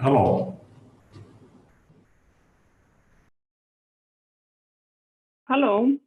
Hallå. Hallå?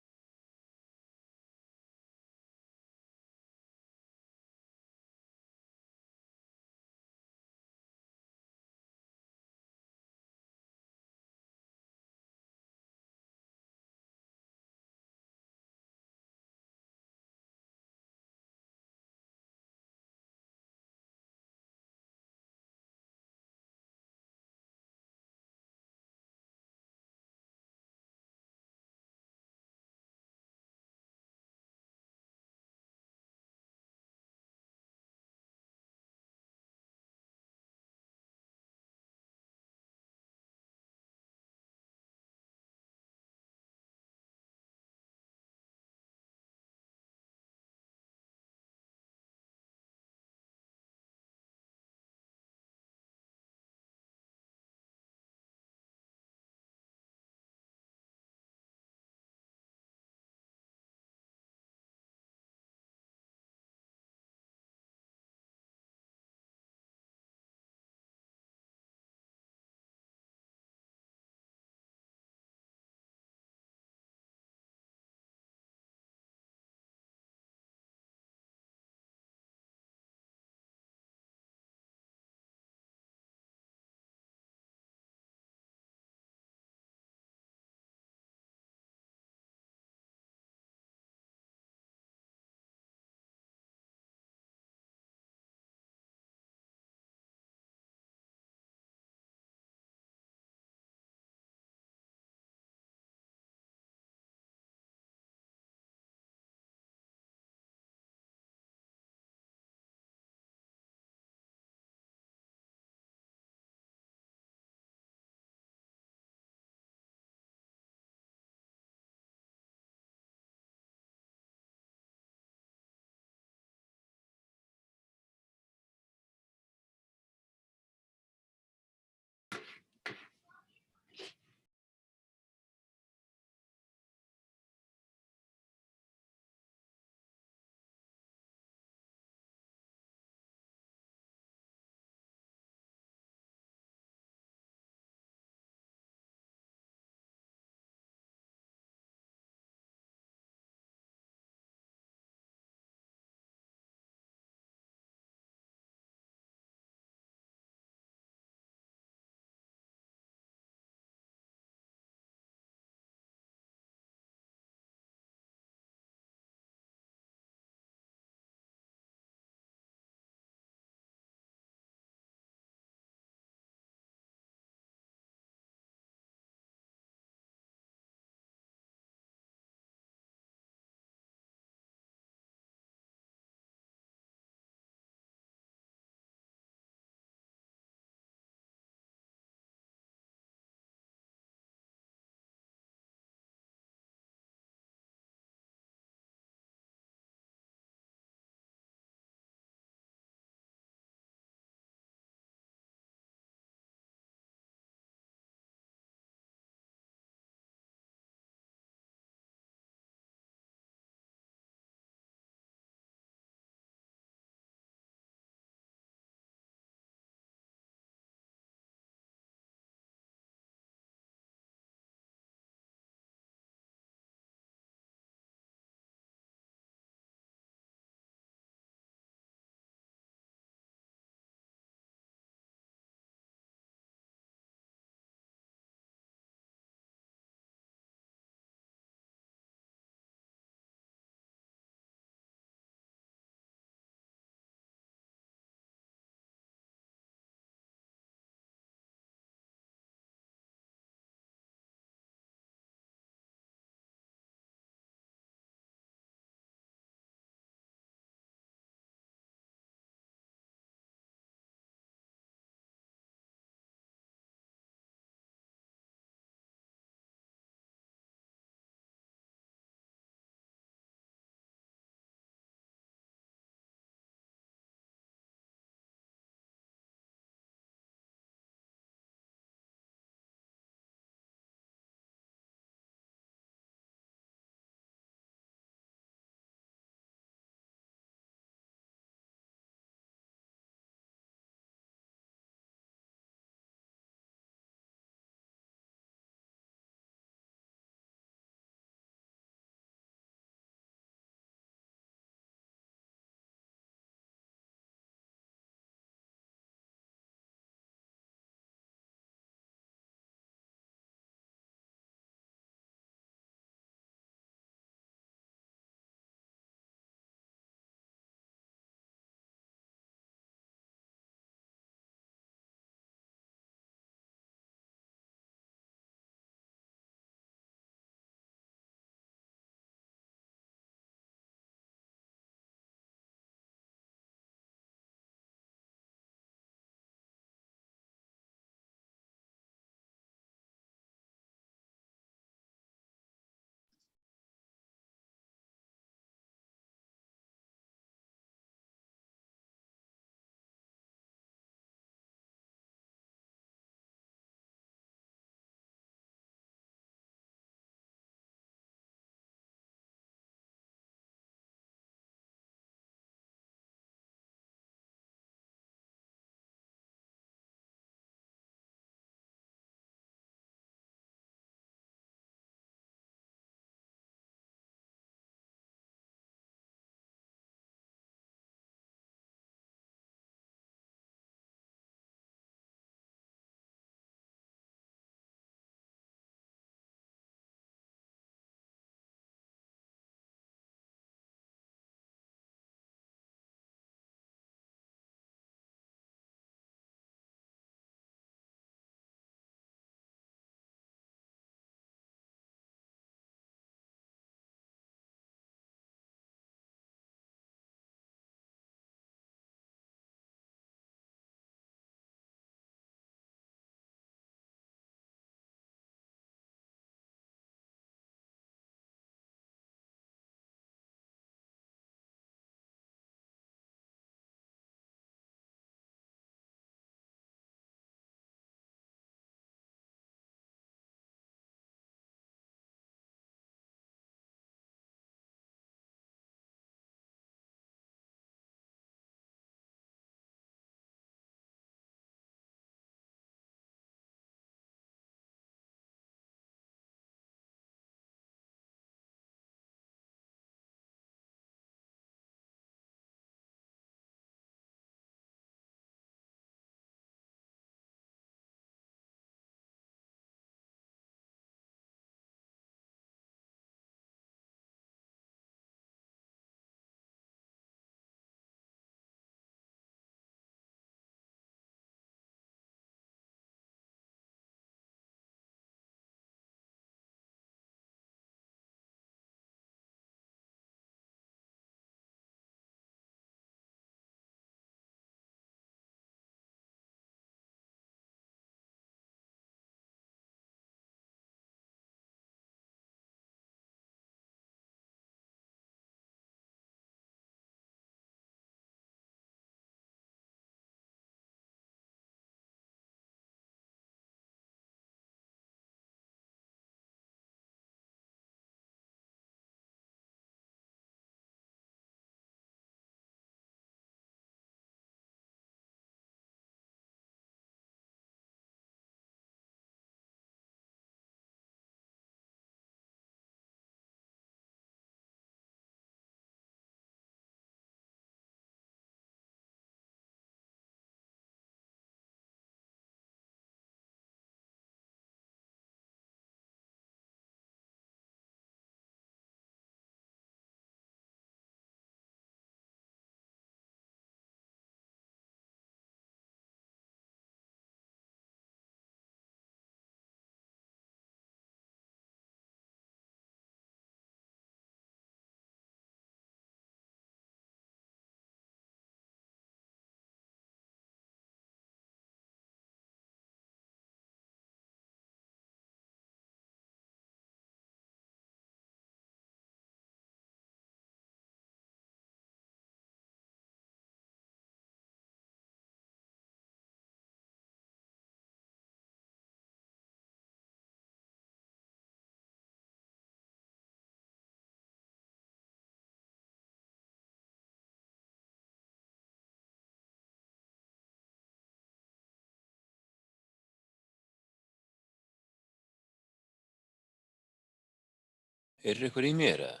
Ykkur í mér eða?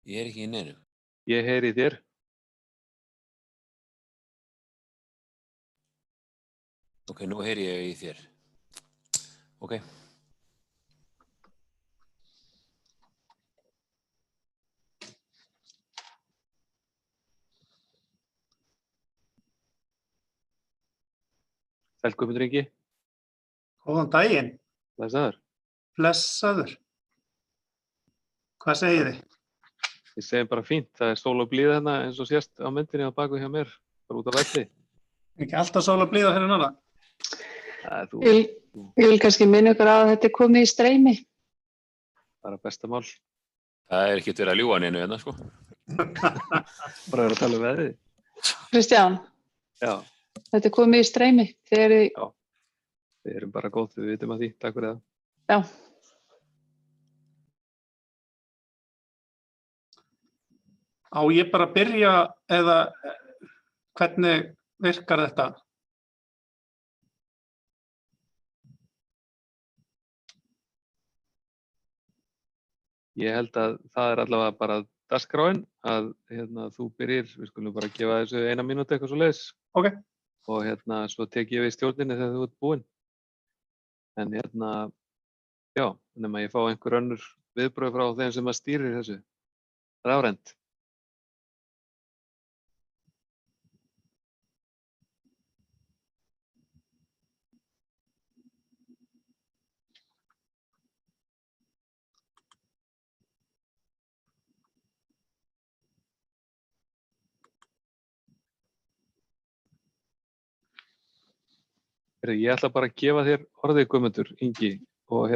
Ég ekki í neinum. Ég heyri í þér. Ok, nú heyri ég í þér. Ok. Sæll Guðmundur Ingi. Góðan daginn, Blessaður. blessaður. Hvað segið þið? Ég segi bara fínt. Það er sól og blíða hérna eins og sést á myndinni á baku hjá mér. Bara út af velli. Ekki alltaf sól og blíða fyrir náða? Þú, Ég vil kannski minna ykkur á að þetta er komið í streymi. bara besta mál. Það er ekkert verið að ljúga neinu hérna, sko. Bara vera að tala um veðrið. Kristján, Já, þetta er komið í streymi. við erum bara góð, við vitum að því. Takk fyrir það. Já, Á ég bara að byrja eða hvernig virkar þetta? Ég held að það er allavega bara dagskráin að þú byrjir, við skulum bara gefa þessu 1 mínútu eitthvað svoleiðis. Ok. Og svo tek ég við stjórninni þegar þú ert búinn. En já, nema ég fá einhver önnur viðbrögð frá þeim sem að stýrir þessu. Rafrænt. Ég ætla bara að gefa þér orðið Guðmundur Ingi og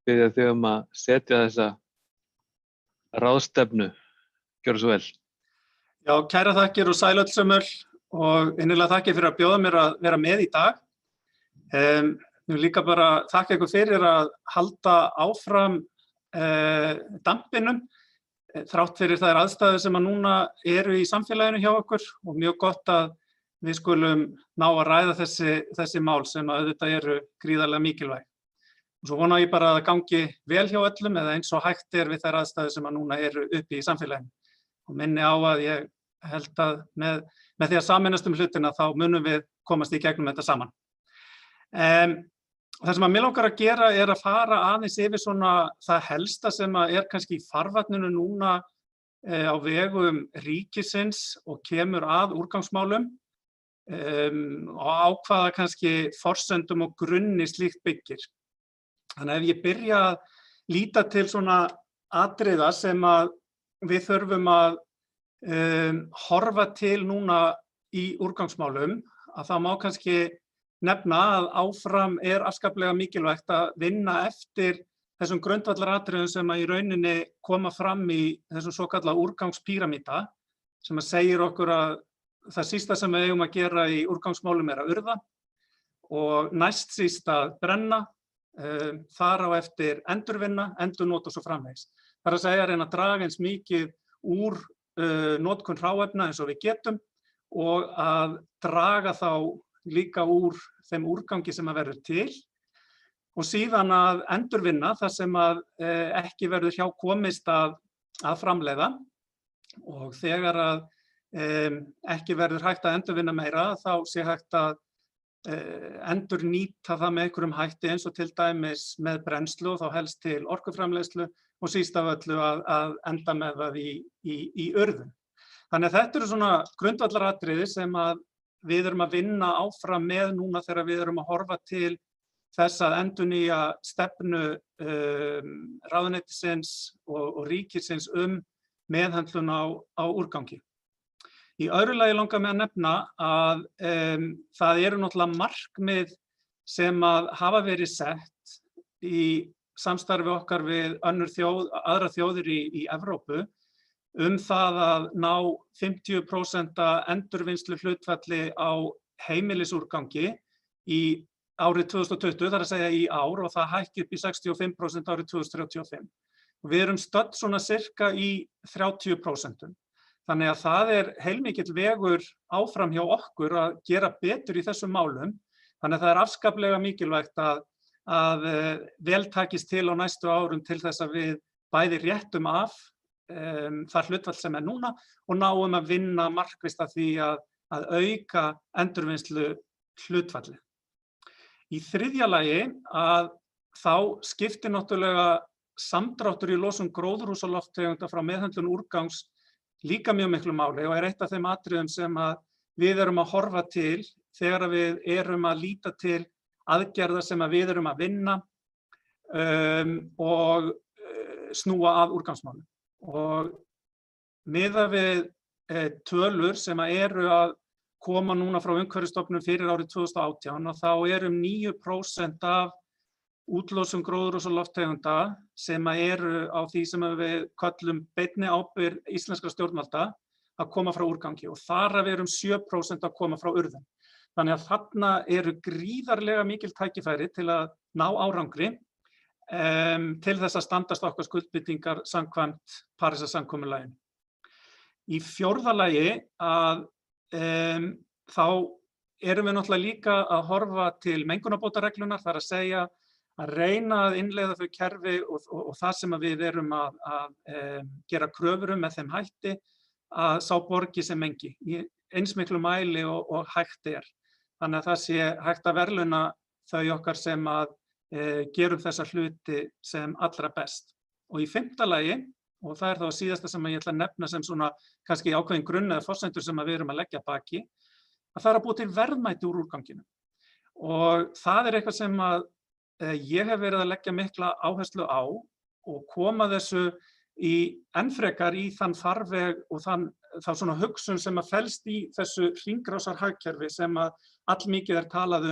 biðja þig um að setja þessa ráðstefnu. Gjörðu svo vel. Já, kæra þakkir og sæl öll sömul og innilega þakkir fyrir að bjóða mér að vera með í dag. Ég vil líka bara þakka ykkur fyrir að halda áfram dampinum þrátt fyrir þær aðstæður sem að núna eru í samfélaginu hjá okkur og mjög gott að við skulum ná að ræða þessi mál sem að auðvitað eru gríðarlega mikilvæg. Og svo vona ég bara að það gangi vel hjá öllum eða eins og hægt er við þær aðstæður sem að núna eru uppi í samfélaginu. Og minni á að ég held að með því að sameinast hlutina þá munum við komast í gegnum þetta saman. Það sem að mig langar að gera er að fara aðeins yfir svona það helsta sem að er kannski í farvatninu núna á vegum ríkisins og kemur að úrgangsmálum. Og á hvaða kannski forsendum og grunni slíkt byggir. Þannig ef ég byrja að líta til svona atriða sem að við þurfum að horfa til núna í úrgangsmálum, að það má kannski nefna að áfram er afskaplega mikilvægt að vinna eftir þessum grundvallaratriðum sem að í rauninni koma fram í þessum svokallaða úrgangspíramída sem að segir okkur að það sísta sem við eigum að gera í úrgangsmálum er að urða og næst síst að brenna, þar á eftir endurvinna, endurnota og svo framvegis. Það er að segja að reyna að draga eins mikið úr notkun hráefna eins og við getum og að draga þá líka úr þeim úrgangi sem að verður til og síðan að endurvinna það sem að ekki verður hjá komist að framleiða og þegar að ekki verður hægt að endurvinna meira, þá sé hægt að endurnýta það með einhverjum hætti eins og til dæmis með brennslu og þá helst til orkuframleiðslu og síst af öllu að enda með það í urðun. Þannig að þetta eru svona grundvallaratriði sem að við erum að vinna áfram með núna þegar við erum að horfa til þess að endurnýja stefnu ráðuneytisins og ríkisins meðhöndlun á úrgangi. Í öðru lagi langar mig að nefna að það eru náttúrulega markmið sem að hafa verið sett í samstarfi okkar við aðrar þjóðir í Evrópu það að ná 50% endurvinnslu hlutfalli á heimilisúrgangi í árið 2020, það er að segja í ár, og það hækki upp í 65% árið 2035. Við erum stödd svona sirka í 30%. Þannig að það er heilmikill vegur áfram hjá okkur að gera betur í þessum málum. Þannig að það er afskaplega mikilvægt að að vel takist til á næstu árum til þess að við bæði réttum af það hlutfall sem núna og náum að vinna markvisst að því að auka endurvinnslu hlutfallið. Í þriðja lagi að þá skiptir náttúrulega samdráttur í losun gróðurhúsalofttegunda frá meðhöndlun úrgangs líka mjög miklu máli og eitt af þeim atriðum sem að við erum að horfa til þegar við erum að líta til aðgerða sem að við erum að vinna og snúa að úrgangsmálum. Og miðað við tölur sem að eru að koma núna frá Umhverfisstofnun fyrir árið 2018 og þá 9% af útlosun gróðurhúsalofttegunda sem eru á því sem við köllum beinni ábyrgð íslenskra stjórnvalda að koma frá úrgangi og þar af 7% að koma frá urðun. Þannig að þarna eru gríðarlega mikil tækifæri til að ná árangri til þess að standast okkar skuldbindingar samkvæmt Parísarsamkomulaginu. Í fjórða lagi að þá erum við náttúrulega líka að horfa til mengunarbótareglunar, það að segja að reyna að innleiða þau kerfi og það sem við erum að gera kröfur með þeim hætti að sá borgi sem mengi í eins miklu mæli og hægt er. Þannig að það sé hægt að verðlauna þau okkar sem að gerum þessa hluti sem allra best. Og í fimmta lagi, og það þá síðasta sem ég ætla að nefna sem svona kannski ákveðin grunn eða forsendur sem við erum að leggja baki, að það er að búa til verðmæti úr úrganginu. Og það er eitthvað sem að ég hef verið að leggja mikla áherslu á og koma þessu enn frekar í þann farveg og þá svona hugsun sem að felst í þessu hringrásarhagkerfi sem að allmikið talað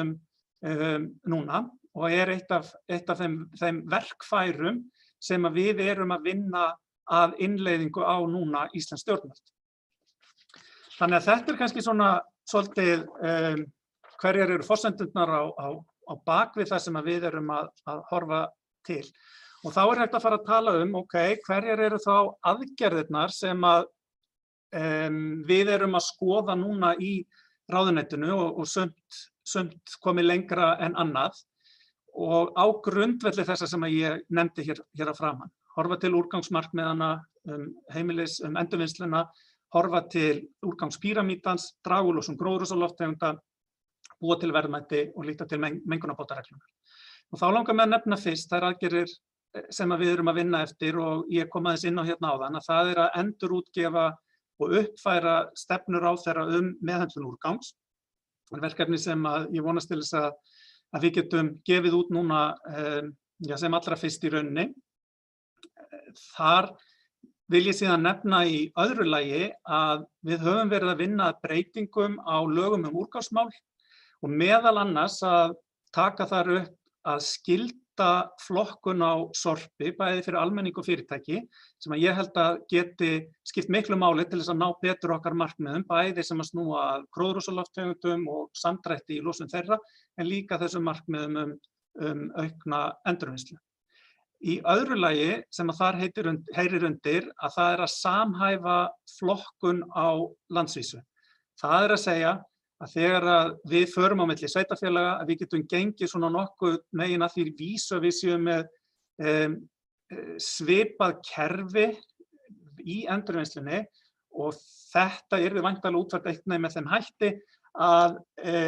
núna og eitt af þeim verkfærum sem að við erum að vinna að innleiðingu á núna íslensk stjórnvöld. Þannig að þetta kannski svona svolítið hverjar eru forsendurnar á bakvið það sem að við erum að horfa til. Og þá hægt að fara að tala hverjar eru þá aðgerðirnar sem að við erum að skoða núna í ráðuneytinu og sumt komið lengra en annað og á grundvelli þessa sem að ég nefndi hér að framan. Horfa til úrgangsmarkmiðana, endurvinnsluna, horfa til úrgangspíramítans, draga úr losun gróðurhúsalofttegunda, búa til verðmæti og líta til mengunarbótareglunar. Og þá langar mig að nefna fyrst þær aðgerðir sem að við erum að vinna eftir og ég kom aðeins inn á hérna áðan að það að endurútgefa og uppfæra stefnur ráðherra meðhöndlun úrgangs. Verkefni sem að ég vonast til þess að við getum gefið út núna sem allra fyrst í rauninni. Þar vil ég síðan nefna í öðru lagi að við höfum verið að vinna að breytingum á lögum úrgangsmál og meðal annars að taka þar upp að skylda flokkun á sorpi bæði fyrir almenning og fyrirtæki sem að ég held að geti skipt miklu máli til þess að ná betur okkar markmiðum bæði sem að snúa að gróðurhúsalofttegundum og samdrætti í losun þeirra en líka þessum markmiðum aukna endurvinnslu. Í öðru lagi sem að þar heyrir undir að það að samhæfa flokkun á landsvísu. Það að segja að þegar við förum á milli sveitarfélaga að við getum gengið svona nokkuð megin að því vísu að við séum með svipað kerfi í endurvinnslunni og þetta yrði væntanlega útfært eitthvað með þeim hætti að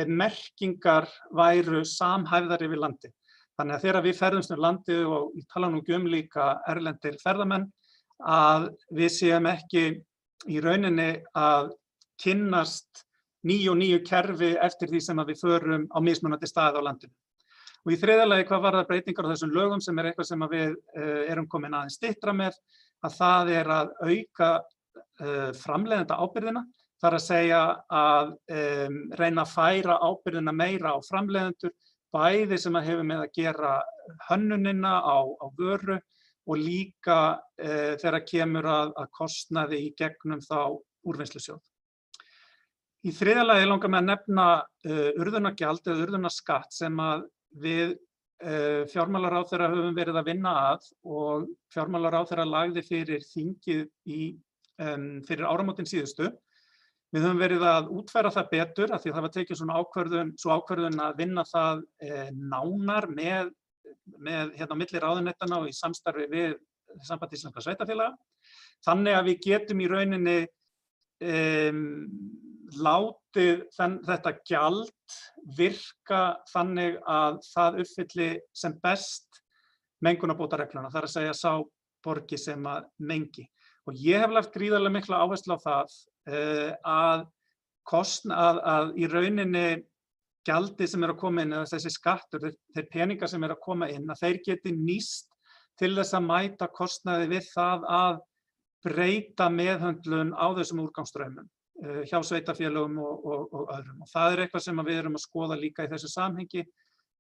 merkingar væru samhæfðar yfir landi. Þannig að þegar við ferðumst landið og ég tala nú líka erlendir ferðamenn að við séum ekki í rauninni að kynnast nýju kerfi eftir því sem að við förum á mismunandi staði á landinu. Og í þriðja lagi hvað varðar breytingar á þessum lögum sem eitthvað sem að við erum komin aðeins styttra með að það að auka framleiðenda ábyrgðina. Það að segja að reyna að færa ábyrgðina meira á framleiðendur bæði sem að hefur með að gera hönnunina á vöru og líka þegar kemur að kostnaði í gegnum þá úrvinnslusjóð. Í þriðja lagi langar mig að nefna urðunargjald eða urðunarskatt sem að við fjármálaráðherra höfum verið að vinna að og fjármálaráðherra lagði fyrir þingið fyrir áramótin síðustu. Við höfum verið að útfæra það betur af því að það var tekið svona ákvörðun að vinna það nánar með á milli ráðuneytanna og í samstarfi við Samband íslenskra sveitarfélaga, þannig að við getum í rauninni látið þetta gjald virka þannig að það uppfylli sem best mengunarbótaregluna, það er að segja sá borgi sem að mengi. Og ég hef lagt gríðarlega mikla áherslu á það að í rauninni gjaldi sem að koma inn, eða þessi skattur, þeir peningar sem að koma inn, að þeir geti nýst til þess að mæta kostnaði við það að breyta meðhöndlun á þessum úrgangsstraumum hjá sveitarfélögum og öðrum. Og það eitthvað sem við erum að skoða líka í þessu samhengi,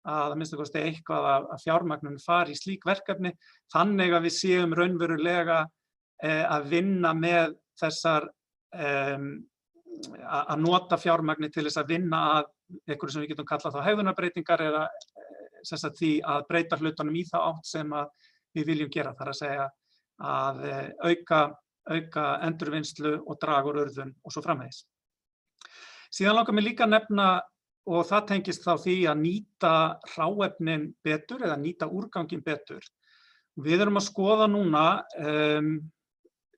að minnsta kosti eitthvað að fjármagnun fari í slík verkefni, þannig að við séum raunverulega að vinna með þessar, að nota fjármagni til þess að vinna að einhverju sem við getum kallað þá hegðunarbreytingar eða því að breyta hlutunum í þá átt sem að við viljum gera, þar að segja að auka endurvinnslu og draga úr urðun og svo framvegis. Síðan langar mig líka að nefna, og það tengist þá því að nýta hráefnin betur eða nýta úrganginn betur. Við erum að skoða núna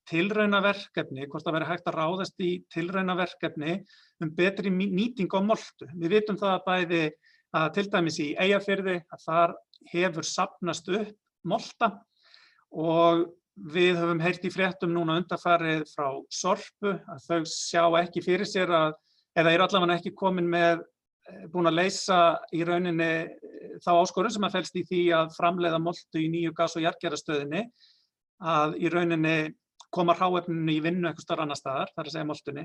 tilraunaverkefni, hvort það væri hægt að ráðast í tilraunaverkefni betri nýting á moltu. Við vitum það bæði að til dæmis í Eyjafirði að þar hefur safnast upp molta og við höfum heyrt í fréttum núna undanfarið frá Sorpu að þau sjá ekki fyrir sér eða eru allavega ekki búin að leysa í rauninni þá áskorun sem að felst í því að framleiða moltu í nýju gas- og jarðgerðarstöðinni, að í rauninni koma hráefninu í vinnu einhvers staðar annars staðar, það er að segja moltunni.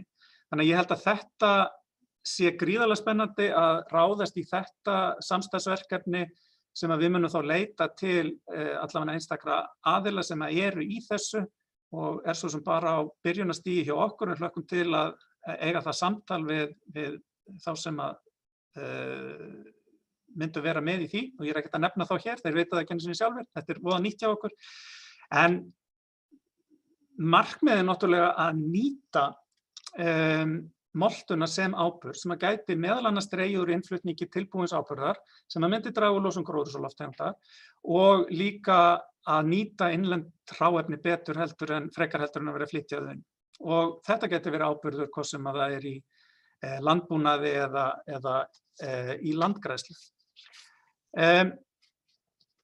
Þannig að ég held að þetta sé gríðarlega spennandi að ráðast í þetta samstarfsverkefni sem að við munum þá leita til allavega einstakra aðila sem að eru í þessu og svo sem bara á byrjunarstigi hjá okkur, við hlökkum til að eiga það samtal við þá sem að myndu vera með í því, og ég ekkert að nefna þá hér, þeir vita það ekki einu sinni sjálfir, þetta voða nýtt hjá okkur. En markmiðið náttúrulega að nýta moltuna sem áburð sem að gæti meðal annars dregið úr innflutningi tilbúins áburðar sem að myndi draga úr losun gróðurhúsalofttegunda og líka að nýta innlend hráefni betur frekar heldur en að vera að flytja þau inn. Og þetta gæti verið áburður hvort sem að það er í landbúnaði eða í landgræðslu.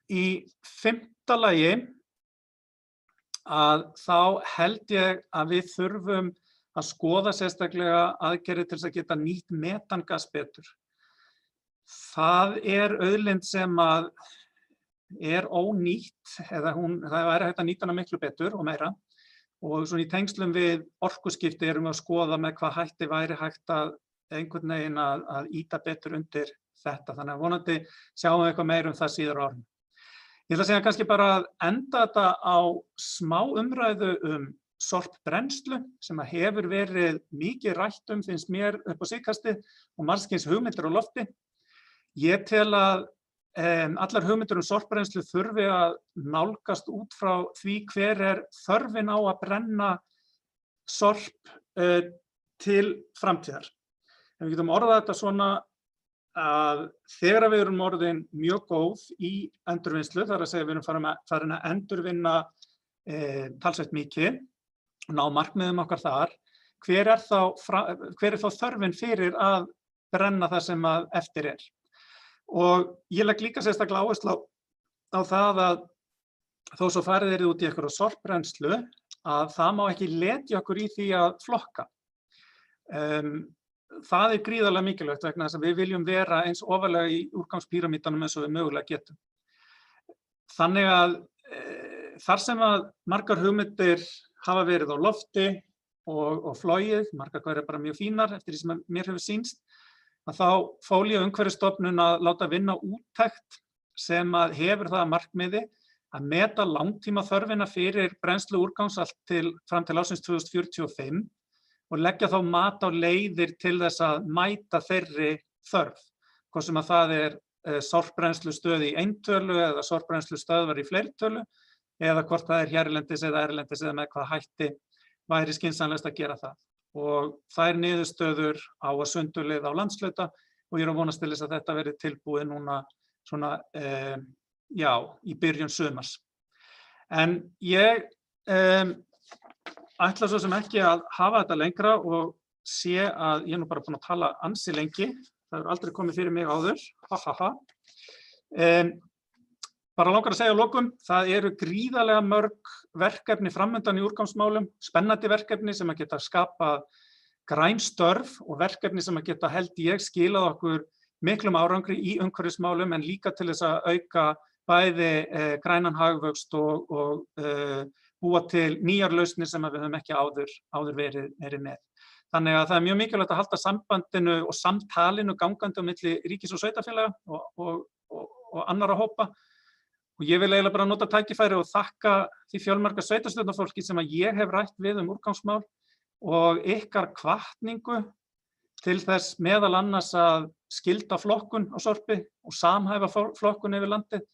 Í 5. lagi að þá held ég að við þurfum að skoða sérstaklega aðgerðir til þess að geta nýtt metangas betur. Það auðlind sem að ónýtt, eða það væri hægt að nýta hana miklu betur og meira. Og svona í tengslum við orkuskipti erum við að skoða með hvað hætti væri hægt að einhvern veginn að ýta betur undir þetta. Þannig að vonandi sjáum við eitthvað meira það síðar á árinu. Ég ætla að segja kannski bara að enda þetta á smá umræðu sorpbrennslu sem að hefur verið mikið rætt finnst mér upp á síðkastið og margs kyns hugmyndir á lofti. Ég tel að allar hugmyndir sorpbrennslu þurfi að nálgast út frá því hver þörfin á að brenna sorp til framtíðar. Við getum orðað þetta svona að þegar við erum orðin mjög góð í endurvinnslu, þar að segja við erum farin að endurvinna talsvert mikið, ná markmiðum okkar þar, hver þá þörfin fyrir að brenna það sem að eftir er. Og ég legg líka sérstaklega áherslu á það að þó svo farið út í einhverja sorpbrennslu, að það má ekki letja okkur í því að flokka. Það gríðarlega mikilvægt vegna þess að við viljum vera eins ofarlega í úrgangspíramídanum eins og við mögulega getum. Þannig að þar sem að margar hugmyndir hafa verið á lofti og flogið, margar hverjar bara mjög fínar eftir því sem mér hefur sýnst, að þá fól ég Umhverfisstofnun að láta vinna úttekt sem að hefur það að markmiði að meta langtíma þörfina fyrir brennslu úrgangs fram til ársins 2045 og leggja þá mat á leiðir til þess að mæta þeirri þörf, hvort sem að það sorpbrennslustöð í eintölu eða sorpbrennslustöðvar í fleirtölu, eða hvort það hérlendis eða erlendis eða með hvað hætti væri skynsamlegast að gera það. Og þær niðurstöður á að sundurliða á landshluta og ég er að vonast til þess að þetta verði tilbúið núna svona já, í byrjun sumars. En ég ætla svo sem ekki að hafa þetta lengra og sé að ég er nú bara búin að tala ansi lengi. Það hefur aldrei komið fyrir mig áður. Bara langar að segja að lokum, það eru gríðarlega mörg verkefni framundan í úrgangsmálum, spennandi verkefni sem að geta skapað græn störf og verkefni sem að geta held ég skilað okkur miklum árangri í umhverfismálum en líka til þess að auka bæði grænan hagvöxt og búa til nýjar lausnir sem við höfum ekki áður verið með. Þannig að það er mjög mikilvægt að halda sambandinu og samtalinu gangandi á milli ríkis og sveitarfélaga og annarra hópa. Og ég vil eiginlega bara nota tækifæri og þakka því fjölmarga sveitarstjórnarfólki sem að ég hef rætt við úrgangsmál og ykkar hvatningu til þess meðal annars að skylda flokkun á Sorpi og samhæfa flokkun yfir landið.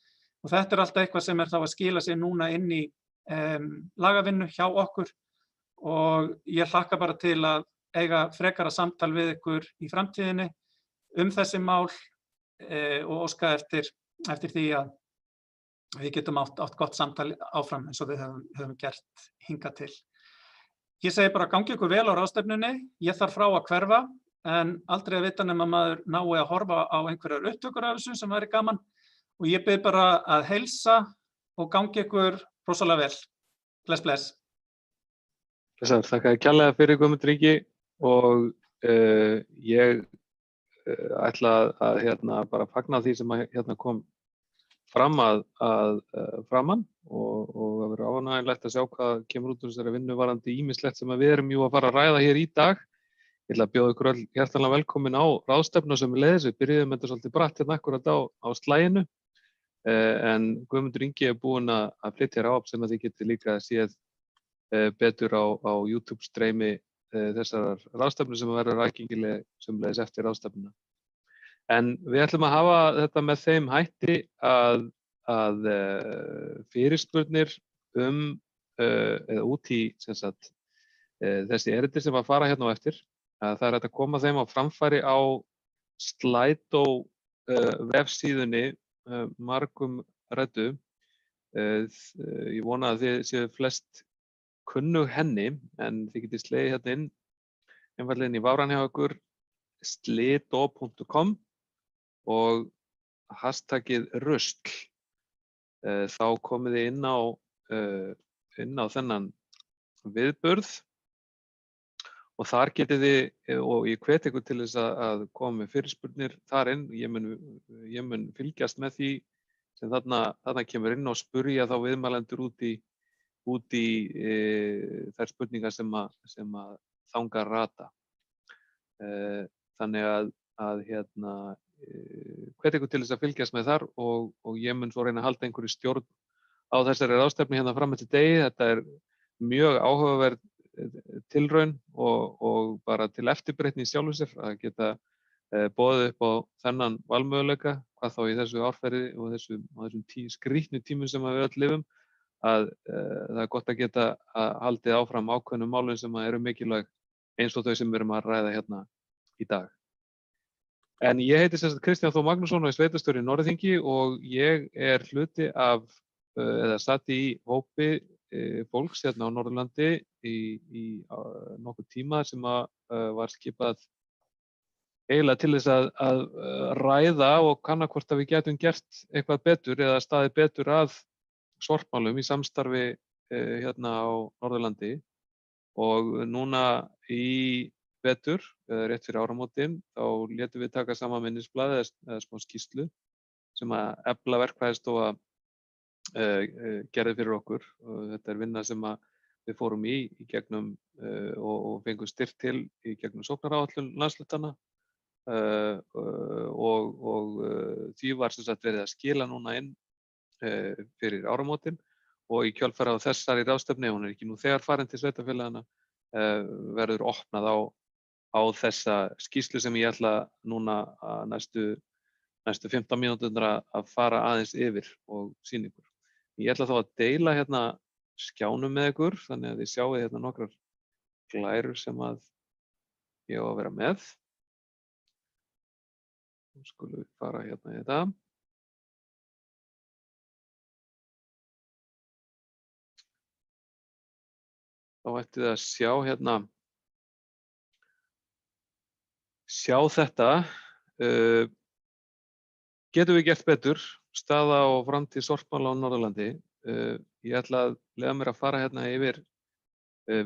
Og þetta er alltaf eitthvað sem þá að skila sig núna inn í lagavinnu hjá okkur og ég hlakka bara til að eiga frekara samtal við ykkur í framtíðinni þessi mál og óska eftir því að við getum átt gott samtal áfram eins og við höfum gert hingað til. Ég segi bara gangi ykkur vel á ráðstefnunni, ég þarf frá að hverfa en aldrei að vita nema maður nái að horfa á einhverjar upptökur af þessu sem væri gaman og ég bið bara að heilsa og gangi ykkur rosalega vel. Bless, bless. Blessaður, þakka þér kærlega fyrir Guðmundur Ingi og ég ætla að bara fagna því sem að kom fram framan og það verður ánægjulegt að sjá hvað kemur út úr þessari vinnu varðandi ýmislegt sem við erum jú að fara að ræða hér í dag. Ég ætla að bjóða ykkur öll hjartanlega velkomin á ráðstefnu sem leiðis. Við byrjuðum þetta svolítið bratt hérna akkurat á slaginu en Guðmundur Ingi er búinn að flytja hér á sem að þið getið líka séð betur á YouTube streymi þessar ráðstefnu sem verður aðgengileg sem leiðis eftir ráðstefnuna. En við ætlum að hafa þetta með þeim hætti að fyrirspurnir eða út í þessi erindi sem að fara hérna á eftir, að það er hægt að koma þeim á framfæri á Slido vefsíðunni margum ræddu. Ég vona að þið séu flest kunnug henni, en þið getið slegið hérna inn, einfaldlega inn í vafran hjá okkur, slido.com og hashtagið rusl. Þá komið þið inn á þennan viðburð og þar getið þið, og ég hvet ykkur til þess að koma með fyrirspurnir þar inn. Ég mun fylgjast með því sem þarna kemur inn og spurja þá viðmælendur út í þær spurningar sem að þangað rata. Þannig að hvet ykkur til þess að fylgjast með þar og ég mun svo reyna að halda einhverju stjórn á þessari ráðstefnu hérna fram eftir degi. Þetta er mjög áhugaverð tilraun og bara til eftirbreytni í sjálfu sér að geta boðið upp á þennan valmöguleika, hvað þá í þessu árferði og þessum skrýtnu tímum sem við öll lifum, að það er gott að geta haldið áfram ákveðnum málum sem eru mikilvæg eins og þau sem við erum að ræða hérna í dag. En ég heiti sem sagt Kristján Þór Magnússon og er sveitarstjóri í Norðþingi og ég er hluti af, eða sat í hópi fólks hérna á Norðurlandi í nokkuð tíma sem var skipað eiginlega til þess að ræða og kanna hvort að við getum gert eitthvað betur eða staðið betur að sorpmálum í samstarfi hérna á Norðurlandi. Og núna í vetur, rétt fyrir áramótin, þá létum við taka saman minnisblað eða smá skýrslu sem að Efla verkfræðistofa gerði fyrir okkur. Og þetta er vinna sem að við fórum í gegnum og fengum styrk til í gegnum sóknaráætlun landshlutanna og því var sem sagt verið að skila núna inn fyrir áramótin og í kjölfarið á þessari ráðstefnu, hún er ekki nú þegar farin til sveitarfélaganna, verður opnað á þessa skýrslu sem ég ætla núna að næstu 15 mínúturnar að fara aðeins yfir og sýna ykkur. Ég ætla þá að deila hérna skjánum með ykkur, þannig að þið sjáið hérna nokkrar glærur sem að ég á að vera með. Nú skulum við fara hérna í þetta. þá ætti þið að sjá hérna, sjá þetta. Getum við gert betur, staða og framtíð sorpmála á Norðurlandi. Ég ætla að leyfa mér að fara hérna yfir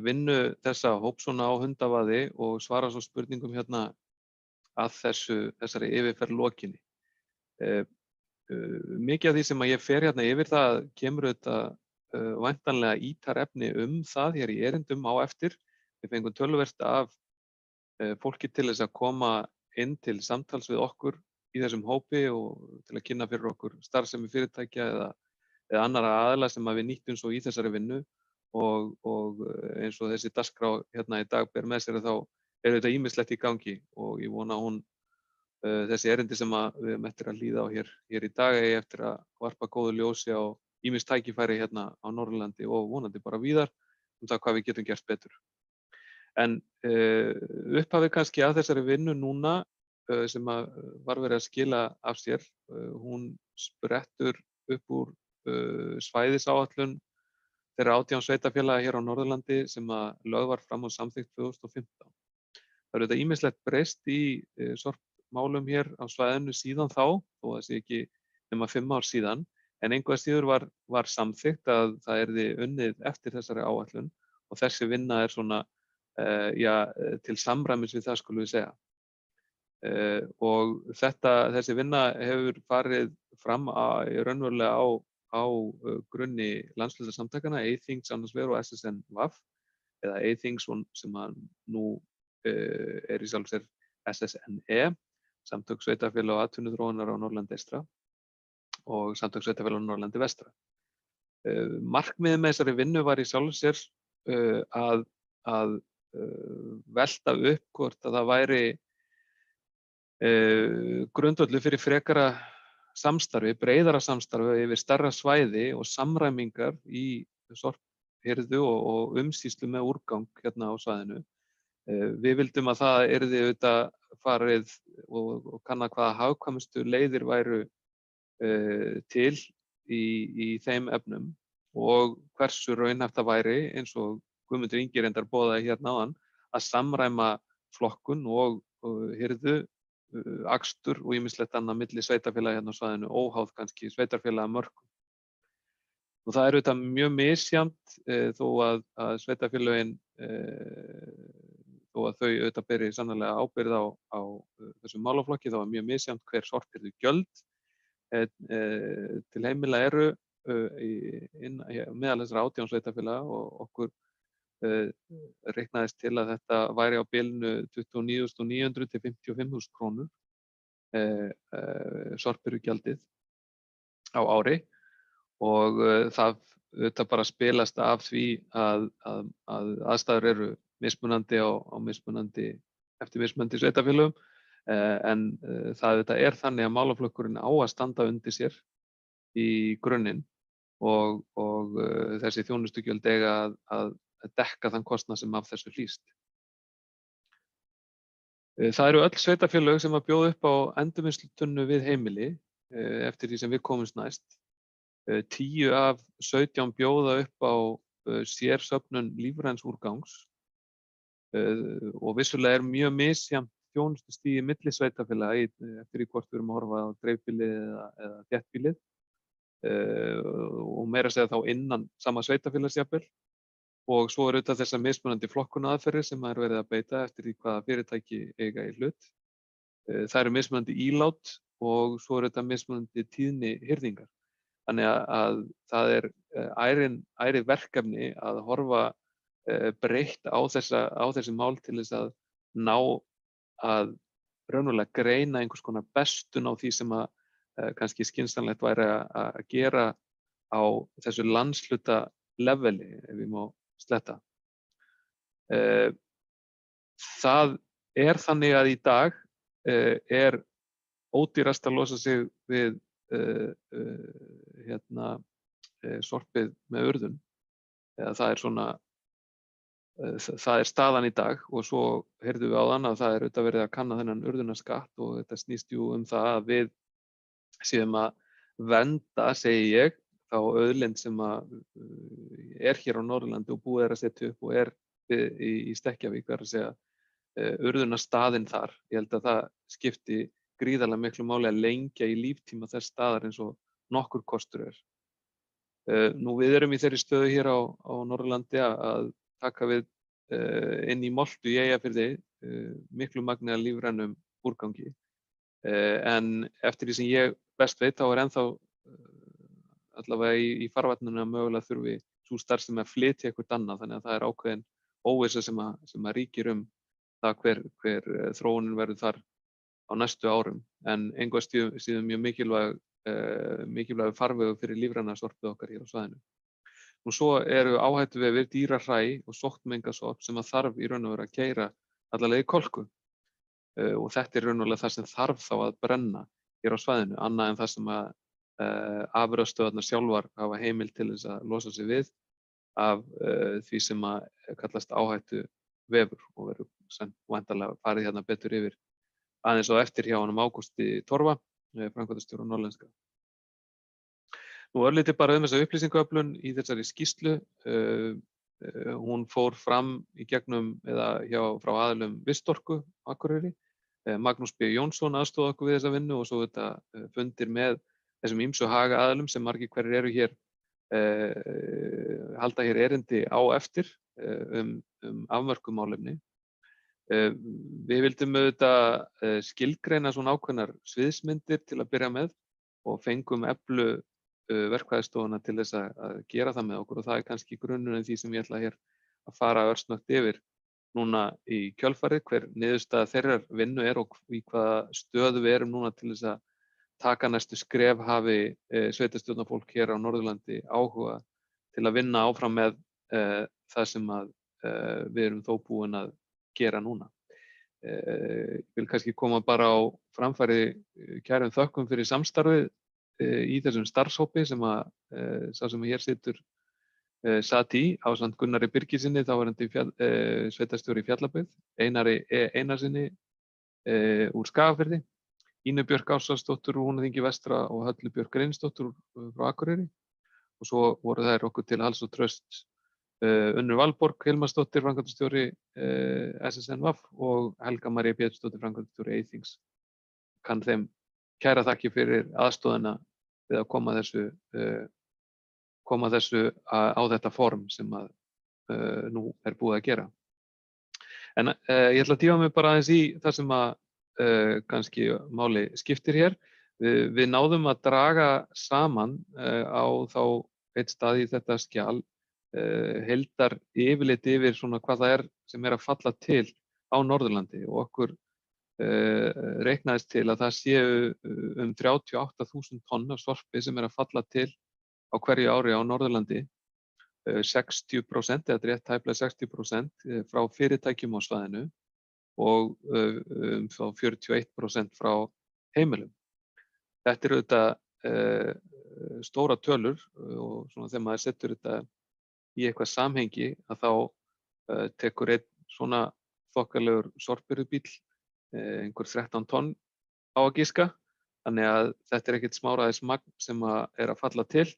vinnu þessa hóps svona á Hundavaði og svara svo spurningum hérna að þessari yfirferð lokinni. Mikið af því sem að ég fer hérna yfir það kemur auðvitað væntanlega ítarefni það hér í erindum á eftir. Við fengum töluvert af fólki til þess að koma inn til samtals við okkur í þessum hópi og til að kynna fyrir okkur starfsemi fyrirtækja eða annarra aðila sem að við nýttum svo í þessari vinnu og eins og þessi dagskrá hérna í dag ber með sér þá þetta ýmislegt í gangi og ég vona að þessi erindi sem við höfum eftir að hlýða á hér í dag eigi eftir að varpa góðu ljósi á ýmis tækifæri hérna á Norðurlandi og vonandi bara víðar það hvað við getum gert betur. En upphafið kannski að þessari vinnu núna sem var verið að skila af sér, hún sprettur upp úr svæðisáætlun þeirra 18 sveitarfélaga hér á Norðurlandi sem að lögð var fram og samþykkt 2015. Það þetta ýmislegt breyst í sorpmálum hér á svæðinu síðan þá, þó það sé ekki nema 5 ár síðan, en engu að síður var samþykkt að það yrði unnið eftir þessari áætlun og þessi vinna svona til samræmis við það skulum við segja. Og þessi vinna hefur farið fram raunverulega á grunni landshlutasamtakanna, Eyþings annars vegar og SSN-VAF, eða Eyþings sem nú í sjálfu sér SSNE, Samtök sveitarfélaga og atvinnuþróunar á Norðurlandi eystra og Samtök sveitarfélaga á Norðurlandi vestra. Markmiðið með þessari vinnu var í sjálfu sér að velta upp hvort að það væri grundvöllur fyrir frekara samstarfi, breiðara samstarfi yfir stærra svæði og samræmingar í sorphirðu og umsýslu með úrgang hérna á svæðinu. Við vildum að það yrði auðvitað farið og kanna hvaða hagkvæmustu leiðir væru til í þeim efnum og hversu raunhæft það væri eins og Guðmundur Ingi reyndar boðaði hérna áðan að samræma flokkun og hirðu, akstur og ýmislegt annað milli sveitarfélaga hérna á svæðinu, óháð kannski sveitarfélaga mörkum. Og það auðvitað mjög misjafnt þó að sveitarfélögin, þó að þau auðvitað beri sannarlega ábyrgð á þessum málaflokki, þá mjög misjafnt hver sorphirðu gjöld til heimila eru meðal þessara 18 sveitarfélaga og okkur reiknaðist til að þetta væri á bilinu 29.900 til 55.000 krónur sorphirðugjaldið á ári og það bara spilast af því að aðstæður eru mismunandi eftir mismunandi sveitarfélögum en þetta þannig að málaflokkurinn á að standa undir sér í grunninn og þessi þjónustugjöld eiga að dekka þann kostnað sem af þessu hlýst. Það eru öll sveitarfélög sem að bjóða upp á endurvinnslutunnu við heimili eftir því sem við komumst næst. 10 af 17 bjóða upp á sérsöfnun lífræns úrgangs og vissulega mjög misjafnt þjónustustigi milli sveitarfélaga eftir því hvort við erum að horfa á dreifbýlið eða þéttbýlið og meira að segja þá innan sama sveitarfélagsjafnvel. Og svo auðvitað þessar mismunandi flokkunaraðferðir sem verið að beita eftir því hvaða fyrirtæki eiga í hlut. Það eru mismunandi ílát og svo auðvitað mismunandi tíðni hirðingar. Þannig að það ærið verkefni að horfa breytt á þessi mál til þess að ná að raunverulega greina einhvers konar bestun á því sem að kannski skynsamlegt væri að gera á þessu landshluta leveli, ef við má sletta. Það þannig að í dag ódýrast að losa sig við sorpið með urðun. Það staðan í dag og svo heyrðum við áðan að það auðvitað verið að kanna þennan urðunarskatt og þetta snýst jú það að við séum að vernda, segi ég, auðlind sem er hér á Norðurlandi og búið að setja upp og í Stekkjavík, það að segja urðunarstaðinn þar. Ég held að það skipti gríðarlega miklu máli að lengja í líftíma þess staðar eins og nokkur kostur er. Nú við erum í þeirri stöðu hér á Norðurlandi að taka við inn í Moltu í Eyjafirði miklu magni af lífrænum úrgangi. En eftir því sem ég best veit þá ennþá allavega í farvatninu að mögulega þurfi sú starfsemi að flytja eitthvað annað, þannig að það er ákveðin óvissa sem að ríkir það hver þróunin verður þar á næstu árum. En engu að síður mjög mikilvæg farvegur fyrir lífræna sorpið okkar hér á svæðinu. Nú svo eru áhættuvefir dýrahræ og sóttmengasorp sem að þarf í raun og veru að keyra alla leið í Kolku. Og þetta er raunverulega það sem þarf þá að brenna hér á svæðinu, annað en það sem að afurðastöðvarnar sjálfar hafa heimild til þess að losa sig við af því sem að kallast áhættuvefur og verður sem væntanlega farið hérna betur yfir aðeins á eftir hjá honum Ágústi Torfa, framkvæmdastjóra Norðlenska. Nú örlítið bara þessa upplýsingaöflun í þessari skýrslu. Hún fór fram í gegnum frá aðilum Vistorku á Akureyri. Magnús B. Jónsson aðstoðaði okkur við þessa vinnu og svo þetta fundir með þessum ýmsu hagaðilum sem margir hverjir eru hér halda hér erindi á eftir afmörkuð málefni. Við vildum auðvitað skilgreina svona ákveðnar sviðsmyndir til að byrja með og fengum Eflu verkfræðistofuna til þess að gera það með okkur og það er kannski grunnurinn því sem ég ætla hér að fara örsnöggt yfir núna í kjölfarið, hver niðurstaða þeirrar vinnu er og í hvaða stöðu við erum núna til þess að taka næstu skref hafi sveitarstjórnarfólk hér á Norðurlandi áhuga til að vinna áfram með það sem að við erum þó búin að gera núna. Ég vil kannski koma bara á framfæri kærum þökkum fyrir samstarfið í þessum starfshópi sem að sá sem hér situr sat í ásamt Gunnari Birgisinni, þáverandi sveitarstjóri í Fjallabyggð, Einari Einarsinni úr Skagafirði, Ínu Björk Ársælsdóttur úr Húnaþingi vestra og Höllu Björk Reynisdóttur frá Akureyri. Og svo voru þær okkur til alls og trausts Unnur Valborg Hilmarsdóttir, framkvæmdastjóri SSNVAF og Helga María Pétursdóttir, framkvæmdastjóri Eyþings. Kann þeim kæra þakki fyrir aðstoðina við að koma þessu á þetta form sem að nú er búið að gera. En ég ætla að dýfa mig bara aðeins í það sem að kannski máli skiptir hér. Við náðum að draga saman á þá eitt stað í þetta skjal heildar yfirlit yfir svona hvað það er sem er að falla til á Norðurlandi og okkur reiknaðist til að það séu 38.000 tonn af sorpi sem er að falla til á hverju ári á Norðurlandi, 60% eða rétt tæplega 60% frá fyrirtækjum á svæðinu og 41% frá heimilum. Þetta eru auðvitað stóra tölur og svona þegar maður setur þetta í eitthvað samhengi að þá tekur einn svona þokkalegur sorpbirgðubíll einhver 13 tonn á að giska, þannig að þetta er ekkert smáræðis magn sem er að falla til.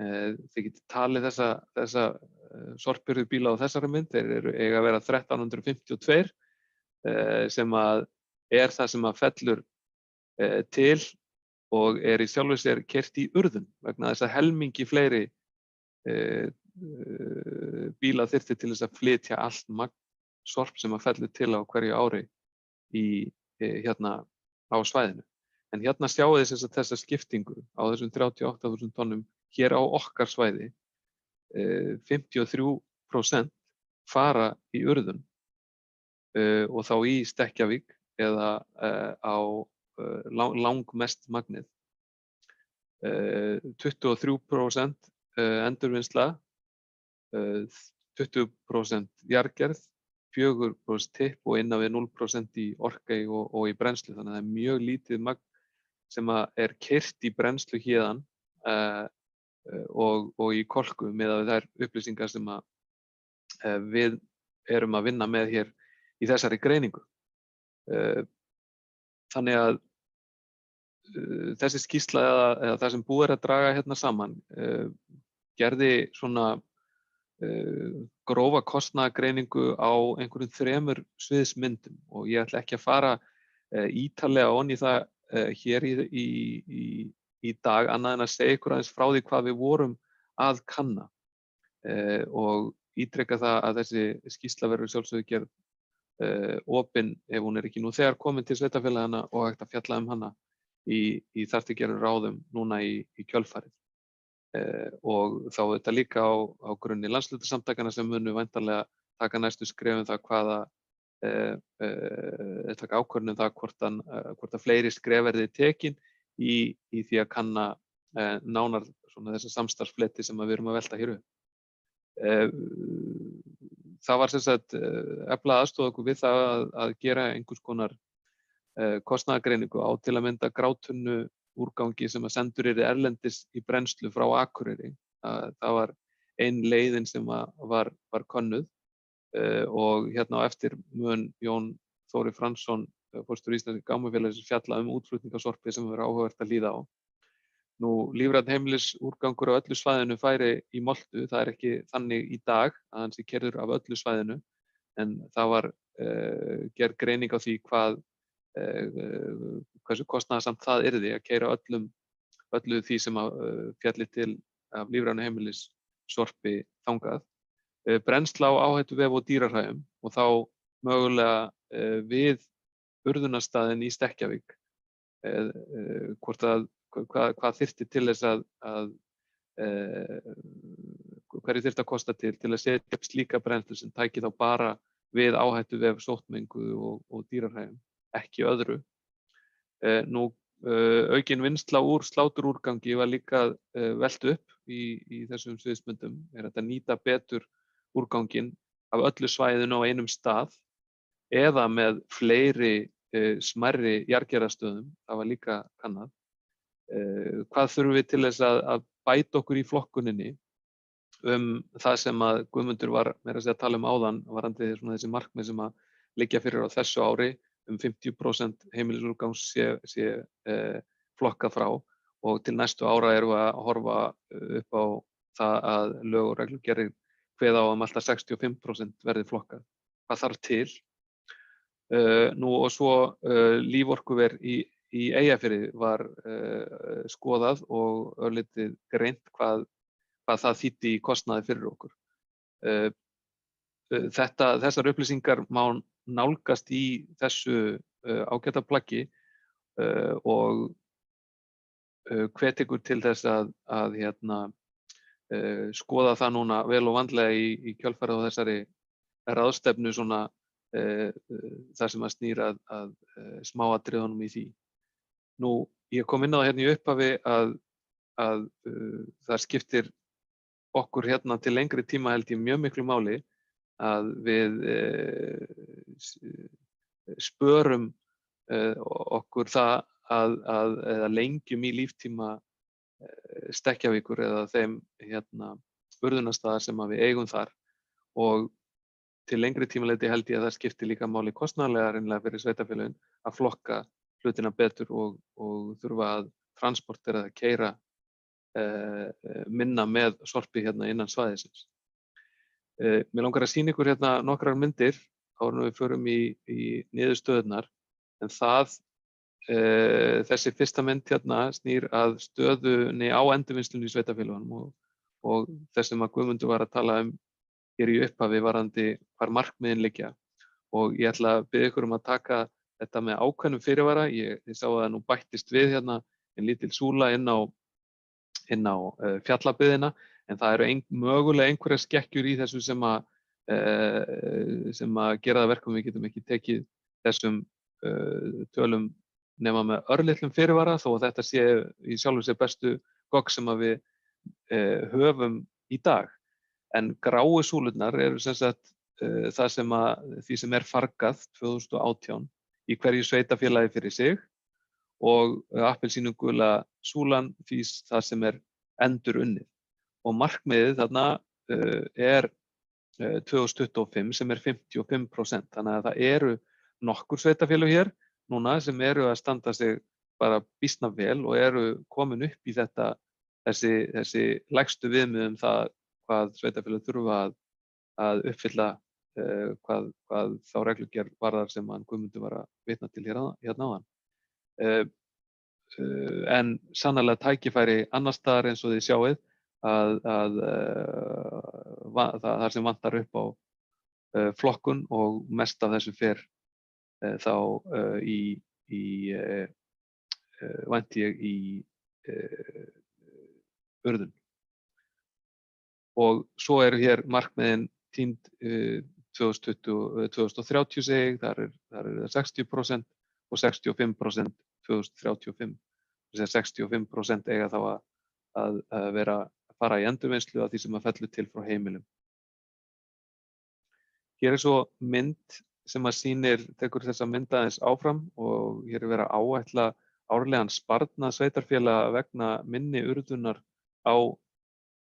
Þið getið talið þessa sorpbirgðubíla á þessari mynd, þeir eiga að vera 1352 sem að er það sem að fellur til og er í sjálfu sér keyrt í urðun vegna þess að helmingi fleiri bíla þyrfti til þess að flytja allt magn sorp sem að fellur til á hverju ári hérna á svæðinu. En hérna sjáu þið þessa skiptingu á þessum 38.000 tonnum hér á okkar svæði. 53% fara í urðun og þá í Stekkjavík eða á langmest magnið. 23% endurvinnsla, 20% jarðgerð, 4% tipp og innan við 0% í orkey og í brennslu. Þannig að það er mjög lítið magn sem er keyrt í brennslu héðan og í Kolku miðað við þær upplýsingar sem við erum að vinna með hér í þessari greiningu. Þannig að þessi skýrsla eða það sem búið að draga hérna saman gerði svona grófa kostnaðargreiningu á einhverjum 3 sviðsmyndum og ég ætla ekki að fara ítarlega onni í það hér í dag annað en að segja ykkur aðeins frá því hvað við vorum að kanna og ítreka það að þessi skýrsla verður sjálfsögðu gerð opin ef hún ekki nú þegar komin til sveitarfélagana og hægt að fjalla hana í þar til gerðum ráðum núna í kjölfarið. Og þá þetta líka á grunni landshlutasamtakana sem munu væntanlega taka næstu skrefum það hvaða taka ákvörðun það hvort að fleiri skref verði tekin í því að kanna nánar svona þessa samstarfsfleti sem við erum að velta hér upp. Það var sem sagt efla aðstoða okkur við það að gera einhvers konar kostnaðargreiningu á til að mynda grátunnu úrgangi sem að sendur erlendis í brennslu frá Akureyri. Það var ein leiðin sem var könnuð og hérna á eftir mun Jón Þóri Fransson, forstjóri Íslenska gámafélagsins fjalla útflutningasorpi sem verður áhugavert að líða á. Nú, lífrænn heimilisúrgangur á öllu svæðinu færi í moltu, það ekki þannig í dag að hann sé keyrður af öllu svæðinu, en það var gerð greining á því hversu kostnaðarsamt það yrði að keyra öllu því sem fjalli til af lífrænu heimilissorpi þangað. Brennsla á áhættuvef og dýrahræjum og þá mögulega við urðunarstaðinn í Stekkjavík. Hvað þyrfti til þess hverju þyrfti að kosta til að setja upp slíka brennslu sem tæki þá bara við áhættuvef, sóttmengu og dýrahræjum, ekki öðru. Aukin vinnsla úr sláturúrgangi var líka velt upp í þessum sviðsmyndum. Hægt að nýta betur úrganginn af öllu svæðinu á einum stað eða með fleiri smærri jarðgerðarstöðum, það var líka kannað. Hvað þurfum við til þess að bæta okkur í flokkuninni það sem að Guðmundur var meira að segja að tala áðan varðandi þessi markmið sem að liggja fyrir á þessu ári 50% heimilisúrgangs sé flokkað frá og til næstu ára erum við að horfa upp á það að lög og reglugerðir kveða á alltaf 65% verði flokkað. Hvað þarf til? Og svo líforkuver í Eyjafirði var skoðað og örlítið greint hvað það þýddi í kostnaði fyrir okkur. Þessar upplýsingar má nálgast í þessu ágæta plaggi og hvet ykkur til þess að skoða það núna vel og vandlega í kjölfarið á þessari ráðstefnu svona þar sem að snýr að smáatriðunum í því. Nú, ég kom inn á það hérna í upphafi að það skiptir okkur hérna til lengri tíma held ég mjög miklu máli að við spörum okkur það eða lengjum í líftíma Stekkjavíkur eða þeim urðunarstaðar sem við eigum þar og til lengri tímaleiti held ég að það skiptir líka máli kostnaðarlega reynilega fyrir sveitarfélögin að flokka hlutina betur og þurfa að transportera eða keyra minna með sorpi hérna innan svæðisins. Mér langar að sýna ykkur hérna nokkrar myndir áður en við förum í niðurstöðurnar en þessi fyrsta mynd hérna snýr að stöðunni á endurvinnslunni í sveitarfélögunum og þess sem að Guðmundur var að tala hér í upphafi varðandi hvar markmiðin liggja og ég ætla að biðja ykkur að taka þetta með ákveðnum fyrirvara. Ég sá að það nú bættist við hérna en lítil súla inn á fjallabyggðina en það eru mögulega einhverjar skekkjur í þessu sem að gera það verkum við getum ekki tekið þessum tölum nema með örlitlum fyrirvara þó að þetta sé í sjálfu sér bestu gögn sem að við höfum í dag. En gráu súlurnar eru sem sagt því sem fargað 2018 í hverju sveitarfélagi fyrir sig og appelsínugula súlan því það sem endurunnið. Og markmiðið þarna 2025 sem 55%. Þannig að það eru nokkur sveitarfélög hér núna sem eru að standa sig bara býsna vel og eru komin upp í þessi lægstu viðmið það hvað sveitarfélög þurfa að uppfylla hvað þá reglugerð varðar sem hann Guðmundur var að vitna til hérna áðan. En sannarlega tækifæri annars staðar eins og þið sjáið þar sem vantar upp á flokkun og mest af þessu fer þá vænti ég í urðun. Og svo eru hér markmiðin tínd 2030 segi ég, þar er það 60% og 65% 2035. Þess að 65% eiga þá að fara í endurvinnslu af því sem fellur til frá heimilum. Hér er svo mynd sem sýnir, tekur þessa mynd aðeins áfram og hér er verið að áætla árlegan sparnað sveitarfélaga vegna minni urðunar á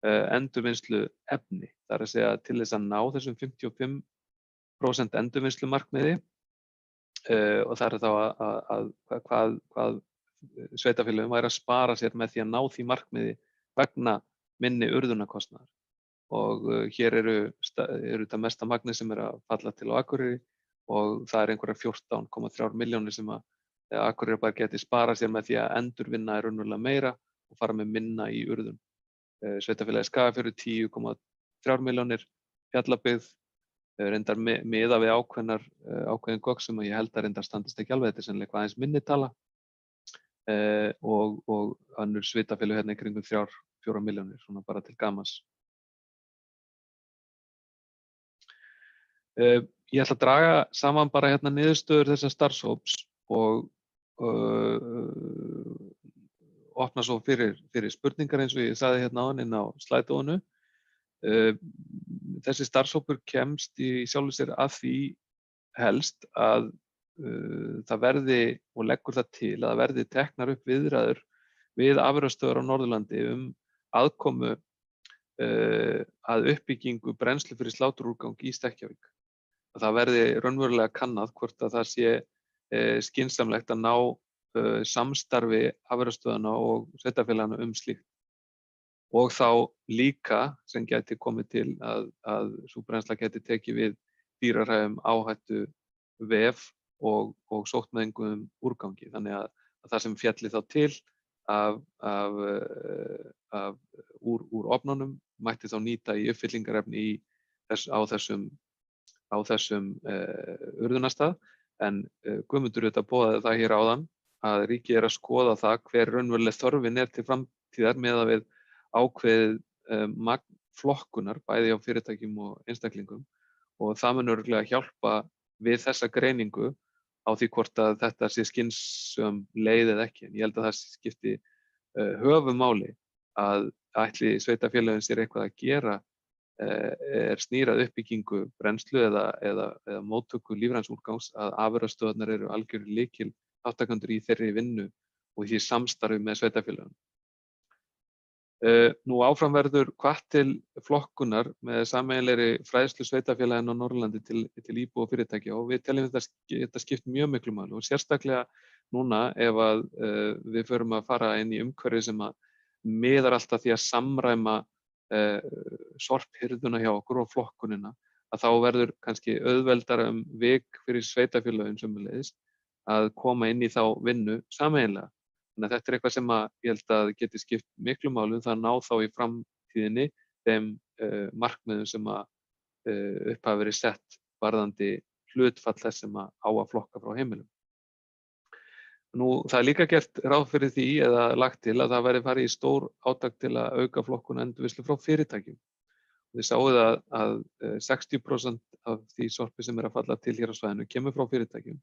endurvinnslu efni. Það er að segja til þess að ná þessum 55% endurvinnslu markmiði og það er þá hvað sveitarfélögum væri að spara sér með því að ná því markmiði vegna minni urðunarkostnaðar. Og hér eru þetta mesta magnið sem að falla til á Akureyri og það er einhverjar 14,3 milljónir sem Akureyri bara geti spara sér með því að endurvinna raunverulega meira og fara með minna í urðun. Sveitarfélagið Skagafjörður 10,3 milljónir, Fjallabyggð reyndar miðað við ákveðin gögn sem ég held að reyndar standist ekki alveg, þetta er sennilega aðeins minni tala og önnur sveitarfélög hérna í kringum 3-4 milljónir, svona bara til gamans. Ég ætla að draga saman bara hérna niðurstöður þessa starfshóps og opna svo fyrir spurningar eins og ég sagði hérna áðan inn á slæðdóinu. Þessi starfshópur kemst í sjálfu sér að því helst að það verði og leggur það til að það verði teknar upp viðræður við afurðastöðvar á Norðurlandi aðkomu að uppbyggingu brennslu fyrir sláturúrgang í Stekkjarvík. Að það verði raunverulega kannað hvort að það sé skynsamlegt að ná samstarfi afurðastöðvanna og sveitarfélagana slíkt. Og þá líka sem gæti komið til að sú brennsla gæti tekið við dýrahræðum áhættu vef og sóttmenguðum úrgangi. Þannig að það sem félli þá til úr ofnunum mætti þá nýta í uppfyllingarefni á þessum urðunarstað. En Guðmundur boðaði það hér áðan að ríkið er að skoða það hver raunveruleg þörfin er til framtíðar miðað við ákveðið magn flokkunar bæði á fyrirtækjum og einstaklingum og það mun örugglega hjálpa við þessa greiningu á því hvort að þetta sé skynnsöm leið eða ekki. En ég held að það skipti höfuðmáli að ætli sveitarfélögin sér eitthvað að gera snýr að uppbyggingu brennslu eða móttöku lífræns úrgangs að afurðastöðvarnar eru algjör lykilþátttakendur í þeirri vinnu og því samstarfi með sveitarfélögum. Nú áfram verður hvatt til flokkunar með sameiginlegri fræðslu sveitarfélagina á Norðurlandi til íbúa og fyrirtækja og við teljum þetta skipt mjög miklu máli og sérstaklega núna ef að við förum að fara inn í umhverfi sem að miðar alltaf því að samræma sorphirðuna hjá okkur og flokkunina að þá verður kannski auðveldara vik fyrir sveitarfélögin sömuleiðis að koma inn í þá vinnu sameiginlega. Þannig að þetta er eitthvað sem ég held að geti skipt miklu máli það að ná þá í framtíðinni þeim markmiðum sem upp hafa verið sett varðandi hlutfall þess sem á að flokka frá heimilum. Nú það er líka gert ráð fyrir því eða lagt til að það verði farið í stór átak til að auka flokkun og endurvinnslu frá fyrirtækjum. Þið sáuð að 60% af því sorpi sem er að falla til hér á svæðinu kemur frá fyrirtækjum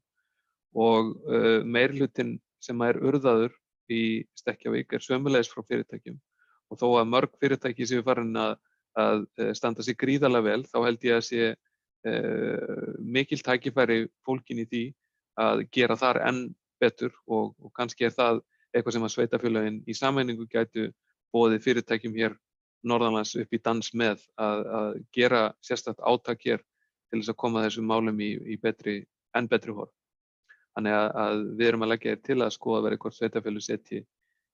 og meirhlutinn sem er urðaður í Stekkjarvík sömuleiðis frá fyrirtækjum og þó að mörg fyrirtæki séu farin að standa sig gríðarlega vel þá held ég að sé mikil tækifæri fólkin í því að gera þar enn betur og kannski það eitthvað sem að sveitarfélögin í sameiningu gætu boðið fyrirtækjum hér norðanlands upp í dans með að gera sérstakt átak hér til þess að koma þessum málum í enn betri horf. Þannig að við erum að leggja til að skoða verið hvort sveitarfélög setji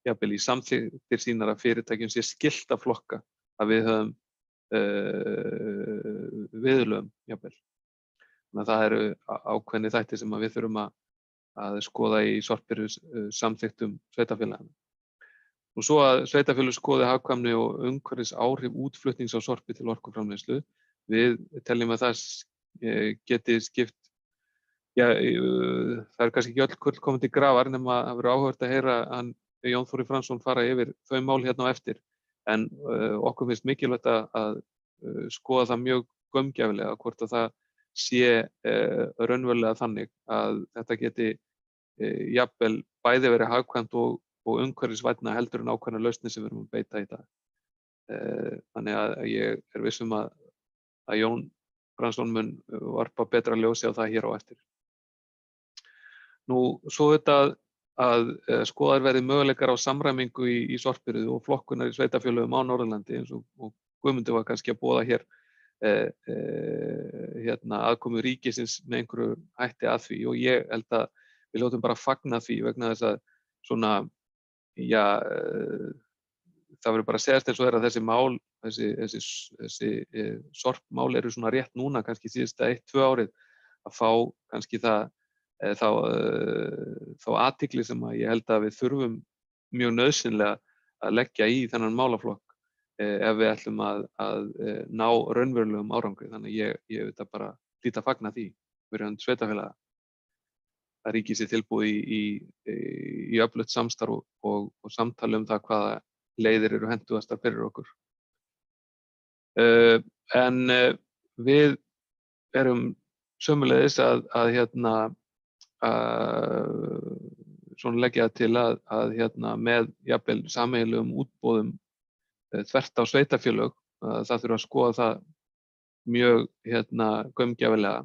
jafnvel í samþykktir sínar að fyrirtækjum sé skylt að flokka að við höfum viðurlögum jafnvel. Þannig að það eru ákveðnir þættir sem við þurfum að skoða í sorphirðu samþykktum sveitarfélagana. Og svo að sveitarfélög skoði hagkvæmni og umhverfisáhrif útflutnings á sorpi til orkuframleiðslu. Við teljum að það geti skipt, það er kannski ekki öll kurl komin til grafar nema það verður áhugavert að heyra hann Jón Þóri Franzson fara yfir þau mál hérna á eftir. En okkur finnst mikilvægt að skoða það mjög gaumgæfilega hvort að það sé raunverulega þannig að þetta geti jafnvel bæði verið hagkvæmt og umhverfisvænna heldur en ákveðnar lausnir sem við erum að beita í dag. Þannig að ég er viss að Jón Franzson mun varpa betra ljósi á það hér á eftir. Nú, svo þetta að skoðaðir verði möguleikar á samræmingu í sorphirðu og flokkunar í sveitarfélögum á Norðurlandi eins og Guðmundur var kannski að boða hér aðkomu ríkisins með einhverju hætti að því og ég held að við hljótum bara að fagna því vegna þess að svona, það verður bara að segjast eins og að þessi mál, þessi sorpmál eru svona rétt núna kannski síðasta 1-2 árið að fá kannski þá athygli sem að ég held að við þurfum mjög nauðsynlega að leggja í þennan málaflokk ef við ætlum að ná raunverulegum árangri. Þannig ég veit að bara hlýt að fagna því fyrir hönd sveitarfélaga að ríkið sé tilbúið í öflugt samstarf og samtali það hvaða leiðir eru hentugastar fyrir okkur. En við erum sömuleiðis að svona leggja til að með jafnvel sameiginlegum útboðum þvert á sveitarfélög það þurfa að skoða það mjög gaumgæfilega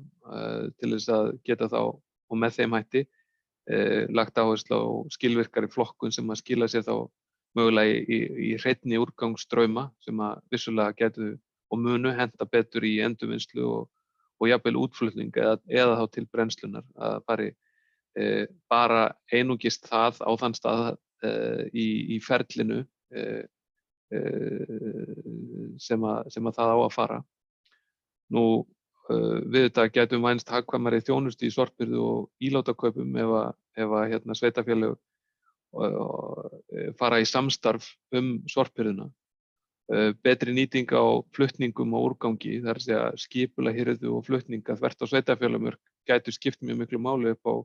til þess að geta þá og með þeim hætti lagt áherslu á skilvirkari flokkun sem að skila sér þá mögulega í hreinni úrgangsstrauma sem að vissulega getur og munu henta betur í endurvinnslu og jafnvel útflutning eða þá til brennslunar að fari bara einungist það á þann stað í ferlinu sem að það á að fara. Nú við þetta getum vænst hagkvæmari þjónustu í sorphirðu og ílátakaupum ef að sveitarfélög fara í samstarf sorphirðuna. Betri nýting á flutningum og úrgangi, það er að segja skipulag hirðu og flutninga þvert á sveitarfélögum gætu skipt mjög miklu máli upp á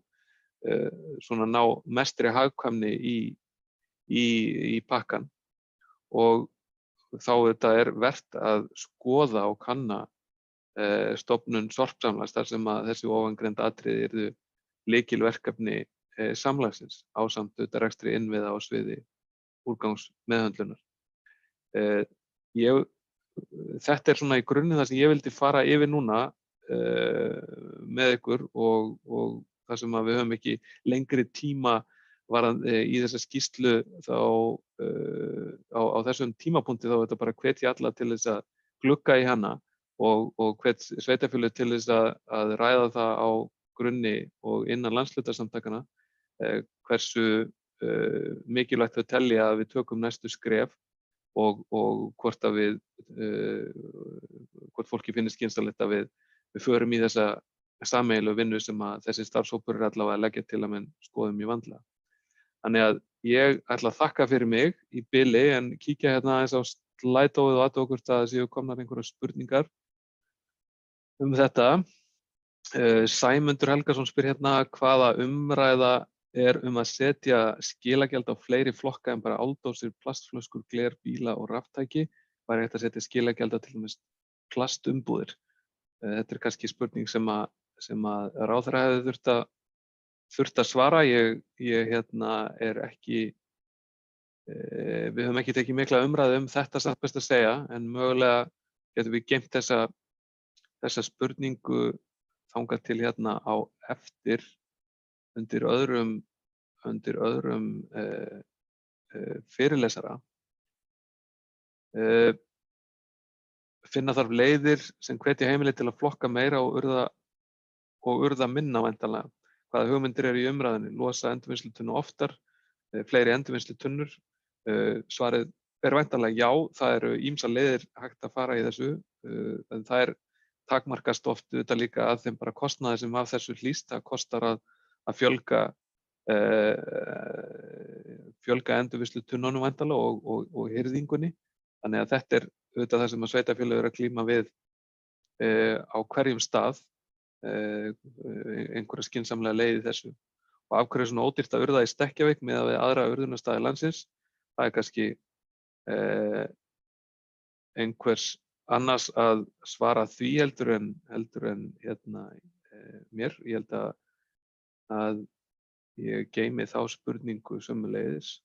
svona ná mestri hagkvæmni í pakkan. Og þá þetta er vert að skoða og kanna stofnun sorpsamlags þar sem að þessi ofangreindu atriði yrðu lykilverkefni samlagsins ásamt rekstri innviða á sviði úrgangsmeðhöndlunar. Þetta er svona í grunninn það sem ég vildi fara yfir núna með ykkur og það sem að við höfum ekki lengri tíma í þessa skýrslu þá á þessum tímapunkti þá þetta bara hvetja alla til þess að glugga í hana og hvet sveitarfélög til þess að ræða það á grunni og innan landshlutasamtakanna hversu mikilvægt þau telja að við tökum næstu skref og hvort fólki finnst skynsamlegt að við förum í þessa sameiginlegu vinnu sem að þessi starfshópur allavega leggja til að menn skoðum í vandlega. Þannig að ég ætla að þakka fyrir mig í bili en kíkja hérna aðeins á slædóið og athuga hvort að það séu komnar einhverjar spurningar þetta. Sæmundur Helgason spyr hérna hvaða umræða er að setja skilagjald á fleiri flokka en bara áldósir, plastflöskur, gler, bíla og raftæki. Væri hægt að setja skilagjald á til dæmis plastumbúðir. Þetta er kannski spurning sem að ráðherra hefði þurft að svara. Ég er ekki, við höfum ekki tekið mikla umræðu þetta satt best að segja, en mögulega getum við geymt þessa spurningu þangað til á eftir undir öðrum fyrirlesara. Finna þarf leiðir sem hvetja heimili til að flokka meira og urða minna væntanlega. hvaða hugmyndir eru í umræðunni, losa endurvinnslutunnu oftar, fleiri endurvinnslutunnur. Svarið er væntanlega já, það eru ýmsar leiðir hægt að fara í þessu, en það takmarkast oft auðvitað líka að þeim bara kostnaði sem af þessu hlýst. Það kostar að fjölga endurvinnslutunnunum væntanlega og hirðingunni. Þannig að þetta er auðvitað það sem að sveitarfélög eru að glíma við á hverjum stað, einhverja skynsamlega leið í þessu. Og af hverju er svona ódýrt að urða í Stekkjavík miðað við aðra urðunarstaði landsins, það er kannski einhvers annars að svara því heldur en mér. Ég held að ég geymi þá spurningu sömuleiðis.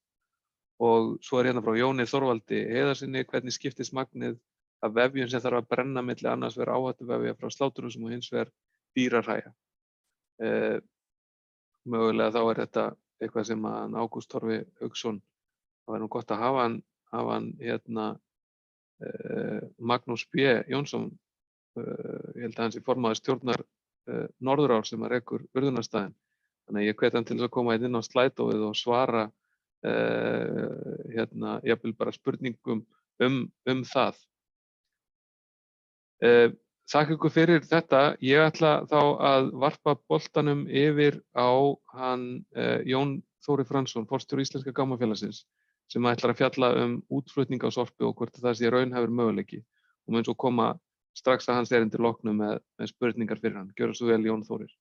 Og svo er hérna frá Jóni Þorvaldi Heiðarsyni: hvernig skiptist magnið af vefjum sem þarf að brenna milli annars vegar áhættuvefja frá sláturhúsum og hins vegar dýrahræja? Mögulega þá er þetta eitthvað sem að Ágúst Torfi Hauksson, það væri nú gott að hafa hann Magnús B. Jónsson, ég held að hann sé formaður stjórnar Norðurár sem að rekur urðunarstaðinn. Þannig að ég hvet hann til þess að koma inn á slædóið og svara jafnvel bara spurningum það. Þakka ykkur fyrir þetta. Ég ætla þá að varpa boltanum yfir á hann Jón Þóri Fransson, forstjóri Íslenska Gámafélagsins, sem ætlar að fjalla útflutning á sorpi og hvort það sé raunhæfur möguleiki, og mun svo koma strax að hans erindi loknu með spurningar fyrir hann. Gjörðu svo vel, Jón Þórir.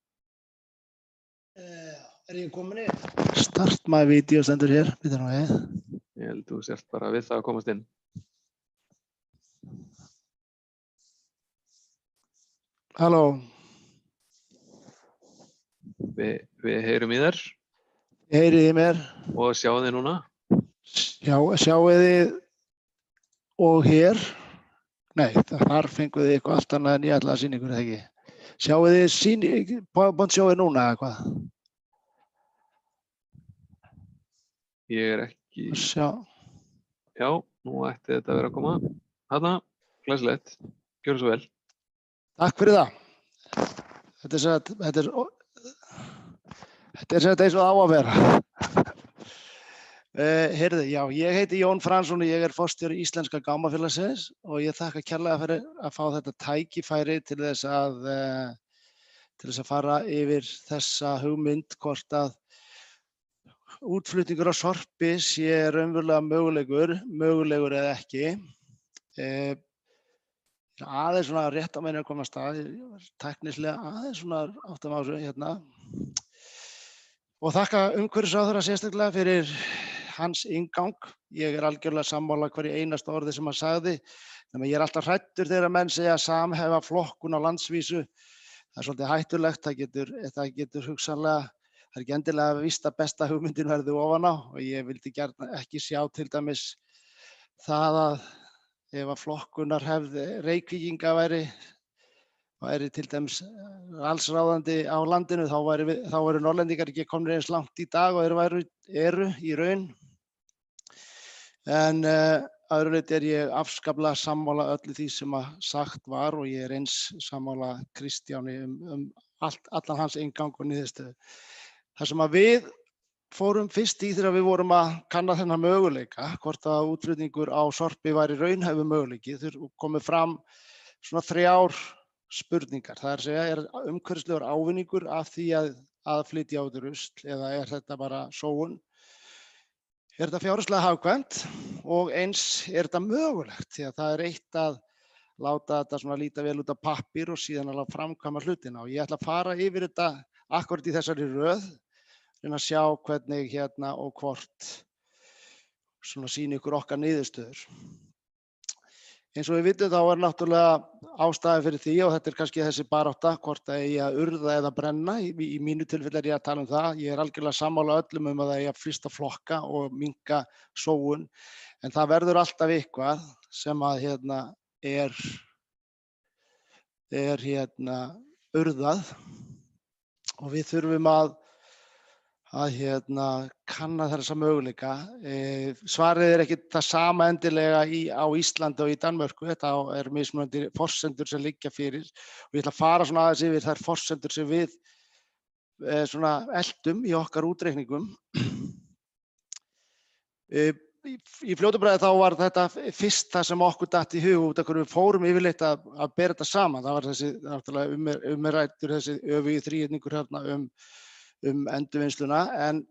Er ég komin inn? Start my video stendur hér. Ég held þú sért bara við það að komast inn. Halló. Við heyrum í þér. Heyrið í mér. Og sjáum þið núna. Sjáið þið og hér. Nei, þar fengum við eitthvað allt annað en ég ætlaði að sýna ykkur, ekki. Sjáið þið búin sjáið núna eða hvað? Ég er ekki... Sjá. Já, nú ætti þetta að vera að koma. Þarna, glæsilegt. Gjörðu svo vel. Takk fyrir það. Þetta er eins og á að vera. Heyrðu, já, ég heiti Jón Fransson og ég er forstjóri Íslenska Gámafélagsins og ég þakka kærlega fyrir að fá þetta tækifæri til þess að fara yfir þessa hugmynd, hvort að útflutningur á sorpi sé raunverulega mögulegur eða ekki. Aðeins svona rétt á meðan að koma að stað, tæknislega aðeins svona áttum á þessu hérna. Og þakka umhverfisráðherra sérstaklega fyrir hans inngang. Ég er algjörlega sammála hverju einasta orði sem hann sagði. Þannig að ég er alltaf hræddur þegar menn segja samhæfa flokkun á landsvísu. Það er svolítið hættulegt, það getur hugsanlega, það er ekki endilega víst að besta hugmyndin verði ofan á, og ég vildi gjarna ekki sjá til dæmis það að ef að flokkunarhefð Reykvíkinga væri til dæmis allsráðandi á landinu, þá væru Norrlendingar ekki komnir eins langt í dag og eru í raun. En öðru leyti er ég afskaplega sammála öllu því sem að sagt var, og ég er eins sammála Kristjáni allan hans inngang og niðurstöðu. Það sem að við fórum fyrst í þegar við vorum að kanna þennan möguleika, hvort að útflutningur á sorpi væri raunhæfur möguleiki, þau komið fram svona 3 spurningar. Það er að segja, er umhverfislegur ávinningur af því að flytja út rusl, eða er þetta bara sóun? Er þetta fjárhagslega hagkvæmt, og eins er þetta mögulegt, því að það er eitt að láta þetta svona líta vel út á pappír og síðan að framkvæma hlutina, og ég ætla að fara yfir þetta akkúrat í þessari röð, reyna að sjá hvernig hérna og hvort svona sýni ykkur okkar niðurstöður. Eins og við vitum þá er náttúrulega ástæða fyrir því, og þetta er kannski þessi barátta, hvort það eigi að urða eða brenna. Í mínu tilfelli er ég að tala það. Ég er algjörlega sammála öllum að það eigi að frysta flokka og minnka sóun, en það verður alltaf eitthvað sem að er urðað, og við þurfum að kanna þessa möguleika. Svarið er ekki það sama endilega á Íslandi og í Danmörku. Þetta er mismunandi forsendur sem liggja fyrir, og ég ætla að fara svona aðeins yfir þær forsendur sem við svona eltum í okkar útreikningum. Í fljótu bragði þá var þetta fyrst það sem okkur datt í hug út af hverju við fórum yfirleitt að bera þetta saman. Það var þessi náttúrulega umræddur þessi öfugi þríhyrningur hérna endurvinnsluna, en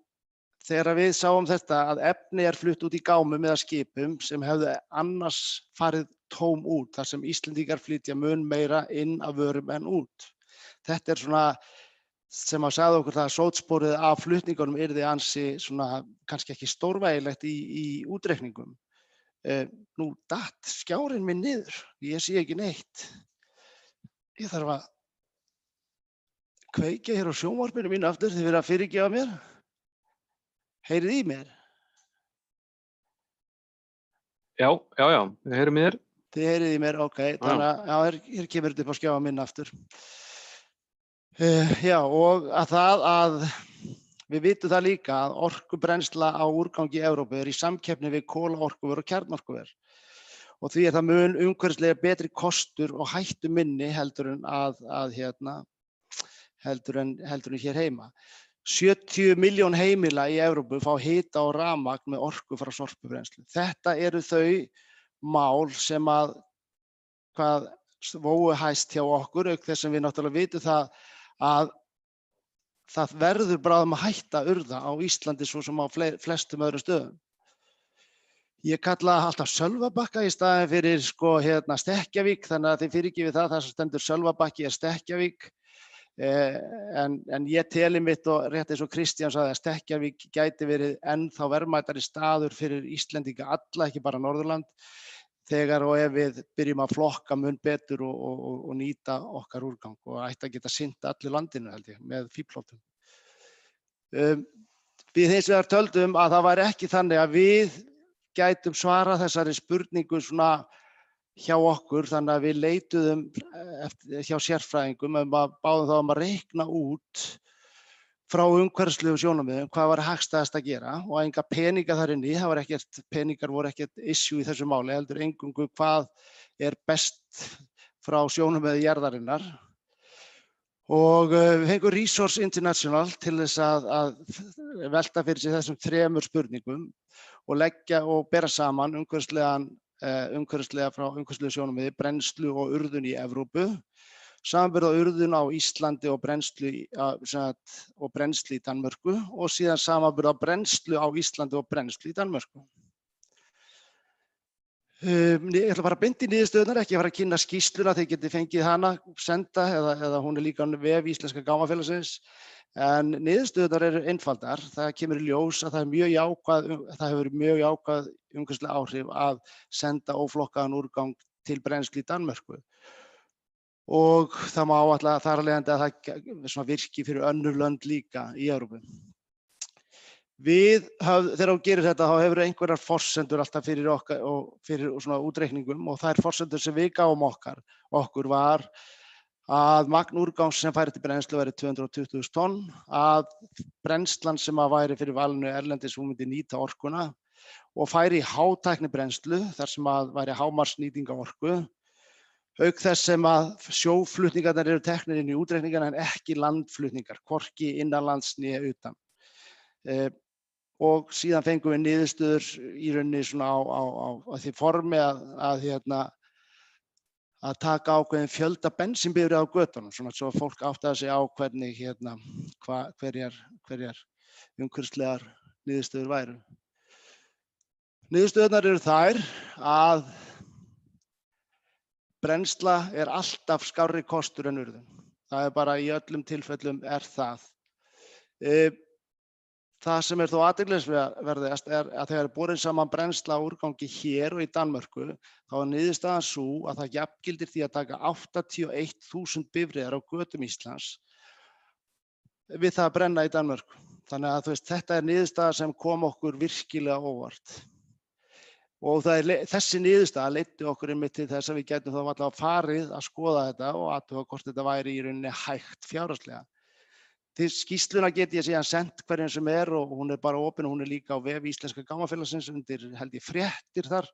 þegar við sáum þetta að efni flutt út í gámum eða skipum sem hefðu annars farið tóm út, þar sem Íslendingar flytja mun meira inn af vörum en út. Þetta svona sem að sagði okkur það að sótsporið af flutningunum yrði ansi svona kannski ekki stórvægilegt í útreikningum. Nú datt skjárinn minn niður, ég sé ekki neitt. Ég þarf að kveikja hér á sjónvarpinu mínu aftur, þið verið að fyrirgefa mér. Heyrið í mér? Já, við heyrum í þér. Þið heyrið í mér, ok, þannig að hér kemur þetta upp á skjáa minn aftur. Já, og að við vitum það líka að orkubrennsla á úrgangi í Evrópu í samkeppni við kolaorkuver og kjarnorkuver. Og því það mun umhverfislega betri kostur og hættu minni heldur en hér heima. 70 milljón heimila í Evrópu fá hita og rafmagn með orku frá sorpubrennslu. Þetta eru þau mál sem hvað vógu hæst hjá okkur, auk þess sem við náttúrulega vitum það að það verður bráðum að hætta urða á Íslandi svo sem á flestum öðrum stöðum. Ég kalla alltaf Sölvabakka í staðinn fyrir Stekkjavík, þannig að þið fyrirgefið það sem stendur Sölvabakki Stekkjavík. En ég teli mitt og rétt eins og Kristján sagði að Stekkjavík gæti verið ennþá verðmætari staður fyrir Íslendinga alla, ekki bara Norðurland, þegar og ef við byrjum að flokka mun betur og nýta okkar úrgang og ætti að geta sinnt allir landinu held ég með fíflótum. Við hins vegar töldum að það væri ekki þannig að við gætum svara þessari spurningu svona hjá okkur, þannig að við leituðum hjá sérfræðingum báðum þá að reikna út frá umhverfislegum sjónarmiðum hvað var hagstæðast að gera og enga peninga þar inni, peningar voru ekkert issue í þessu máli, heldur eingöngu hvað best frá sjónarmiði jarðarinnar. Og við fengum Resource International til þess að velta fyrir sig þessum 3 spurningum og leggja og bera saman umhverfislega frá umhverfislegu sjónarmiði, brennslu og urðun í Evrópu, samanburð á urðun á Íslandi og brennslu í Danmörku og síðan samanburð á brennslu á Íslandi og brennslu í Danmörku. Ég ætla bara að beint í niðurstöðurnar, ekki að fara að kynna skýrsluna, þið getið fengið hana senda eða hún líka á vef Íslenska gámafélagsins. En niðurstöðurnar eru einfaldar, það kemur í ljós að það hefur mjög jákvæð umhverfisleg áhrif að senda óflokkaðan úrgang til brennslu í Danmörku. Og það má áætla þar af leiðandi að það virki fyrir önnur lönd líka í Evrópu. Þegar þú gerir þetta þá hefur einhverjar forsendur alltaf fyrir okkar og fyrir svona útreikningum og þær forsendur sem við gáum okkur var að magn úrgangs sem færi til brennslu væri 220.000 tonn, að brennslan sem væri fyrir valinu erlendis hún myndi nýta orkuna og færi í hátækni brennslu þar sem væri hámarksnýting á orku. Auk þess sem að sjóflutningarnir eru teknir inn í útreikningarna en ekki landflutningar, hvorki innanlands né utan. Og síðan fengum við niðurstöður í rauninni svona á því formi að taka ákveðin fjölda bensínbifreiða á götunum, svona svo fólk áttaði sig á hvernig hverjar umhverfislegar niðurstöður væru. Niðurstöðurnar eru þær að brennsla alltaf skárri kostur en urðun. Það bara í öllum tilfellum það. Það sem þó athyglisverðast að þegar borin saman brennsla á úrgangi hér og í Danmörku, þá niðurstaðan sú að það jafngildir því að taka 81.000 bifreiðar á götum Íslands við það að brenna í Danmörku. Þannig að þetta niðurstaða sem kom okkur virkilega óvart. Og þessi niðurstaða leiddi okkur einmitt til þess að við gætum þá allavega farið að skoða þetta og athuga hvort þetta væri í rauninni hægt fjárhagslega. Til skýrsluna get ég síðan sent hverjum sem og hún bara opin og hún líka á vef Íslenska gámafélagsins undir held ég fréttir þar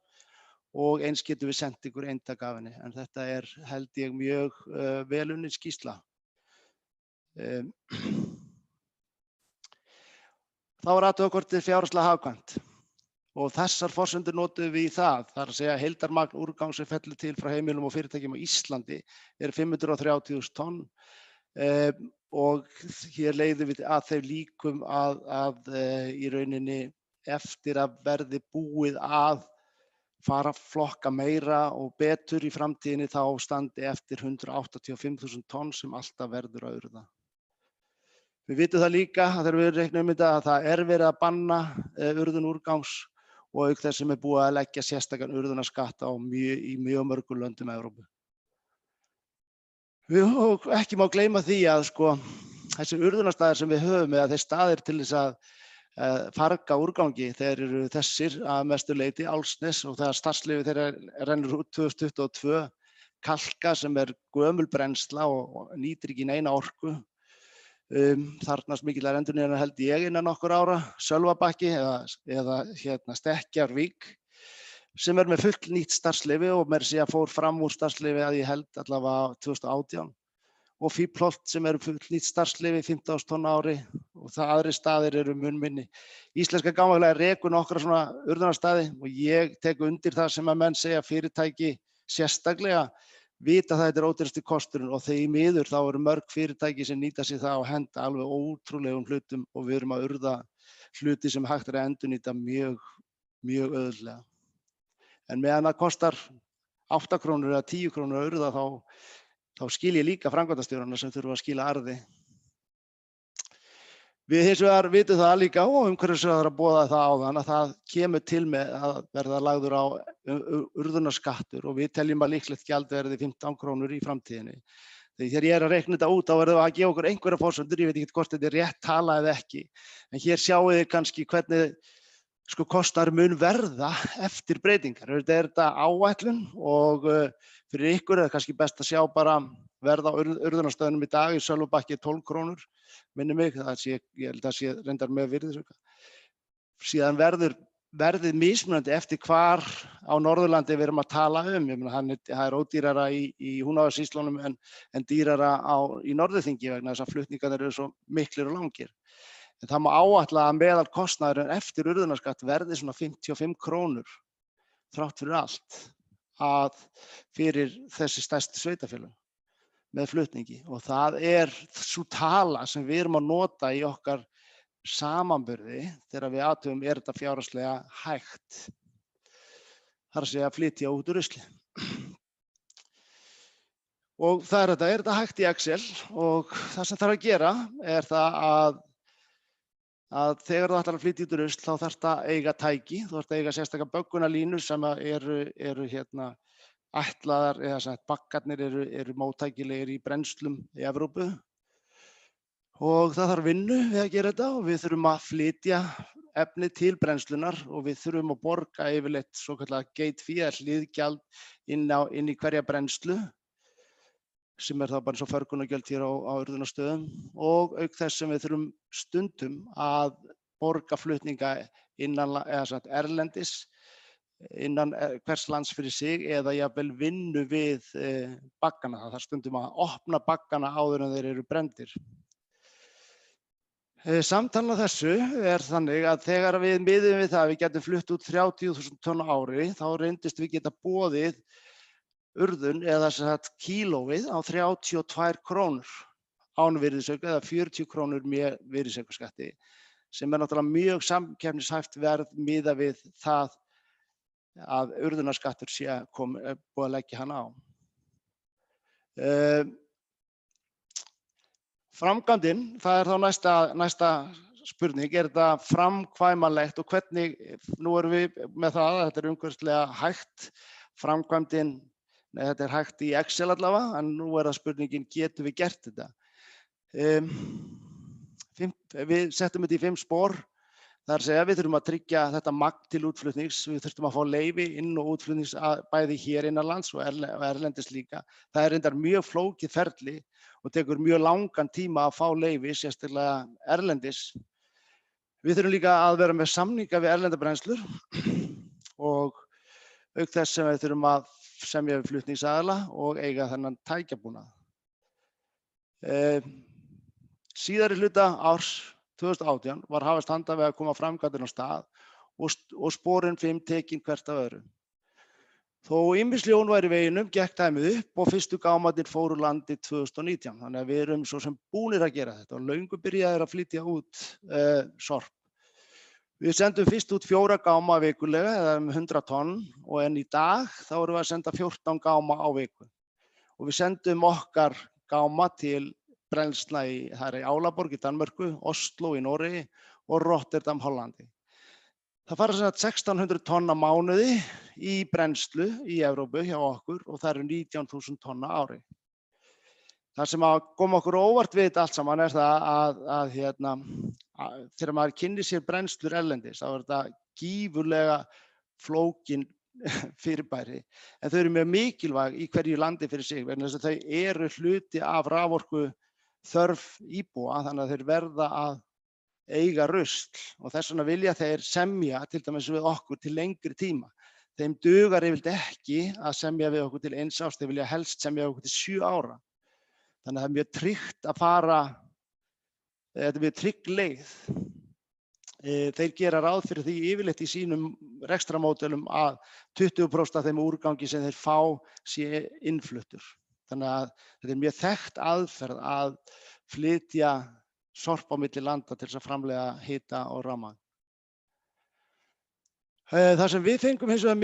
og eins getum við sent ykkur eintak af henni. En þetta held ég mjög vel unnin skýrsla. þá er athugað hvort þetta er fjárhagslega hagkvæmt. Og þessar forsendur notuðum við í það. Það er að segja að heildarmagn úrgangs sem fellur til frá heimilum og fyrirtækjum á Íslandi er 530.000 tonn. Og hér leiðum við að þeim líkum að í rauninni eftir að verði búið að fara að flokka meira og betur í framtíðinni þá standi eftir 185.000 tonn sem alltaf verður að urða. Við vitum það líka að þegar við reiknum þetta að það er verið að banna urðun úrgangs og auk þess sem er búið að leggja sérstakan urðunarskatt í mjög mörgum löndum Evrópu. Og ekki má gleyma því að þessi urðunarstaðir sem við höfum eða þeir staðir til þess að farga úrgangi, þeir eru þessir að mestu leyti Álfsnes og þegar starfsleyfi þeirra rennur út 2022, Kalka sem er gömul brennsla og nýtir ekki neina orku, þarfnast mikillar endurnýjunar held ég innan nokkur ára, Sölvabakki eða Stekkjarvík sem er með fullnýtt starfsleyfi og meira að segja fór fram úr starfsleyfi að ég held allavega 2018 og Fíflholt sem eru fullnýtt starfsleyfi 15.000 tonn á ári og það aðri staðir eru mun minni. Íslenska gámafélagið rekur nokkra svona urðunarstaði og ég tek undir það sem að menn segja fyrirtæki sérstaklega vita að þetta er ódýrasti kosturinn og því miður þá eru mörg fyrirtæki sem nýta sér það og henda alveg ótrúlegum hlutum og við erum að urða hluti sem hægt er að endurnýta mjög auðveldlega. En meðan það kostar 8 krónur eða 10 krónur að urða þá skil ég líka framkvæmdastjórana sem þurfa að skila arði. Við hins vegar vitum það líka og umhverfisráðherra boðaði það áðan að það kemur til með að verða lagður á urðunarskattur og við teljum að líklegt gjald verði 15 krónur í framtíðinni. Þegar ég er að reikna þetta út þá verðum við að gefa okkur einhverja forsendur, ég veit ekki hvort þetta er rétt tala eða ekki. En hér sjáum við kannski hvernig kostnaður mun verða eftir breytingar. Þetta er þetta áætlun og fyrir ykkur er kannski best að sjá bara verð á urðunarstöðunum í dag í Sölvabakki 12 krónur, minni mig, ég held að sé reyndar með virðisauka. Síðan verðið mismunandi eftir hvar á Norðurlandi við erum að tala um. Það er ódýrara í Húnavatnssýslunum en dýrara í Norðurþingi vegna þess að flutningarnir eru svo miklir og langir. En það má áætla að meðal kostnaðurinn eftir urðunarskatt verði svona 55 krónur þrátt fyrir allt fyrir þessi stærstu sveitarfélög með flutningi og það er sú tala sem við erum að nota í okkar samanburði þegar við athugum er þetta fjárhagslega hægt. Það er að segja að flytja út úr rusli. Og er þetta hægt í Excel og það sem þarf að gera er það að þegar þú ætlar að flytja út úr rusl þá þarftu að eiga tæki, þú þarft að eiga sérstaka böggunarlínur sem eru ætlaðar eða sem bakkarnir eru móttækilegir í brennslum í Evrópu og það þarf vinnu við að gera þetta og við þurfum að flytja efni til brennslunar og við þurfum að borga yfirleitt svokallað gate fee eða hliðgjald inn í hverja brennslu sem er þá bara eins og förgunargjöld hér á urðunarstöðum og auk þess sem við þurfum stundum að borga flutninga erlendis innan hvers lands fyrir sig eða jafnvel vinnu við baggana. Það þarf stundum að opna baggana áður en þeir eru brenndir. Samtalið á þessu er þannig að þegar við miðum við það að við getum flutt út 30.000 tonn á ári þá reyndist við geta boðið urðun eða kílóið á 32 krónur án virðisauka eða 40 krónur með virðisaukaskatti sem er náttúrulega mjög samkeppnishæft verð miðað við það að urðunarskattur sé búið að leggja hann á. Framkvæmdin, það er þá næsta spurning, er þetta framkvæmanlegt og hvernig, nú erum við með það að þetta er umhverfislega hægt, framkvæmdin, þetta er hægt í Excel allavega, en nú er það spurningin, getum við gert þetta? Við settum þetta í 5 spor. Það er að segja að við þurfum að tryggja þetta magn til útflutnings, við þurfum að fá leyfi inn og útflutnings bæði hér innanlands og erlendis líka. Það er reyndar mjög flókið ferli og tekur mjög langan tíma að fá leyfi, sérstaklega erlendis. Við þurfum líka að vera með samninga við erlendabrennslur og auk þess sem við þurfum að semja við flutningsaðila og eiga þennan tækjabúnað. Síðari hluta árs 2018 var hafist handa við að koma framkvæmdinni á stað og sporin 5 tekin hvert af öðru. Þó ýmis ljón væri í veginum, gekk dæmið upp og fyrstu gámarnir fóru úr landi 2019. Þannig að við erum svo sem búnir að gera þetta og löngu byrjaðir að flytja út sorp. Við sendum fyrst út 4 gáma vikulega eða 100 tonn og en í dag þá erum við að senda 14 gáma á viku. Og við sendum okkar gáma til brennslna það í Álaborg í Danmörku, Oslo í Noregi og Rotterdam, Hollandi. Það fara sem sagt 1600 tonn á mánuði í brennslu í Evrópu hjá okkur og það eru 19.000 tonn á ári. Það sem að koma okkur óvart við þetta allt saman það að þegar maður kynnir sér brennslur erlendis, þá þetta gífurlega flókin fyrirbæri. En þau eru mjög mikilvæg í hverju landi fyrir sig, vegna þess að þau eru hluti af raforku þörf íbúa, þannig að þeir verða að eiga rusl og þess vegna vilja þeir semja til dæmis við okkur til lengri tíma. Þeim dugar yfirleitt ekki að semja við okkur til 1 árs, þeir vilja helst semja við okkur til 7 ára. Þannig að það er mjög tryggt að fara, þetta er mjög trygg leið. Þeir gera ráð fyrir því yfirleitt í sínum rekstramódelum að 20% af þeim úrgangi sem þeir fá sé innfluttur. Þannig að þetta er mjög þekkt aðferð að flytja sorp á milli landa til þess að framleiða hita og rafmagn. Það sem við fengum hins vegar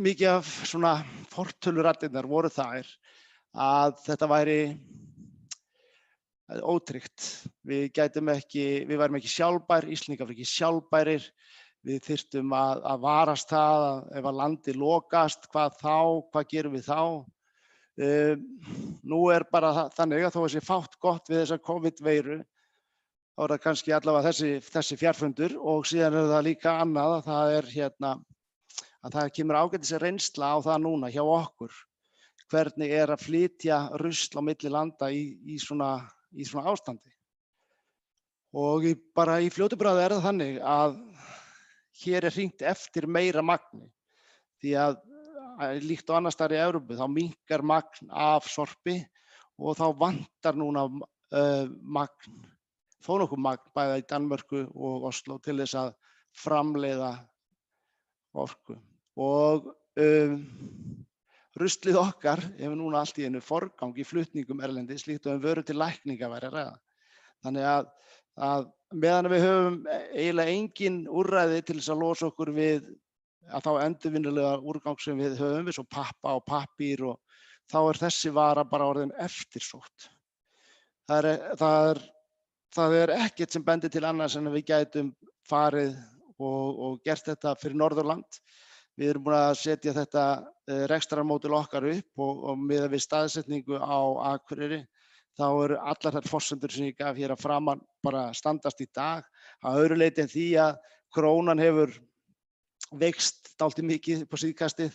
mikið af svona fortöluraddirnar voru þær að þetta væri ótryggt. Við værum ekki sjálfbær, Íslendingar voru ekki sjálfbærir. Við þyrftum að varast það að ef að landi lokast, hvað gerum við þá? Nú er bara þannig að þó að sé fátt gott við þessa COVID-veiru, þá er það kannski allavega þessi fjarfundur og síðan er það líka annað að það kemur ágætis reynsla á það núna hjá okkur. Hvernig er að flytja rusl á milli landa í svona ástandi. Og bara í fljótu bragði er það þannig að hér er hringt eftir meira magni. Því að líkt og annars staðar í Evrópu þá minnkar magn af sorpi og þá vantar núna þó nokkuð magn bæði í Danmörku og Oslo til þess að framleiða orku. Og ruslið okkar hefur núna allt í einu forgang í flutningum erlendis líkt og vöru til lækninga væri að ræða. Þannig að meðan við höfum eiginlega engin úrræði til þess að losa okkur við að þá endurvinnulega úrgang sem við höfum, svo pappa og pappír og þá er þessi vara bara orðin eftirsótt. Það er ekkert sem bendir til annars en að við gætum farið og gert þetta fyrir Norðurland. Við erum búin að setja þetta rekstrarmódel okkar upp og miðað við staðsetningu á Akureyri, þá eru allar þær forsendur sem ég gaf hér að framan bara standast í dag. Að öðru leyti en því að krónan hefur veikst dálítið mikið upp á síðkastið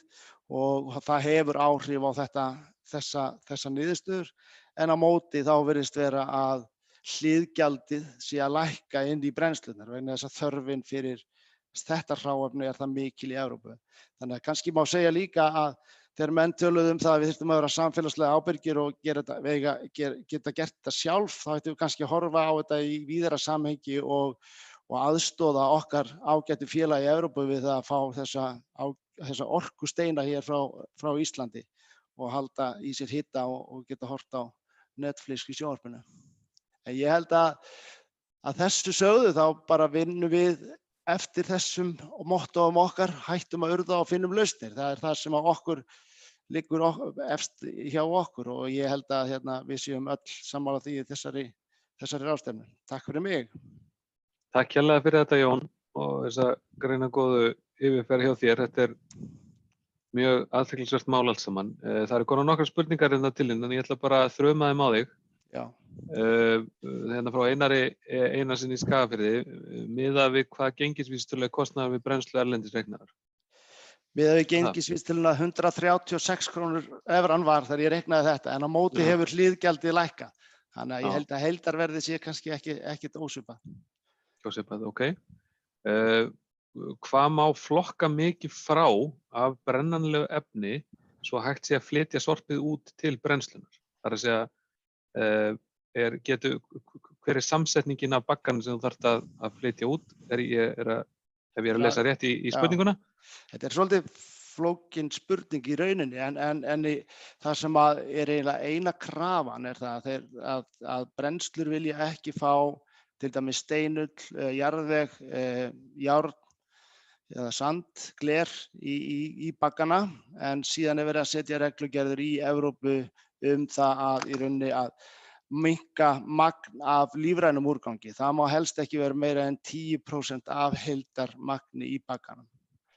og það hefur áhrif á þessa niðurstöður, en á móti þá virðist vera að hliðgjaldið sé að lækka inn í brennslunar vegna þess að þörfin fyrir þetta hráefni er það mikil í Evrópu. Þannig að kannski má segja líka að þegar menn töluðu það að við þyrftum að vera samfélagslega ábyrgir og geta gert þetta sjálf, þá ættum við kannski að horfa á þetta í víðara samhengi og aðstoða okkar ágætu félagi í Evrópu við að fá þessa orkusteina hér frá Íslandi og halda í sér hita og geta hort á Netflix í sjónvarpinu. En ég held að þessu sögðu þá bara vinnum við eftir þessum mottóum okkar, hættum að urða og finnum lausnir. Það er það sem að okkur liggur efst hjá okkur og ég held að við séum öll sammála því í þessari ráðstefnu. Takk fyrir mig. Takk hérlega fyrir þetta, Jón, og þessa greinargóðu yfirferð hjá þér. Þetta er mjög athyglisvert mál allt saman. Það eru konar nokkrar spurningar til þín, en ég ætla bara að þruma þeim á þig. Já. Frá Einari Einarssyni í Skagafirði, miðað við hvað gengisvísitöluleg kostnaður við brennslu erlendis reiknaður? Miðað við gengisvísitöluna 136 krónur evran var þegar ég reiknaði þetta, en á móti hefur hliðgjaldið lækkað. Þannig að ég held að heildarverðið sé kannski ekkert ósvipað. Ósvipað, ok. Hvað má flokka mikið frá af brennanlegu efni svo hægt sé að flytja sorpið út til brennslunar? Það er að segja, hver er samsetningin af bagganum sem þú þarft að flytja út? Ef ég er að lesa rétt í spurninguna? Þetta er svolítið flókin spurning í rauninni en það sem er eiginlega eina krafan er það að brennslur vilja ekki fá til dæmis steinull, jarðveg, járn eða sand, gler í baggana en síðan er verið að setja reglugerðir í Evrópu það að í rauninni að minnka magn af lífrænum úrgangi. Það má helst ekki vera meira en 10% af heildarmagni í bagganum.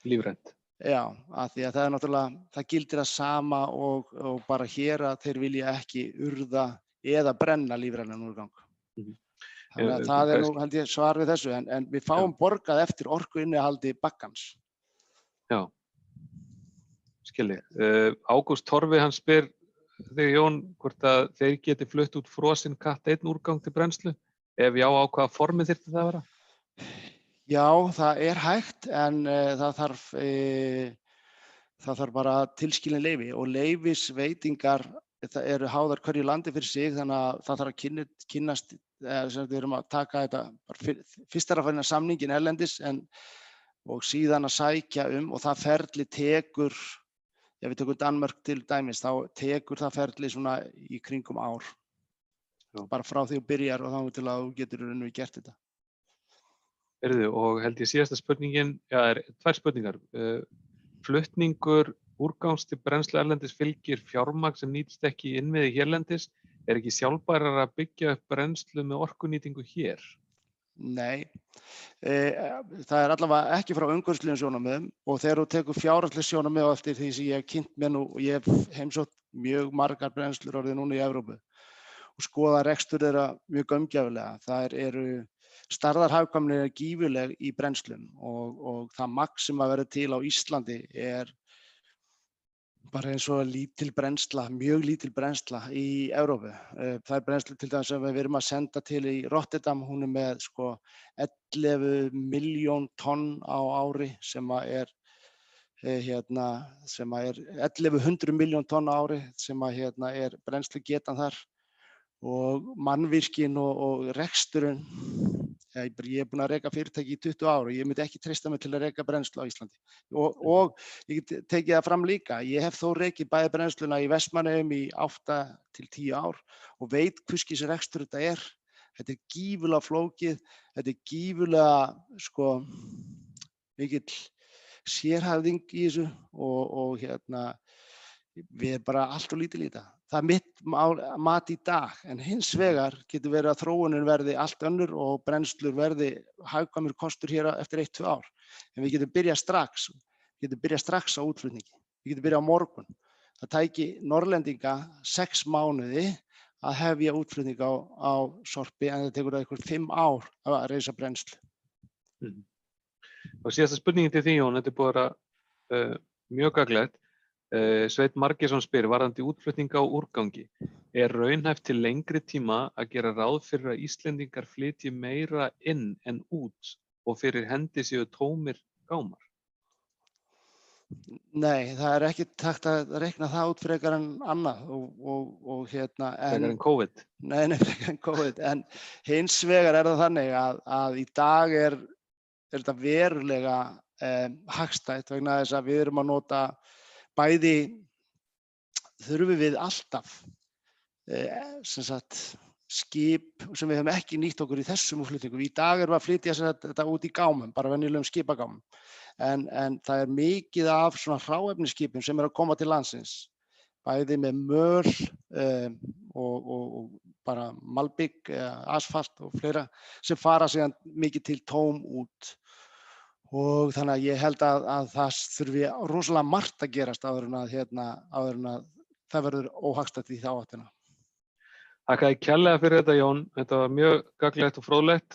Lífrænt. Já, af því að það náttúrulega, það gildir það sama og bara hér að þeir vilja ekki urða eða brenna lífrænan úrgang. Þannig að það er nú held ég svar við þessu en við fáum borgað eftir orkuinnihaldi baggans. Já, skilji. Ágúst Torfi hann spyr þig Jón hvort að þeir geti flutt út frosinn Cat 1 úrgang til brennslu. Ef já, á hvaða formi þyrfti það að vera? Já, það er hægt en það þarf bara tilskilin leyfi og leyfisveitingar það eru háðar hverju landi fyrir sig þannig að það þarf að kynnast sem við erum að taka þetta fyrst að fara samningin erlendis og síðan að sækja og það ferli tekur ef við tökum Danmörk til dæmis þá tekur það ferli svona í kringum ár. Já. Bara frá því þú byrjar og þá til að þú getur gert þetta. Og held ég síðasta spurningin, er 2 spurningar. Flutningur úrgangs til brennslu erlendis fylgir fjármagn sem nýtist ekki í innviði hérlendis. Er ekki sjálfbærara að byggja upp brennslu með orkunýtingu hér? Nei, það er allavega ekki frá umhverfislegum sjónarmiðum og þegar þú tekur fjárhagsleg sjónarmið eftir því sem ég hef kynnt mér nú og ég hef heimsótt mjög margar brennslur orðið núna í Evrópu og skoða rekstur þeirra mjög gaumgæfilega. Það eru stærðarhagkvæmni er gífurleg í brennslum og það magn sem að vera til á Íslandi er bara eins og lítil brennsla, mjög lítil brennsla í Evrópu. Það er brennslu til dæmis sem við erum að senda til í Rotterdam, hún er með 11 milljón tonn á ári sem er 1100 miljón tonn á ári sem er brennslugetan þar og mannvirkin og reksturinn. Ég er búinn að reka fyrirtæki í 20 ár og ég myndi ekki treysta mig til að reka brennslu á Íslandi. Og ég get tekið það fram líka, ég hef þó rekið bæði brennsluna í Vestmannaeyjum í 8 til 10 ár og veit hvurskis rekstur þetta er. Þetta er gífurlega flókið, þetta er gífurlega mikill sérhæfing í þessu og við erum bara allt og lítið í þetta. Það er mitt mat í dag en hins vegar getur verið að þróunin verði allt önnur og brennslur verði hagkvæmur kostur hér eftir 1-2 ár. En við getum byrjað strax á útflutningi. Við getum byrjað á morgun. Það tæki Norrlendinga 6 mánuði að hefja útflutning á sorpi en það tekur það 5 ár að reisa brennslu. Og síðasta spurningin til því Jón, þetta er búið að mjög gagnlegt. Sveinn Margeirsson spyr varðandi útflutning á úrgangi. Er raunhæft til lengri tíma að gera ráð fyrir að Íslendingar flytji meira inn en út og fyrir hendi séu tómir gámar? Nei, það er ekki takt að reikna það út frekar en annað Frekar en COVID? Nei, frekar en COVID. En hins vegar er það þannig að í dag er þetta verulega hagstætt vegna þess að við erum að nota bæði þurfum við alltaf skip sem við höfum ekki nýtt okkur í þessum útflutningum. Í dag erum við að flytja þetta út í gámum, bara venjulegum skipagámum. En það er mikið af svona hráefnisskipum sem eru að koma til landsins, bæði með möl og bara malbygg, asfalt og fleira sem fara síðan mikið til tóm út. Og þannig að ég held að það þurfi rosalega margt að gerast áður en að það verður óhagstætt í þá áttina. Þakka þér kærlega fyrir þetta Jón, þetta var mjög gagnlegt og fróðlegt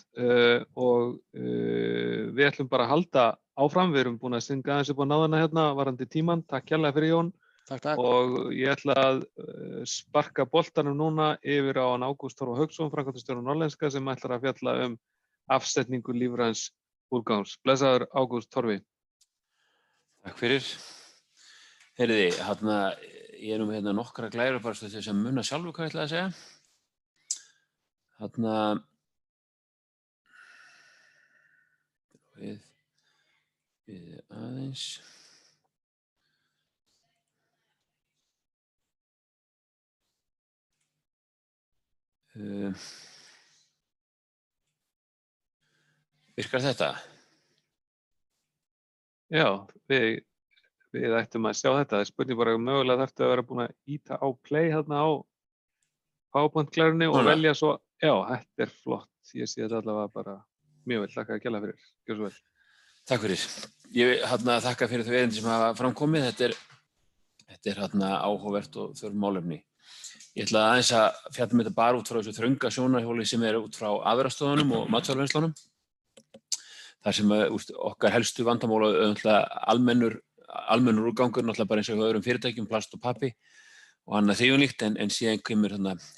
og við ætlum bara að halda áfram, við erum búin að stinga aðeins upp á náðana hérna varðandi tímann, takk kærlega fyrir Jón. Takk. Og ég ætla að sparka boltanum núna yfir á hann Ágúst Torfa Hauksson, framkvæmdastjóra Norðlenska sem ætlar að fjalla afsetningu lífræns úrgangs. Blessaður Ágúst Torfi. Takk fyrir. Heyrði, ég er nokkra glærur bara til þess að muna sjálfur hvað ég ætlaði að segja. Við aðeins. Virkar þetta? Já, við ættum að sjá þetta. Það er spurning bara mögulega þarftu að vera búin að íta á play þarna á PowerPoint-glærunni og Núna? velja svo, já, þetta er flott. Ég sé þetta allavega bara mjög vel. Þakka að kærlega fyrir. Gjör svo vel. Takk fyrir. Ég þakka fyrir þau erindi sem hafa framkomið. Þetta er áhugavert og þörf málefni. Ég ætla aðeins að fjalla þetta bara út frá þessu þrönga sjónarhjóli sem er út frá afurðastöðunum og matvöruvinnslunum. Þar sem okkar helstu vandamál almennur úrgangur, náttúrulega bara eins og hjá öðrum fyrirtækjum, plast og pappi og annað því líkt, en síðan kemur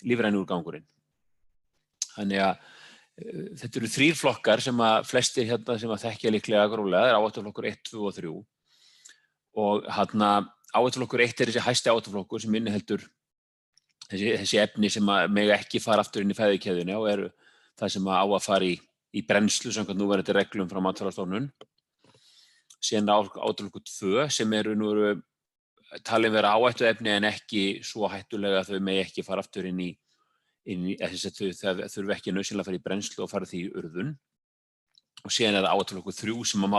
lífræni úrgangurinn. Þannig að þetta eru 3 flokkar sem að flestir sem að þekkja líklega gróflega, það er áhættuflokkur 1, 2 og 3. Og áhættuflokkur 1 er þessi hæsti áhættuflokkur sem inniheldur þessi efni sem að mega ekki fara aftur inn í fæðukeðjuna og eru það sem að á að fara í brennslu samkvæmt núverandi reglum frá Matvælastofnun. Síðan áhættuflokkur 2 sem eru talin vera áhættuefni en ekki svo hættulega að þau megi ekki fara aftur inn í þau þurfi ekki nauðsynlega að fara í brennslu og fara því í urðun. Og síðan er það áhættuflokkur 3 sem að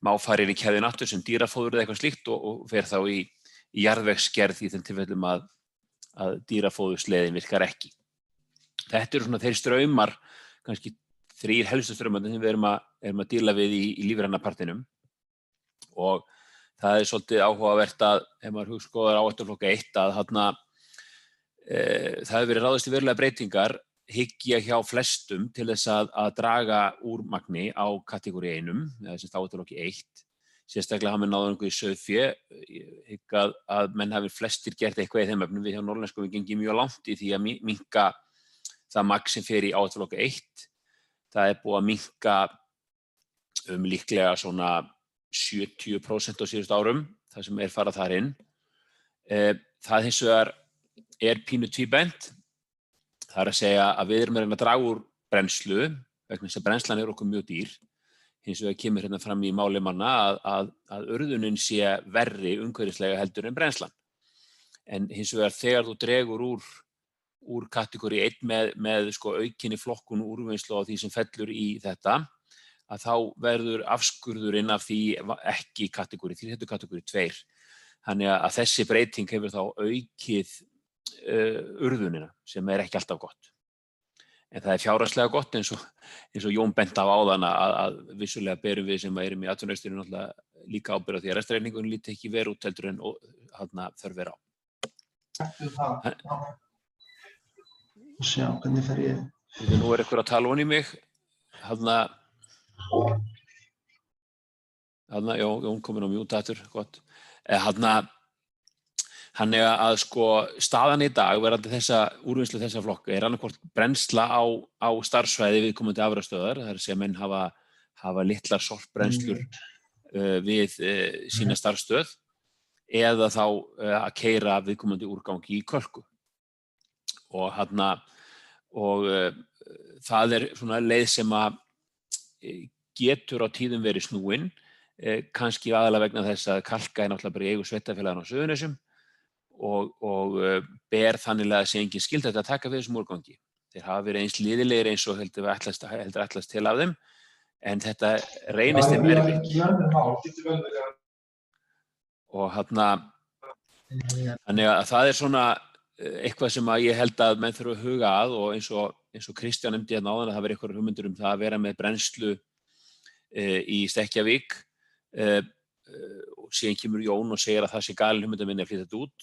má fara inn í keðjuna aftur sem dýrafóður eða eitthvað slíkt og fer þá í jarðvegsgerð í þeim tilfellum að dýrafóðursleiðin virkar ekki. Þetta eru þeir straumar, kannski 3 helstu straumar sem við erum að díla við í lífræna partinum. Og það er svolítið áhugavert að, ef maður hugskoðar áhættuflokk 1, að það hefur verið ráðist í verulega breytingar, hygg ég hjá flestum til þess að draga úr magni á kategóri 1, eða sem áhættuflokki 1. Sérstaklega hafa menn náð einhverju í sauðfé. Ég hygg að menn hafi flestir gert eitthvað í þeim efnum. Við hjá Norðlenskum við gengið mjög langt í því að minnka það magn sem fer í áhættuflokk 1. Það er búið að minnka líklega svona 70% á síðustu árum, það sem er farað þar inn. Það hins vegar er pínu tvíbent. Það er að segja að við erum að reyna að draga úr brennslu, vegna þess að brennslan er okkur mjög dýr. Hins vegar kemur fram í máli manna að urðunin sé verri umhverfislega heldur en brennslan. En hins vegar þegar þú dregur úr kategóri 1 með aukinni flokkun og úrvinnslu á því sem fellur í þetta, að þá verður afskurðurinn af því ekki kategóri 3, þetta er kategóri 2. Þannig að þessi breyting hefur þá aukið urðunina sem er ekki alltaf gott. En það er fjárhagslega gott eins og Jón bent á áðan að vissulega berum við sem erum í atvinnurekstri náttúrulega líka ábyrgð á því að rekstrarreikningurinn líti ekki verr út heldur en þörf er á. Sjá, hvernig fer ég? Nú er einhver að tala ofan í mig. Jón kominn á mute aftur, gott. Þannig að staðan í dag verðandi úrvinnslu þessa flokka er annarkvort brennsla á starfsvæði viðkomandi afurðastöðvar, það er að segja menn hafa litlar sorpbrennslur við sína starfsstöð eða þá að keyra viðkomandi úrgangi í kölku. Og það er svona leið sem að getur á tíðum verið snúin, kannski aðalega vegna þess að kalka er náttúrulega bara í eigu sveitarfélaganna á Suðurnesjum og ber þannig að sé engin skylda að taka við þessum úrgangi. Þeir hafa verið eins liðilegir eins og heldur ætlast til af þeim, en þetta reynist þeim erfitt. Og þannig að það er svona eitthvað sem að ég held að menn þurfa að huga að, og eins og Kristján nefndi áðan að það verið eitthvað hugmyndir það að vera með brennslu í Stekkjavík, og síðan kemur Jón og segir að það sé galin hugmynd að minni að flytja þetta út.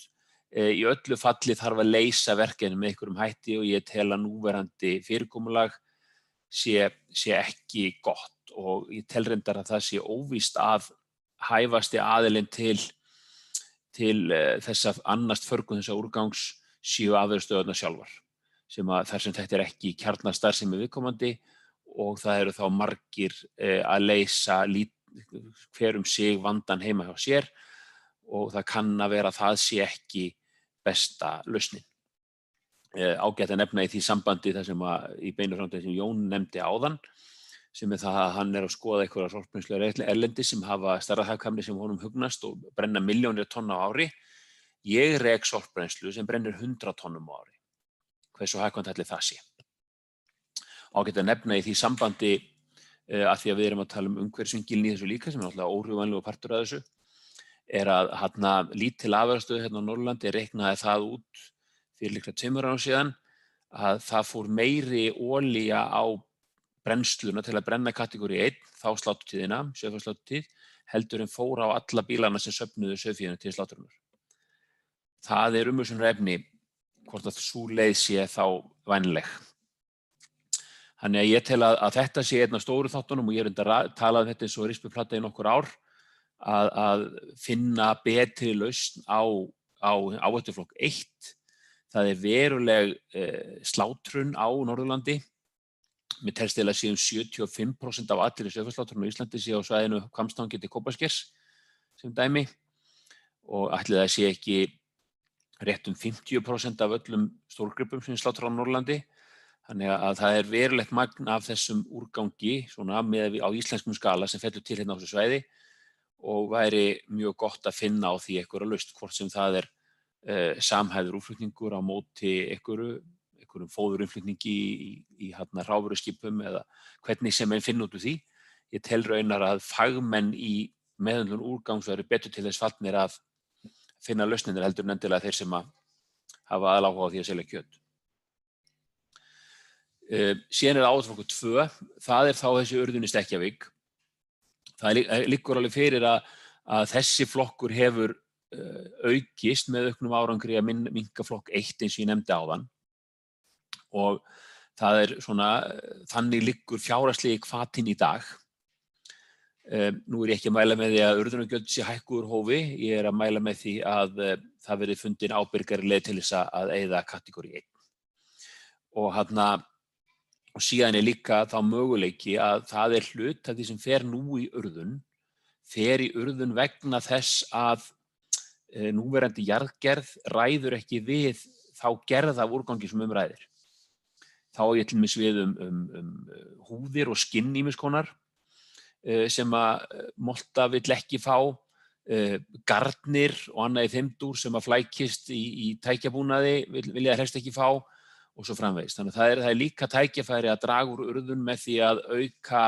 Í öllu falli þarf að leysa verkefni með einhverjum hætti og ég tel að núverandi fyrirkomulag sé ekki gott, og ég tel reyndar að það sé óvíst að hæfasti aðilinn til þess að annast förgun þessa úrgangs séu afurðastöðvarnar sjálfar, þar sem þetta er ekki kjarnastarfsemi viðkomandi, og það eru þá margir að leysa hver sig vandann heima hjá sér, og það kann að vera að það sé ekki besta lausnin. Ágætt að nefna í því sambandi það sem í beinu framtíð sem Jón nefndi áðan, sem það að hann að skoða einhverja sorpbrennslu erlendi sem hafa stærra hagkvæmni sem honum hugnast og brenna milljónir tonna á ári. Ég rek sorpbrennslu sem brennir 100 tonnum á ári. Hversu hagkvæmt ætli það sé? Ágætt að nefna í því sambandi að því að við erum að tala umhverfisvingilinn í þessu líka, sem náttúrulega óhrjúvanlegur partur af þessu, að lítil afurðastöð hérna á Norðurlandi reiknaði það út fyrir líklega 2 árum síðan að það fór meiri olía á brennsluna til að brenna kategóri 1, þá sláturtíðina, sauðfjársláturtíð, heldur en fór á alla bílana sem söfnuðu sauðfénu til slátrunar. Það umhugsunarefni hvort að sú leið sé þá vænleg. Þannig að ég tel að þetta sé einn af stóru þáttunum og ég talað um þetta eins og rispuplata í nokkur ár að finna betri lausn á áhættuflokk 1. Það veruleg slátrun á Norðurlandi. Mér telst til að séu 75% af allri sauðfjárslátrun á Íslandi sé á svæðinu Hvammstangi til Kópavogsskers sem dæmi og ætli það sé ekki rétt 50% af öllum stórgripum sem slátra á Norðurlandi. Þannig að það verulegt magn af þessum úrgangi svona með á íslenskum skala sem fellur til hérna á þessu svæði og væri mjög gott að finna á því einhverja lausn, hvort sem það samhæfður útflutningur á móti einhverjum fóðurinnflutningi í hrávöruskipum eða hvernig sem menn finna út úr því. Ég tel raunar að fagmenn í meðhöndlun úrgangs væru betur til þess fallnir að finna lausnir heldur en endilega þeir sem hafa aðaláhuga á því að selja kjöt. Síðan áhættuflokkur 2, það þá þessi urðun í Stekkjavík. Það liggur alveg fyrir að þessi flokkur hefur aukist með auknum árangri að minnka flokk 1 eins og ég nefndi áðan. Og það svona, þannig liggur fjárhagslegi hvatinn í dag. Nú ég ekki að mæla með því að urðunargjöld sé hækkuð úr hófi, ég að mæla með því að það verði fundin ábyrgari leið til þess að eyða kategóri 1. Og síðan líka þá möguleiki að það hlut af því sem fer nú í urðun, fer í urðun vegna þess að núverandi jarðgerð ræður ekki við þá gerð af úrgangi sem ræðir. Þá ég til dæmis við húðir og skinn ýmiss konar sem að molta vill ekki fá, garnir og annað í þeim dúr sem að flækist í tækjabúnaði vilja helst ekki fá og svo framvegis. Þannig að það líka tækjafæri að draga úr urðun með því að auka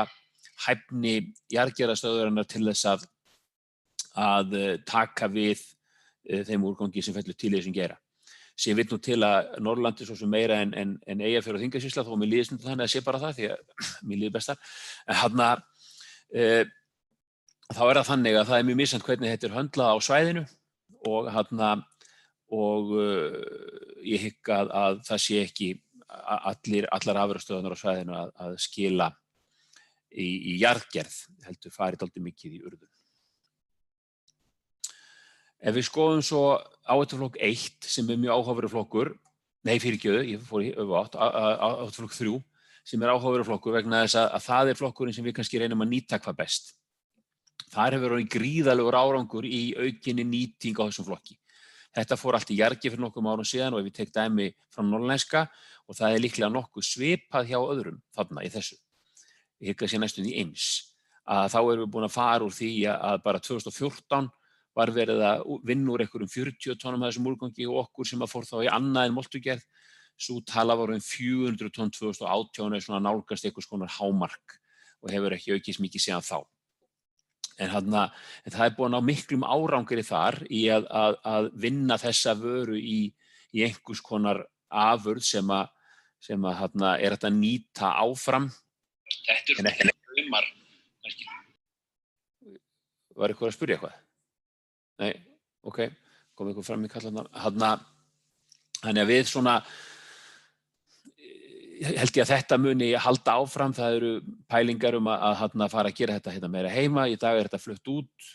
hæfni jarðgerðarstöðvarinnar til þess að taka við þeim úrgangi sem fellur til þessum gera. Ég veit nú til að Norðurlandi svo sem meira en Eyjafjörður og Þingeyjarsýsla, þó mér líður stundum þannig að sé bara það því að mér líður bestar. En þá það þannig að það mjög misjafnt hvernig þetta höndlað á svæðinu og ég hygg að það sé ekki allar afurðastöðvarnar á svæðinu að skila í jarðgerð, heldur farið dálítið mikið í urðun. Ef við skoðum svo áhættuflokk 1 sem mjög áhugaverður flokkur, ég fór í öfuátt, áhættuflokk 3 sem áhugaverður flokkur vegna þess að það flokkurinn sem við kannski reynum að nýta hvað best. Þar hefur verið gríðarlegur árangur í aukinni nýting á þessum flokki. Þetta fór allt í jarðgerð fyrir nokkrum árum síðan og ef við tek dæmi frá norðlenska og það líklega nokkuð svipað hjá öðrum þarna í þessu. Ég hygg að sé næstum því eins. Þá erum við búin að fara úr því að bara 2014 var verið að vinna úr einhverjum 40 tonum af þessum úrgangi og okkur sem fór þá í annað en moltugerð. Sú tala var 400 tonn 2018 svona nálgast einhvers konar hámark og hefur ekki aukist mikið síðan þá. En það búið að ná miklum árangri þar í að vinna þessa vöru í einhvers konar afurð sem hægt að nýta áfram. Þetta ekki draumar. Var eitthvað að spyrja eitthvað? Nei, ok, kom eitthvað fram í kallarna. Þannig að við svona held ég að þetta muni halda áfram. Það eru pælingar að fara að gera þetta meira heima. Í dag þetta flutt út,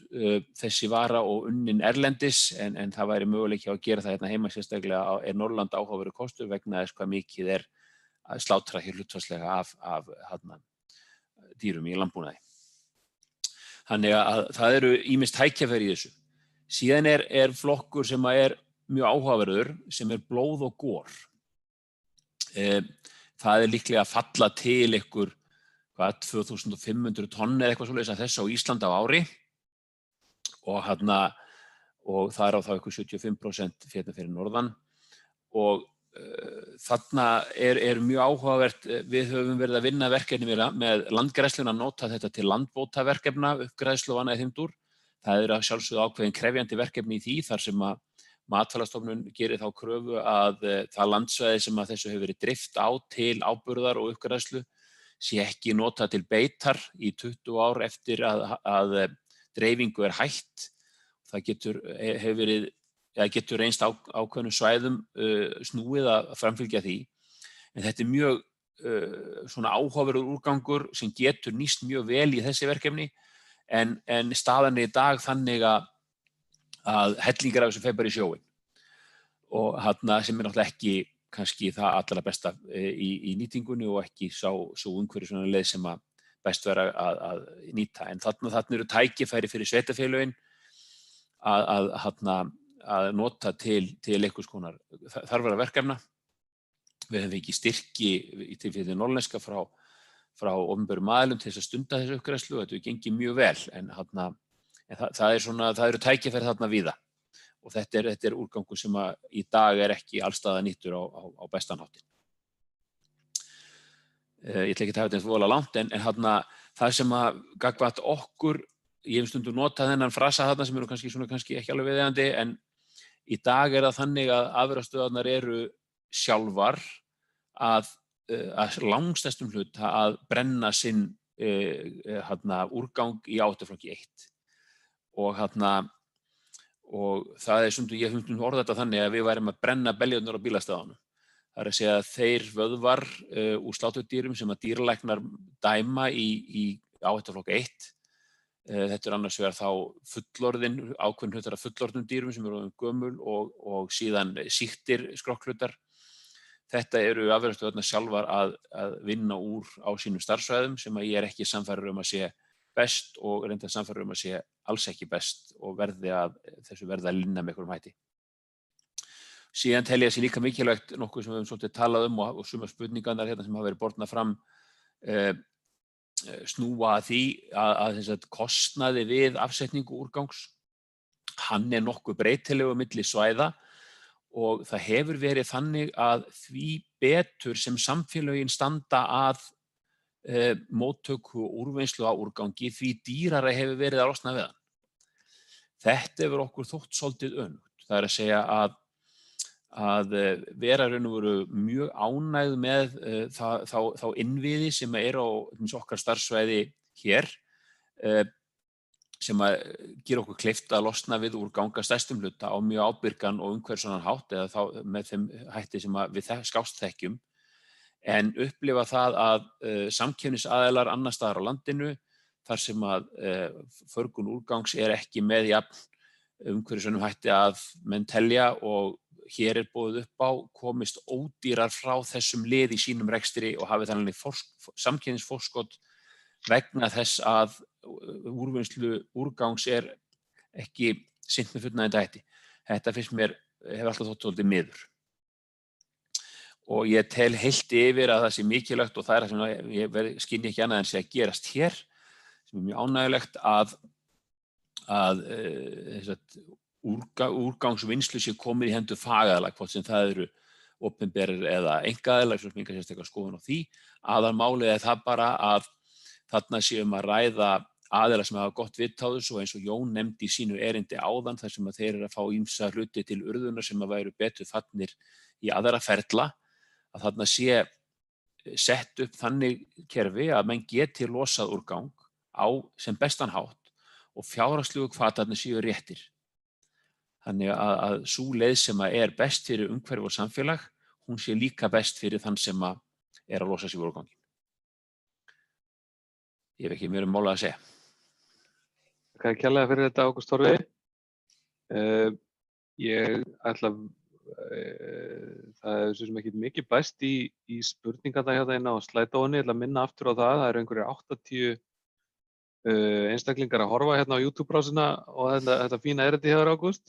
þessi vara og unnin erlendis, en það væri möguleiki að gera það heima, sérstaklega Norðurland áhugaverður kostur vegna þess hvað mikið að slátra hér hlutfallslega af dýrum í landbúnaði. Þannig að það eru ýmis tækjafæri í þessu. Síðan flokkur sem mjög áhugaverður sem blóð og gór. Það líklega að falla til einhver 2500 tonn eða eitthvað svoleiðis af þessu á Íslandi á ári og það á þá eitthvað 75% fyrir norðan og þarna er mjög áhugavert, við höfum verið að vinna verkefni með landgræðsluna að nota þetta til landbótaverkefna, uppgræðslu og annað í þeim dúr. Það að sjálfsögðu ákveðin krefjandi verkefni í því þar sem að Matvælastofnun gerir þá kröfu að það landsvæði sem að þessu hefur verið dreift á til áburðar og uppgræðslu sé ekki notað til beitar í 20 ár eftir að dreifingu er hætt. Það getur reynst ákveðnum svæðum snúið að framfylgja því. En þetta er mjög svona áhugaverður úrgangur sem getur nýst mjög vel í þessi verkefni en staðan er í dag þannig að hellingar af þessu fer bara í sjóinn og sem er náttúrulega ekki kannski það allra besta í nýtingunni og ekki svo umhverfisvæna leið sem að best vera að nýta. En þarna eru tækifæri fyrir sveitarfélögin að nota til einhvers konar þarfara verkefna. Við höfum ekki styrki til fyrir norðlenska frá opinberum aðilum til þess að stunda þessu uppgræðslu og þetta hefur gengið mjög vel en það eru tækifæri þarna víða og þetta er úrgangur sem í dag er ekki allstaðar nýttur á bestan háttinn. Ég ætla ekki að hafa þetta voðalega langt en það sem að gagnvart okkur, ég hef stundum notað þennan frasa þarna sem eru kannski ekki alveg viðeigandi en í dag er það þannig að afurðastöðvarnar eru sjálfar að langstærstum hluta að brenna sinn úrgang í áhættuflokki 1 og það er stundum, ég hef stundum orðað þetta þannig að við værum að brenna beljurnar á bílastæðunum. Það er að segja að þeir vöðvar úr sláturdýrum sem að dýralæknar dæma í áhættuflokk 1. Þetta er annars vegar þá ákveðin hlutar af fullorðnum dýrum sem eru gömul og síðan sýktir skrokkhlutar. Þetta eru afurðastöðvarnar sjálfar að vinna úr á sínum starfsvæðum sem að ég er ekki sannfærður að sé best og reyndar sannfærður að sé alls ekki best og þessu verði að linna með einhverjum hætti. Síðan tel ég að sé líka mikilvægt nokkuð sem við höfum svolítið talað og sumar spurningarnar sem hafa verið bornar fram snúa að því að kostnaði við afsetningu úrgangs, hann er nokkuð breytilegur milli svæða og það hefur verið þannig að því betur sem samfélögin standa að móttöku og úrvinnslu á úrgangi, því dýrara hefur verið að losna við hann. Þetta hefur okkur þótt svolítið önugt. Það er að segja að vera raun og veru mjög ánægð með þá innviði sem eru á okkar starfsvæði hér sem að gera okkur kleift að losna við úrganga stærstum hluta á mjög ábyrgan og umhverfisvænan hátt eða þá með þeim hætti sem við skást þekkjum en upplifa það að samkeppnisaðilar annars staðar á landinu þar sem að förgun úrgangs er ekki með jafn umhverfisvænum hætti að menn telja og hér er boðið upp á komist ódýrar frá þessum lið í sínum rekstri og hafi þannig samkeppnisforskot vegna þess að úrvinnslu úrgangs er ekki sinnt með fullnægjandi hætti. Þetta finnst mér hefur alltaf þótt svolítið miður. Og ég tel heilt yfir að það sé mikilvægt og það er það sem ég skynja ekki annað en sé að gerast hér sem er mjög ánægjulegt að úrgangsvinnslu sé komið í hendur fagaðilega, hvort sem það eru opinberir eða einkaaðilar, svo sem enga sérstaklega skoðun á því. Aðalmálið er það bara að þarna séum að ræða aðilar sem hafa gott vit á þessu og eins og Jón nefndi í sínu erindi áðan þar sem að þeir eru að fá ýmsa hluti til urðunar sem að væru betur fallnir í aðra ferla, að þarna sé sett upp þannig kerfi að menn geti losað úrgang á sem bestan hátt og fjárhagslegu hvatarnir séu réttir. Þannig að sú leið sem að er best fyrir umhverfi og samfélag, hún sé líka best fyrir þann sem að er að losa sig úr úrganginn. Ég hef ekki meira málað að segja. Takk kærlega fyrir þetta, Ágúst Torfi. Ég ætla það er svo sem ekki mikið bæst í spurningarna hérna inn á slædóinni. Ég ætla að minna aftur á það. Það eru einhverjir 80 einstaklingar að horfa hérna á YouTube-brásina og þetta fína erindi hjá þér, Ágúst.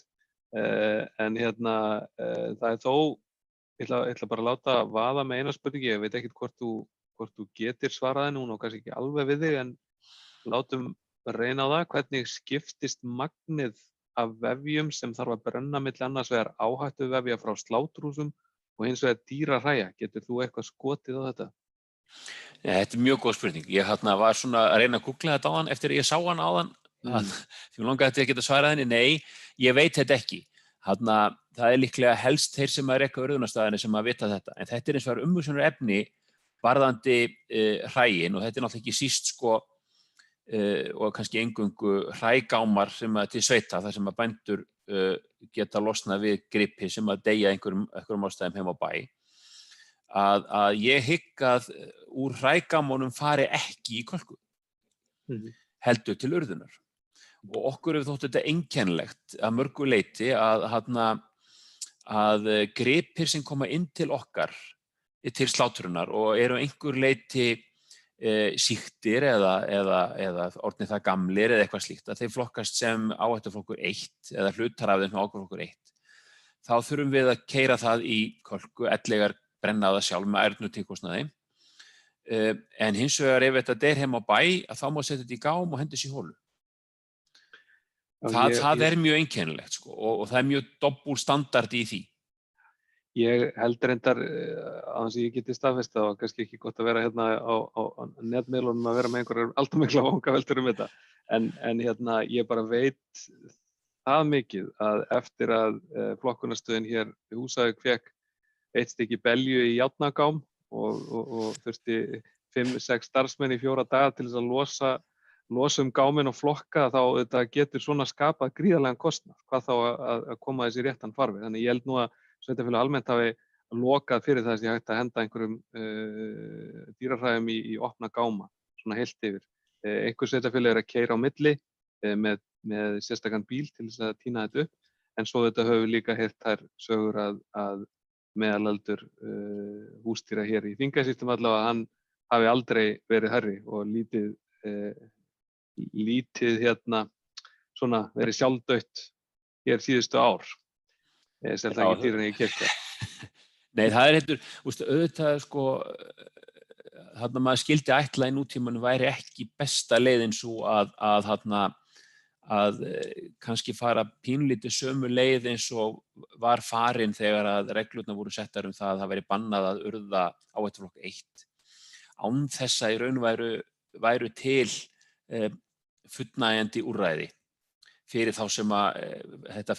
En hérna það er þó, ég ætla bara að láta vaða með eina spurningi. Ég veit ekkert hvort þú hvort þú getir svaraði nú og kannski ekki alveg við þig en látum reyna á það. Hvernig skiptist magnið af vefjum sem þarf að brenna milli annars vegar áhættuvefja frá sláturhúsum og hins vegar dýrahræja? Getur þú eitthvað skotið á þetta? Þetta mjög góð spurning. Ég var svona að reyna að googla þetta áðan eftir að ég sá hann áðan. Því mér langaði að geta svarað henni. Nei, ég veit þetta ekki. Það líklega helst þeir sem að reka urðunarstaðinni sem að vita þetta. En þetta eins og umhugsunar efni varðandi hræin og þetta náttúrulega ekki síst og kannski eingöngu hrægámar sem að til sveita þar sem að bændur geta losnað við gripi sem að deyja einhverjum ástæðum heim á bæ. Að ég hygg að úr hrægámunum fari ekki í kölku, heldur til urðunar. Og okkur hefur þótt þetta einkennilegt að mörgu leyti að gripir sem koma inn til okkar til slátrunar og eru einhver leyti sýktir eða orðnir það gamlir eða eitthvað slíkt að þeir flokkast sem áhættuflokkur 1 eða hlutar af þeim sem áhættuflokkur 1. Þá þurfum við að keyra það í kölku, ellegar brenna það sjálf með ærnu tilkostnaði. En hins vegar ef þetta deyr heim á bæ að þá má setja þetta í gám og hendis í hólu. Það er mjög einkennilegt og það er mjög dobbúl standard í því. Ég held reyndar að ég geti staðfest það og kannski ekki gott að vera hérna á netmiðlunum að vera með einhverjar alltaf mikla vangaveltur þetta. En ég bara veit það mikið að eftir að flokkunarstöðin hér í Húsavík fékk 1 stykki belju í járnagám og þurfti 5-6 starfsmenn í 4 daga til þess að losa gáminn og flokka þá þetta getur svona skapað gríðarlegan kostnað. Hvað þá að koma þessi réttan farveg. Þannig ég held nú að sveitarfélög almennt hafi lokað fyrir það að ég hægt að henda einhverjum dýrahræjum í opna gáma, svona heilt yfir. Einhver sveitarfélög að keyra á milli með sérstakann bíl til þess að tína þetta upp, en svo þetta höfum við líka heyrt þær sögur að meðalaldur húsdýra hér í Þingeyjarsýslum allavega hann hafi aldrei verið hærri og lítið svona verið sjálfdautt hér síðustu ár. Sem það ekki dýrin ég keypti. Nei, það auðvitað maður skildi ætla í nútímanum væri ekki besta leiðin svo að kannski fara pínlítið sömu leið eins og var farin þegar að reglurnar voru settar það að það væri bannað að urða áhættuflokk 1. Án þessa í raun væru til fullnægjandi úrræði fyrir þá sem þetta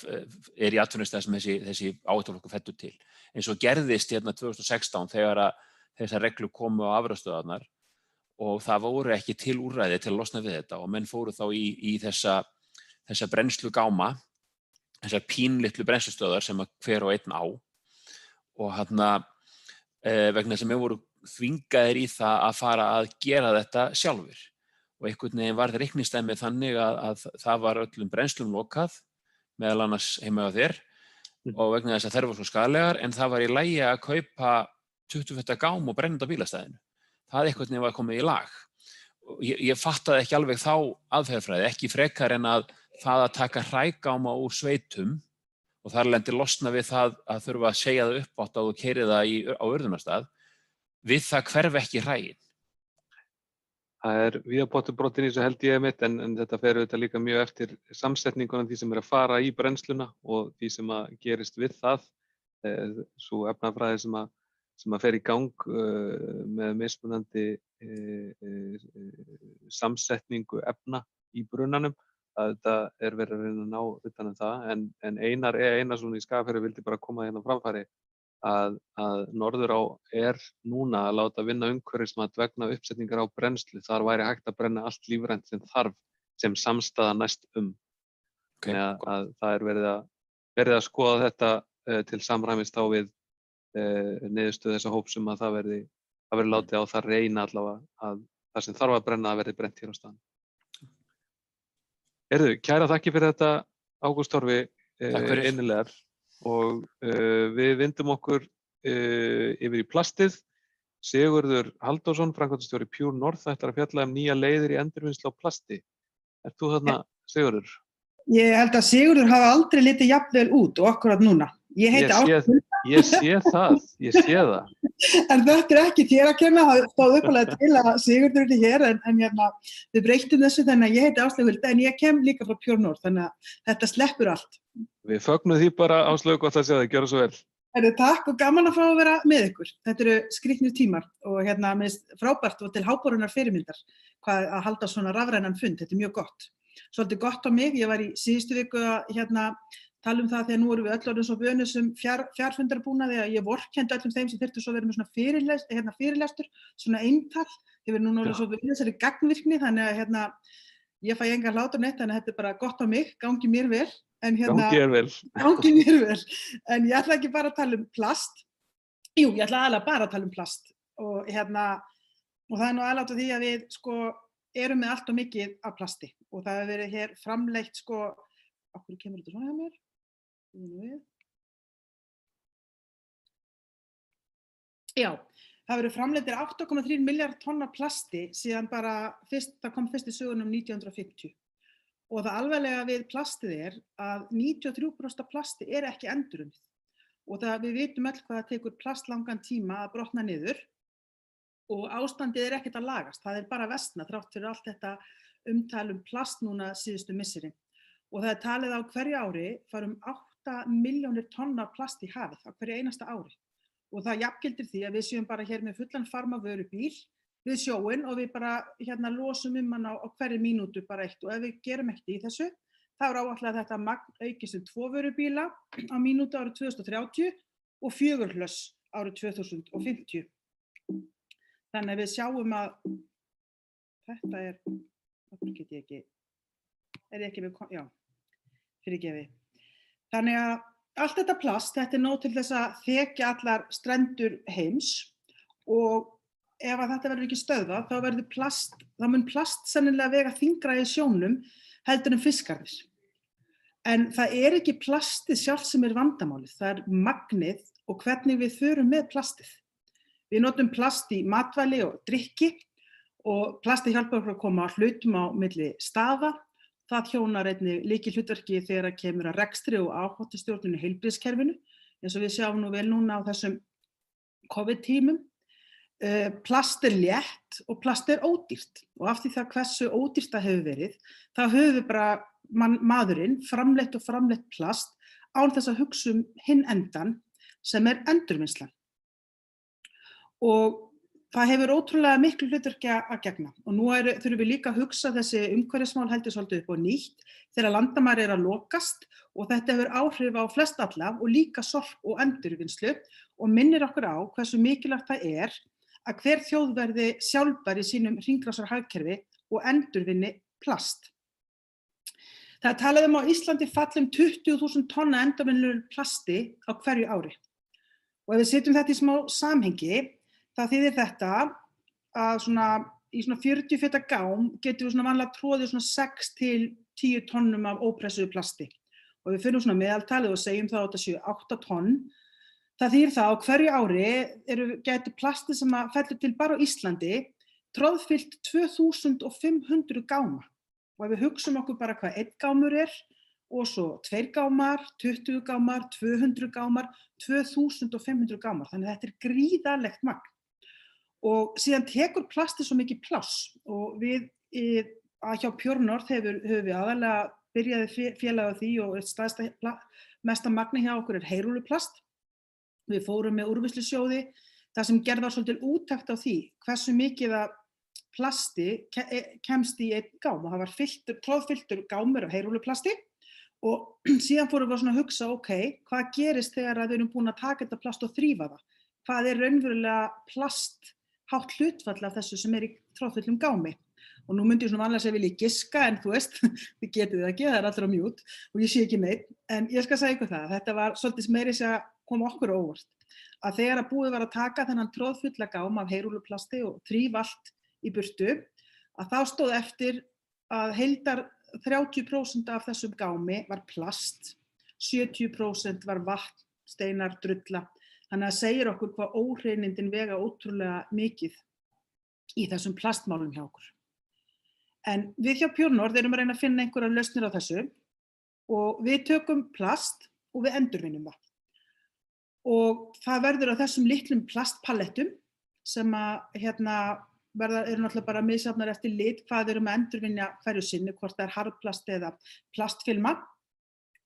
í atvinnustað sem þessi áhættuflokkur fellur til. Eins og gerðist 2016 þegar að þessar reglur komu á afurðastöðvarnar og það voru ekki til úrræði til að losna við þetta og menn fóru þá í þessa brennslugáma, þessar pínlitlu brennslustöðvar sem hver og einn á og vegna þess að menn voru þvingaðir í það að fara að gera þetta sjálfur. Og einhvern veginn varð reikningsdæmið þannig að það var öllum brennslum lokað, meðal annars heima á þér og vegna þess að þær voru svo skaðlegar en það var í lagi að kaupa 20 feta gám og brenna á bílastæðinu. Það einhvern veginn var komið í lag. Ég fattaði ekki alveg þá aðferðafræði, ekki frekar en að það að taka hrægáma úr sveitum og þar lendi losna við það að þurfa að segja það upp átt að þú keyrið það á urðunarstað, við það hverf ekki hræin. Það er víðapottur brotinn í þessu held ég mitt en þetta fer auðvitað líka mjög eftir samsetningunum því sem að fara í brennsluna og því sem að gerist við það. Sú efnafræði sem að fer í gang með mismunandi samsetningu efna í brunnanum. Þetta verið að reyna að ná utan það en Einar Einarsson í Skagafirði vildi bara koma hérna á framfæri að Norðurá núna að láta vinna umhverfismat vegna uppsetningar á brennslu. Þar væri hægt að brenna allt lífrænt sem þarf sem samstaða næst Okay. Þannig að það verið að skoða þetta til samræmis þá við niðurstöðu þessa hóps að það verði látið á það reyna allavega að það sem þarf að brenna verði brennt hér á staðnum. Kæra þakki fyrir þetta Ágúst Torfi innilegar. Og við vindum okkur yfir í plastið. Sigurður Halldórsson, framkvæmdastjóri Pure North, ætlar að fjalla nýja leiðir í endurvinnslu á plasti. Ert þú þarna, Sigurður? Ég held að Sigurður hafi aldrei litið jafnvel út og akkurat núna. Ég heiti Ágúst Hulda Ég sé það. En þetta er ekki þér að kenna, það stóð uppalega til að Sigurður er hér, en við breyttum þessu, þannig að ég heiti Áslaug Hulda, en ég kem líka frá Pure North, þannig að þetta sleppur allt. Við fögnum því bara, Áslaug, gott að sjá þig, gjörðu svo vel. Takk og gaman að fá að vera með ykkur. Þetta eru skrýtnir tímar og mér finnst frábært og til háborunar fyrirmyndar hvað að halda svona rafrænan fund, þetta er mjög gott. Svolítið gott á mig, ég var í síðustu viku að tala það þegar nú erum við öll orðin svo vönum fjarfundarbúnaði að ég vorkenndi öllum þeim sem þyrftu svo að vera með svona fyrirlestur, svona eintal. Ég verið núna orðin svo vönum þessari gagnvirkni, þannig að ég fæ enga hlátur neitt, þannig að þetta er bara gott á mig, gangi mér vel. Gangi mér vel. En ég ætla ekki bara að tala um plast. Jú, ég ætla aðalega bara að tala um plast. Og það er nú aðlátt á því að við erum með allt og mikið af plasti. Og það hefur verið hér framleitt okkur kemur þetta svona hjá mér. Já, það verið framleiddir 8,3 milljarð tonn af plasti síðan bara það kom fyrst í sögunum 1950. Og það alvarlega við plastið er að 93% af plasti er ekki endurunnið. Og við vitum öll hvað það tekur plastlangan tíma að brotna niður og ástandið er ekkert að lagast. Það er bara versna þrátt fyrir allt þetta umtal plast núna síðustu misserin. Og það er talið á hverju ári fara 8 milljónir tonna plast í hafið á hverju einasta ári. Og það jafngildir því að við séum bara hér með fullan farma vörubíl við sjóinn og við bara losum hann á hverju mínútu bara eitt. Og ef við gerum ekkert í þessu, þá er áætlað að þetta magn aukist 2 vörubíla á mínútu árið 2030 og 4 hlöss árið 2050. Þannig að við sjáum að þetta okkur get ég ekki, ég ekki með, já, fyrirgefi. Þannig að allt þetta plast, þetta er nóg til þess að þekja allar strendur heims og ef að þetta verður ekki stöðvað, þá mun plast sennilega vega þyngra í sjónum heldur en fiskarnir. En það er ekki plastið sjálft sem er vandamálið, það er magnið og hvernig við förum með plastið. Við notum plast í matvæli og drykki og plastið hjálpar okkur að koma hlutum á milli staða. Það hjónar einnig lykilhlutverki þegar kemur að rekstri og áhættustjórnun í heilbrigðiskerfinu, eins og við sjáum nú vel núna á þessum COVID-tímum. Plast er létt og plast er ódýrt og af því það hversu ódýrt það hefur verið, þá höfum við bara maðurinn framleitt plast án þess að hugsa hinn endan sem er endurvinnslan. Og það hefur ótrúlega miklu hlutverki að gegna og nú þurfum við líka að hugsa þessi umhverfismál heldur svolítið upp á nýtt þegar landamæri að lokast og þetta hefur áhrif á flest alla og líka sorp og endurvinnslu og minnir okkur á hversu mikilvægt það er að hver þjóð verði sjálfbær í sínum hringrásarhagkerfi og endurvinni plast. Það er talið á Íslandi falli 20.000 tonna endurvinnulegu plasti á hverju ári. Og ef við setjum þetta í smá samhengi, þá þýðir þetta að í 40 feta gám getum við vanlega tróðið 6 til 10 tonnum af ópressuðu plasti. Og við finnum meðaltalið og segjum þá að þetta séu 8 tonn. Það þýðir það á hverju ári gæti plasti sem fellur til bara á Íslandi tróðfyllt 2500 gáma. Og ef við hugsum okkur bara hvað 1 gámur er og svo 2 gámar, 20 gámar, 200 gámar, 2500 gámar. Þannig að þetta er gríðarlegt magn. Og síðan tekur plastið svo mikið pláss og við hjá Pure North höfum við aðalega byrjaði félag á því og mesta magni hjá okkur er heyrúlluplast. Við fórum með úrvinnslusjóði þar sem gerð var svolítið úttekt á því hversu mikið af plasti kemst í 1 gám og það var tróðfylltur gámur af heyrúlluplasti og síðan fórum við að hugsa, hvað gerist þegar við erum búin að taka þetta plast og þrífa það? Hvað er raunverulega plasthátt hlutfall af þessu sem er í tróðfylltum gámi? Og nú myndi ég vanlega segja vilja giska, en þú veist, þið getið það ekki, það er allir á mute og ég sé ekki neitt. En ég skal segja ykkur það, þetta var svolítið meiri sem kom okkur á óvart. Að þegar að búið var að taka þennan tróðfulla gám af heyrúlluplasti og þrífa allt í burtu, að þá stóð eftir að heildar 30% af þessum gámi var plast, 70% var vatn, steinar, drulla. Þannig að segir okkur hvað óhreinindin vega ótrúlega mikið í þessum plastmálum hjá okkur. En við hjá Pure North erum að reyna að finna einhverjar lausnir á þessu og við tökum plast og við endurvinnum það. og það verður á þessum litlum plastpalettum sem að eru náttúrulega bara misjafnar eftir lit hvað við erum að endurvinna hverju sinni, hvort það er harðplast eða plastfilma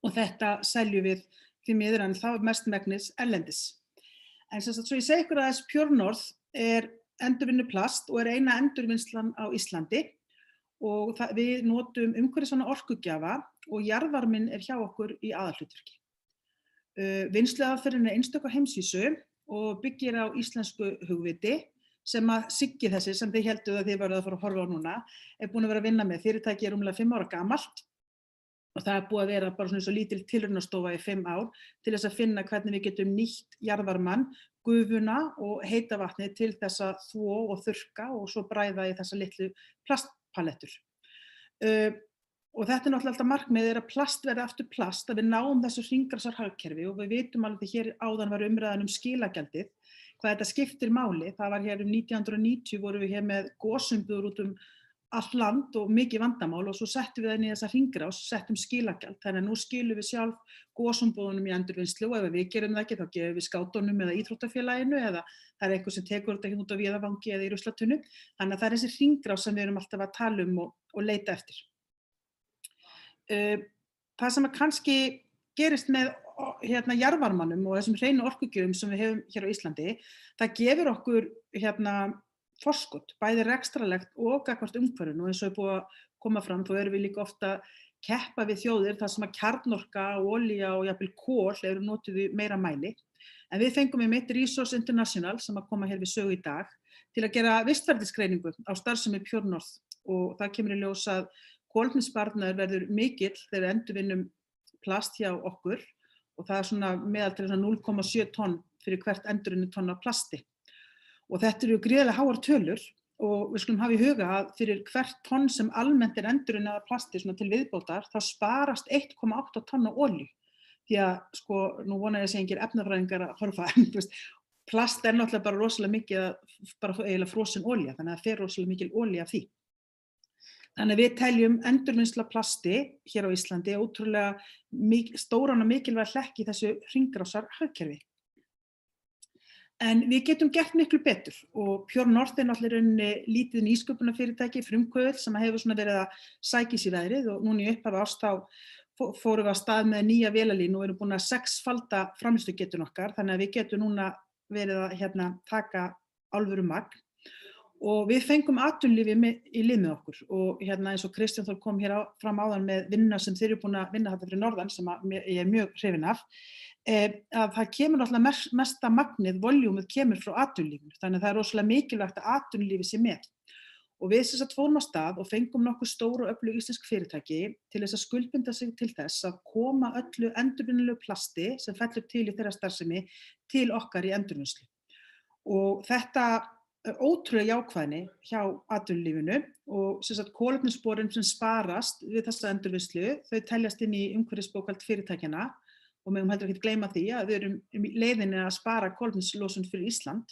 og þetta seljum við því miður en þá mestmegnis erlendis. En sem sagt, svo ég segi ykkur að þess Pure North er endurvinnuplast og er eina endurvinnslan á Íslandi og við notum umhverfisvæna orkugjafa og jarðvarminn er hjá okkur í aðalhlutverki. Vinnsluaðferðin er einstök á heimsvísu og byggir á íslensku hugviti sem að Siggi þessi sem þið helduð að þið verðuð að fara að horfa á núna er búin að vera að vinna með. Fyrirtæki er rúmlega 5 ára gamalt og það er búið að vera bara svona eins og lítil tilraunastofa í 5 ár til þess að finna hvernig við getum nýtt jarðvarmann, gufuna og heita vatnið til þess að þvo og þurrka og svo bræða í þessa litlu plastpalettur. Og þetta er náttúrulega alltaf markmiðið er að plast verði aftur plast, að við náum þessu hringrásarhagkerfi og við vitum alveg hér áðan var umræðan skilaggjaldið, hvað þetta skiptir máli. Það var hér 1990 vorum við hér með gosumbúður út allt land og mikið vandamál og svo settum við það inn í þessa hringrás, settum skilagjald. Þannig að nú skilum við sjálf gosumbúðunum í endurvinnslu og ef við gerum það ekki þá gefum við skátunum eða íþróttafélaginu eða það er eitthvað sem tekur þetta út á víðavangi eða í ruslatunnu. Þannig að það er þessi hringrás sem við erum alltaf að tala og leita eftir. Það sem að kannski gerist með jarðvarmanum og þessum hreinu orkugjöfum sem við hefum hér á Íslandi, það gefur okkur forskot, bæði rekstralegt og gagnvart umhverfinu og eins og er búið að koma fram, þá erum við líka ofta keppa við þjóðir þar sem að kjarnorka, olía og jafnvel kol eru notuð í meira mæli. En við fengum Resource International sem að koma hér við sögu í dag til að gera vistfærnisgreiningu á starfsemi Pure North og það kemur í ljós að kolefnissparnaður verður mikill þegar við endurvinnum plast hjá okkur og það er svona meðaltal 0,7 tonn fyrir hvert endurunnu tonn af plasti. Og þetta eru gríðarlega háar tölur og við skulum hafa í huga að fyrir hvert tonn sem almennt er endurunnið af plasti svona til viðbótar þá sparast 1,8 tonn af olíu. Því að sko, nú vona ég að segja engir efnafræðingar að horfa, plast er náttúrulega bara rosalega mikið bara eiginlega frosin olía, þannig að það fer rosalega mikil olía af því. Þannig að við teljum endurvinnsla plasti hér á Íslandi ótrúlega stóran og mikilvæg hlekk í þessu hringrásarhagkerfi. En við getum gert miklu betur og Pure North er náttúrulega lítið nýsköpunarfyrirtæki, frumkvöðull sem hefur svona verið að sækja í sig veðrið og núna í upphafi árs þá fórum við af stað með nýja vélalínu og erum búin að 6-falda framleiðslugetuna okkar, þannig að við getum núna verið að taka alvöru magn. Og við fengum atvinnulífi í lið með okkur og eins og Kristján Þór kom hér fram áðan með vinna sem þeir eru búin að vinna þetta fyrir norðan sem ég er mjög hrifin af, að það kemur náttúrulega mesta magnið, voljúmið kemur frá atvinnulífinu, þannig að það er rosalega mikilvægt að atvinnulífi sé með. Og við sem sagt fórum á stað og fengum nokkuð stór og öflug íslensk fyrirtæki til þess að skuldbinda sig til þess að koma öllu endurvinnanlegu plasti sem fellur til í þeirra starfsemi til okkar í endurvinnslu. Og þetta er ótrúlega jákvæðni hjá atvinnulífinu og sem sagt kolefnissporin sem sparast við þessa endurvinnslu, þau teljast inn í umhverfisbókhald fyrirtækjanna og megum heldur ekki gleyma því að við erum í leiðinni að spara kolefnislosun fyrir Ísland.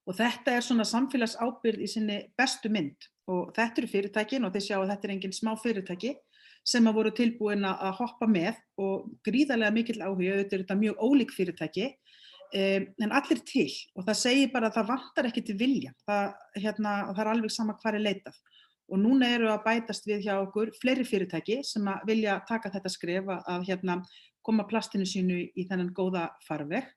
Og þetta er svona samfélagsábyrgð í sinni bestu mynd og þetta eru fyrirtækin og þeir sjá að þetta er engin smá fyrirtæki sem að voru tilbúin að hoppa með og gríðarlega mikill áhuga, auðvitað er þetta mjög ólík fyrirtæki en allir til og það segir bara að það vantar ekki til vilja, það er alveg sama hvar er leitað og núna eru að bætast við hjá okkur fleiri fyrirtæki sem að vilja taka þetta skref að koma plastinu sínu í þennan góða farveg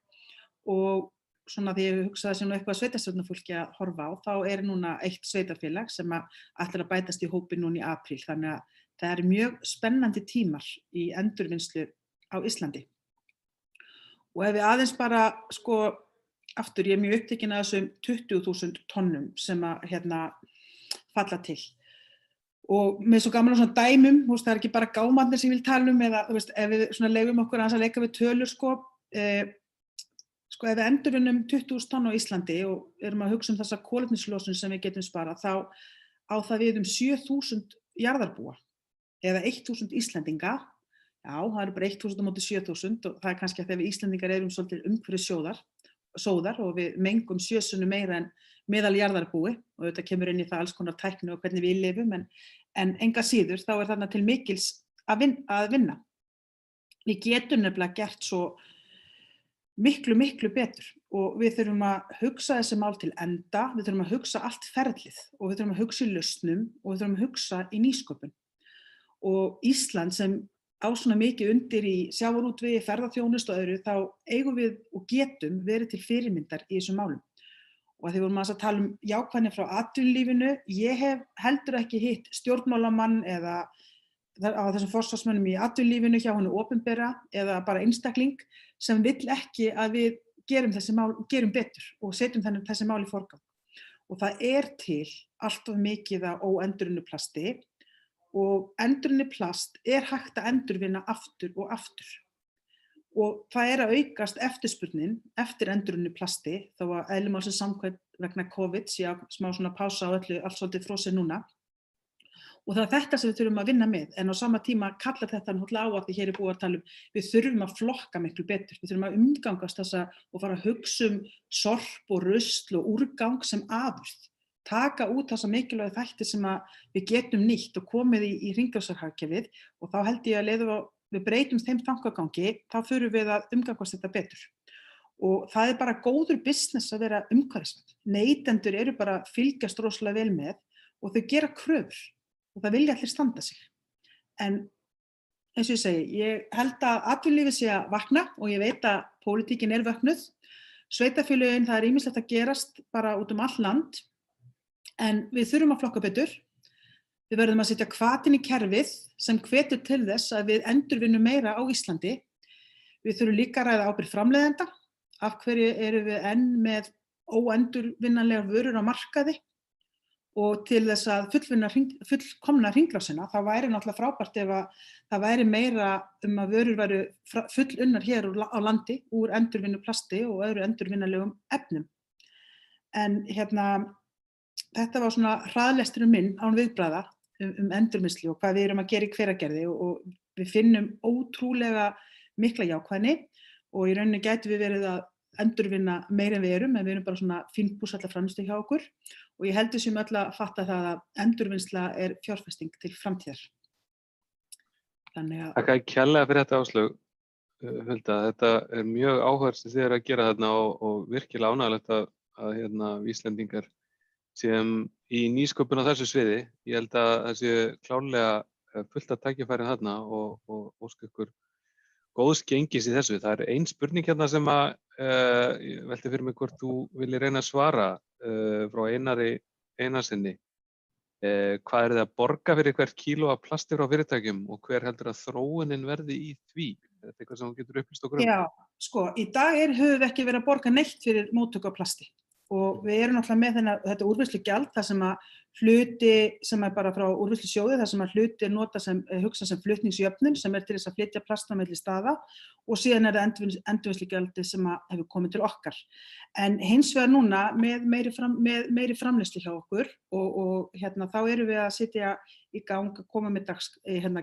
og svona því ég hugsa það sem eitthvað sveitarstjórnarfólki að horfa á, þá er núna eitt sveitarfélag sem ætlar að bætast í hópinn núna í apríl, þannig að það er mjög spennandi tímar í endurvinnslu á Íslandi. Og ef við aðeins bara, aftur, ég er mjög upptekin af þessum 20.000 tonnum sem að falla til. Og með svo gaman á svona dæmum, það er ekki bara gámarnir sem ég vil tala um, eða ef við svona leyfum okkur aðeins að leika við tölur, ef við endurvinnum 20.000 tonn á Íslandi og erum að hugsa þessa kolefnislosun sem við getum sparað, þá á það við 7.000 jarðarbúa eða 1.000 Íslendinga. Já, það eru bara 1.000 á móti 7.000 og það er kannski að þegar við Íslendingar erum svolítið umhverfissóðar og við mengum 7 sinnum meira en meðal jarðarbúi og þetta kemur inn í það alls konar tækni og hvernig við lifum en enga síður þá er þarna til mikils að vinna. Við getum nefnilega gert svo miklu, miklu betur og við þurfum að hugsa þessi mál til enda, við þurfum að hugsa allt ferlið og við þurfum að hugsa í lausnum og við þurfum að hugsa í nýsköpun. Og Ísland sem á svona mikið undir í sjávarútvegi, ferðaþjónustu og öðru, þá eigum við og getum verið til fyrirmyndar í þessum málum. Og því vorum að tala jákvæðni frá atvinnulífinu, ég hef heldur ekki hitt stjórnmálamann eða á þessum forsvarsmönnum í atvinnulífinu hjá hinu opinbera eða bara einstakling sem vill ekki að við gerum betur og setjum þessi mál í forgang. Og það til allt of mikið af óendurunnu plasti og endurunni plast hægt að endurvinna aftur og aftur. Og það að aukast eftirspurnin eftir endurunnu plasti, þó að eðli málsins samkvæmt vegna COVID sé smá svona pása á öllu, allt svolítið frosið núna. Og það þetta sem við þurfum að vinna með, en á sama tíma kallar þetta náttúrulega á að því hér búið að tala við þurfum að flokka miklu betur, við þurfum að umgangast þessa og fara að hugsa sorp og rusl og úrgang sem afurð. Taka út þessa mikilvægu þætti sem við getum nýtt og komið í hringrásarhagkerfið og þá held ég að leiðum við breytum þeim þankagangi, þá þurfum við að umgangast þetta betur. Og það bara góður business að vera umhverfisvæn. Neytendur eru bara að fylgjast rosalega vel með og þau gera kröfur og það vilja allir standa sig. En eins og ég segi, ég held að atvinnulífið sé að vakna og ég veit að pólitíkin vöknuð. Sveitarfélögin, það ýmislegt að gerast bara út all land, en við þurfum að flokka betur. Við verðum að setja hvatinn í kerfið sem hvetur til þess að við endurvinnum meira á Íslandi. Við þurfum líka að ræða ábyrgð framleiðenda. Af hverju erum við enn með óendurvinnanlegar vörur á markaði? Og til þess að fullkomna hringrásina, þá væri náttúrulega frábært ef að það væri meira að vörur væru fullunnar hér á landi úr endurvinnu plasti og öðru endurvinnanlegum efnum. En þetta var svona hraðlesturinn minn án viðbragða endurvinnslu og hvað við erum að gera í Hveragerði og við finnum ótrúlega mikla jákvæðni og í rauninni gætum við verið að endurvinna meira en við erum, en við erum bara svona fínbúsalla framleiðslu hjá okkur og ég held þessum öll að fatta það að endurvinnsla fjárfesting til framtíðar. Þannig að Þakka kærlega fyrir þetta Áslaug, Hulda. Þetta mjög áhugavert sem þið eru að gera þarna og virkilega ánægjulegt að Íslendingar sem í nýsköpun á þessu sviði. Ég held að það sé klárlega fullt að tækifæri þarna og óska ykkur góðs gengis í þessu. Það ein spurning hérna sem ég velti fyrir mig hvort þú vilji reyna að svara frá Einari Einarsinni. Hvað þið að borga fyrir hvert kíló af plasti frá fyrirtækjum og hver heldur að þróunin verði í því? Þetta eitthvað sem þú getur upplýst okkur Já, sko, í dag höfum við ekki verið að borga neitt fyrir móttöku á plasti. Og við erum náttúrulega með þetta úrvinnslugjald, þar sem að hluti sem bara frá úrvinnslusjóði, þar sem að hluti hugsa sem flutningsjöfnun, sem til þess að flytja plast á milli staða og síðan það endurvinnslugjaldi sem hefur komið til okkar. En hins vegar núna með meiri framleiðslu hjá okkur og þá erum við að setja í gang að koma með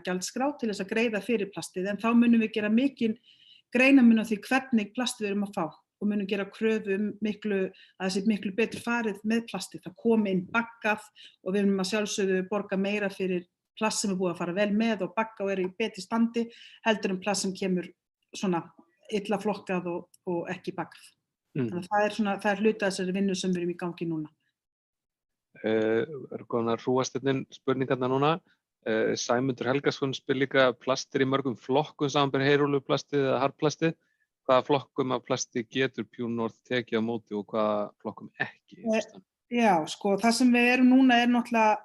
gjaldskrá til þess að greiða fyrir plastið, en þá munum við gera mikinn greinamun á því hvernig plast við erum að fá. Og munum gera kröfu að það sé miklu betur farið með plastið. Það komi inn baggað og við munum að sjálfsögðu borga meira fyrir plast sem búið að fara vel með og bagga og í betri standi heldur plast sem kemur svona illa flokkað og ekki baggað. Þannig að það hluta þessari vinnu sem við erum í gangi núna. Góðan að hrúastefnin spurningarna núna. Sæmundur Helgason spyr líka plastir í mörgum flokkum samanber heyrúlluplastið eða harðplastið. Hvaða flokkum af plasti getur Pure North tekið á móti og hvaða flokkum ekki? Já, sko, það sem við erum núna náttúrulega,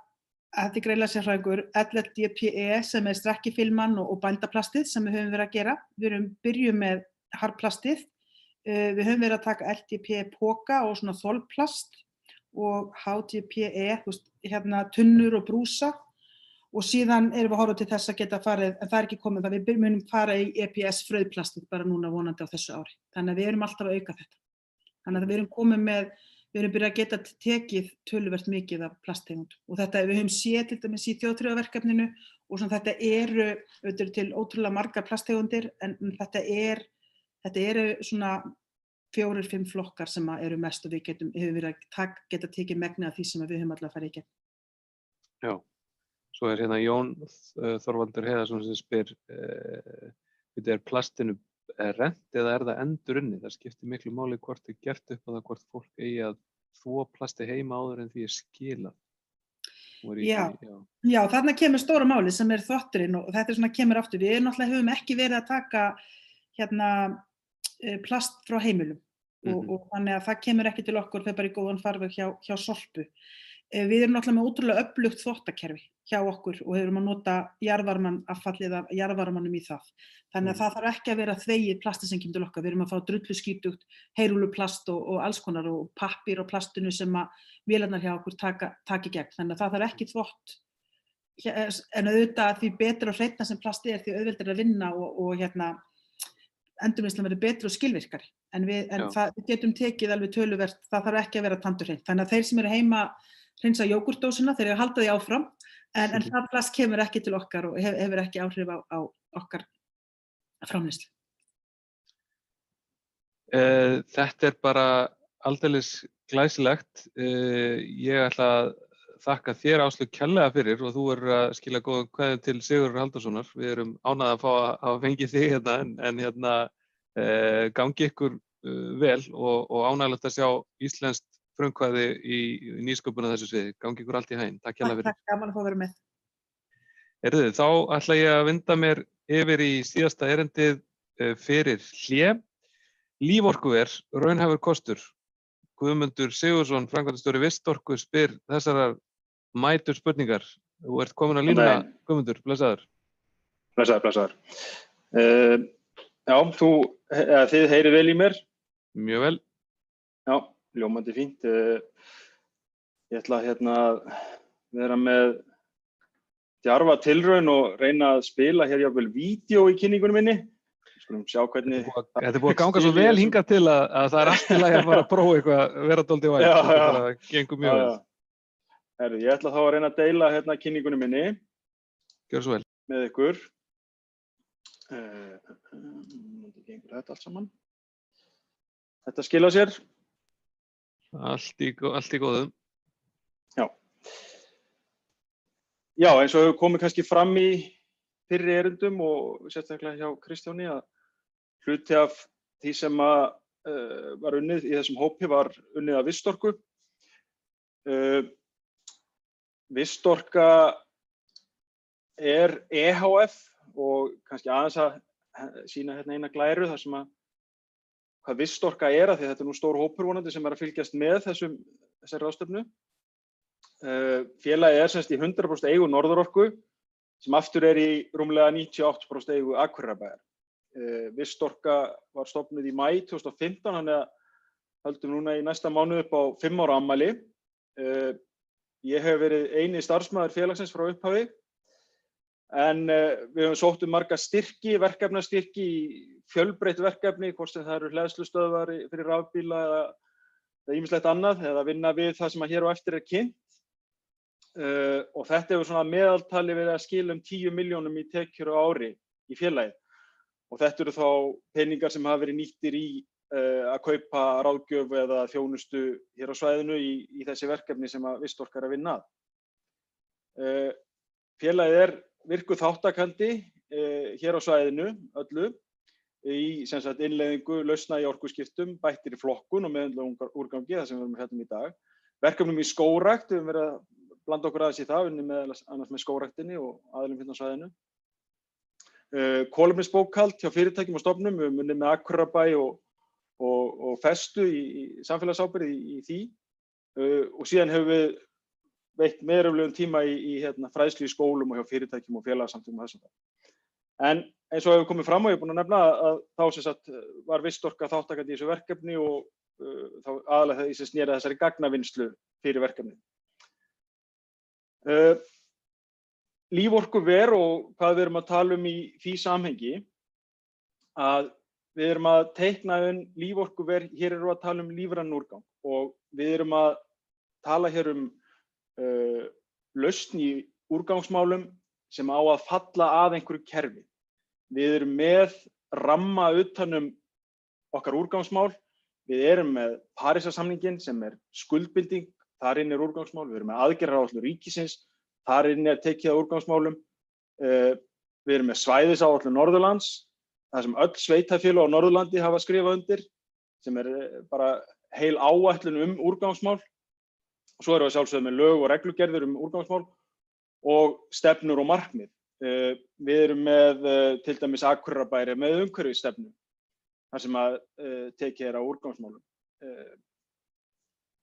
þetta greiðlega sérfræðingur, LLDPE sem strekkifilman og bændaplastið sem við höfum verið að gera. Við byrjum með harðplastið, við höfum verið að taka LDPE póka og svona þolplast og HDPE, tunnur og brúsa. Og síðan erum við að horfa til þess að geta farið, en það ekki komið það, við munum fara í EPS frauðplastið bara núna vonandi á þessu ári. Þannig að við erum alltaf að auka þetta. Þannig að við erum byrjað að geta tekið töluvert mikið af plasttegund. Og þetta við höfum séð til dæmis í þjóðþrifaverkefninu og þetta eru til ótrúlega margar plasttegundir, en þetta eru svona 4-5 flokkar sem eru mest og við höfum verið að geta tekið megnið af því sem við höfum allavega farið í gegn. Já. Svo hérna Jón Þorvaldur Heiðarsson sem spyr, plastinu rennt eða er það endurunnið? Það skiptir miklu máli hvort gert upp á það hvort fólk eigi að þvo plasti heima áður en því skilað. Já, þarna kemur stóra máli sem þvotturinn og þetta svona kemur aftur. Við náttúrulega höfum ekki verið að taka plast frá heimilum og þannig að það kemur ekki til okkur, fer bara í góðan farveg hjá Sorpu. Við erum náttúrulega með ótrúlega öflugt þvottakerfi hjá okkur og erum að nota jarðvarmann, affallið af jarðvarmanum í það. Þannig að það þarf ekki að vera þvegið plasti sem kemur til okkar. Við erum að fá drulluskítugt, heyrúlluplast og alls konar og pappír og plastinu sem að vélarnar hjá okkur taki gegn. Þannig að það þarf ekki þvott. En auðvitað því betur og hreinna sem plasti því auðveldar að vinna og endurvinnslan verður betri og skilvirkari. En við getum tekið alveg töluvert, það þarf ekki að vera tandurhreint. Þannig að þeir sem eru heima hreinsa jógúrtdósina, þeir eru að halda því áfram, en það plast kemur ekki til okkar og hefur ekki áhrif á okkar framleiðslu. Þetta bara aldeilis glæsilegt. Ég ætla að þakka þér Áslaug kærlega fyrir og þú verður að skila góða kveðju til Sigurðar Halldórssonar. Við erum ánægð að fá að hafa fengið þig hérna, en gangi ykkur vel og ánægilegt að sjá íslenskt frumkvæði í nýsköpun á þessu sviði. Gangi ykkur allt í haginn. Takk kærlega fyrir. Takk, gaman að fá að vera með. Þá ætla ég að vinda mér yfir í síðasta erindið fyrir hlé. Líforkuver, raunhæfur kostur. Guðmundur Sigurðsson, framkvæmdastjóri Vistorku, spyr þessarar mætur spurningar. Þú ert komin að línuna, Guðmundur, blessaður. Blessaður. Já, þið heyrið vel í mér. Mjög vel. Já, ljómandi fínt. Ég ætla að vera með djarfa tilraun og reyna að spila hér jafnvel vídeó í kynningunum minni. Skulum sjá hvernig... Þetta búið að ganga svo vel hingað til að það ekki í lagi að fara að prófa eitthvað, vera dálítið vægt. Það gengur mjög vel. Herru, ég ætla þá að reyna að deila kynningunum minni. Gjör svo vel. Með ykkur. Þetta gengur þetta allt saman. Þetta skila sér. Allt í góðum. Já, eins og hefur komið kannski fram í fyrri erindum og sérstaklega hjá Kristjáni að hluti af því sem var unnið í þessum hópi var unnið af Vistorku. Vistorka EHF og kannski aðeins að sýna eina glæru þar sem hvað Vistorka því þetta nú stór hópur vonandi sem að fylgjast með þessari ráðstefnu. Félagið semst í 100% eigu Norðurorku sem aftur í rúmlega 98% eigu Akureyrarbæjar. Vistorka var stofnuð í maí 2015, þannig að höldum núna í næsta mánuð upp á 5 ára afmæli. Ég hef verið eini starfsmaður félagsins frá upphafi, en við höfum sótt marga verkefnastyrki í fjölbreytt verkefni, hvort sem það eru hleðslustöðvar fyrir rafbíla eða ýmislegt annað, eða vinna við það sem hér á eftir kynnt. Og þetta hefur svona meðaltali verið að skila 10 milljónum í tekjur á ári í félagið. Og þetta eru þá peningar sem hafa verið nýttir í að kaupa ráðgjöf eða þjónustu hér á svæðinu í þessi verkefni sem að Vistorka er að vinna að. Félagið virkur þátttakandi hér á svæðinu öllu í innleiðingu lausna í orkuskiptum, bættir í flokkun og meðhöndlun úrgangi, það sem við erum að fjalla í dag. Verkefnum í skógrækt, við höfum verið að blanda okkur aðeins í það, unnið meðal annars með skógræktinni og aðilum hérna á svæðinu. Kolefnisbókhald hjá fyrirtækjum og stofnunum, við höfum unnið með Akureyrarbæ og Festu í samfélagsábyrgð í því. Og síðan hefur við veitt meðröflegum tíma í fræðslu í skólum og hjá fyrirtækjum og félagasamtökum og þessum það. En eins og hefur komið fram og ég er búinn að nefna að þá var Vistorka þáttttakandi í þessu verkefni og þá aðalega því sem sneri þessari gagnavinnslu fyrir verkefni. Líforkuver og hvað við erum að tala í því samhengi, að við erum að teikna líforkuver, hér erum við að tala lífrænan úrgang og við erum að tala hér lausn í úrgangsmálum sem á að falla að einhverju kerfi. Við erum með ramma utan okkar úrgangsmál, við erum með Parísarsamninginn sem skuldbinding, þar inn úrgangsmál, við erum með aðgerðaáætlun ríkisins, þar inn tekið á úrgangsmálum, við erum með svæðisáætlun Norðurlands það sem öll sveitarfélög á Norðurlandi hafa skrifað undir, sem bara heil áætlun úrgangsmál. Og svo erum við sjálfsögðu með lög og reglugerðir úrgangsmál og stefnur og markmið. Við erum með til dæmis Akureyrarbær með umhverfisstefnu, þar sem tekið á úrgangsmálum.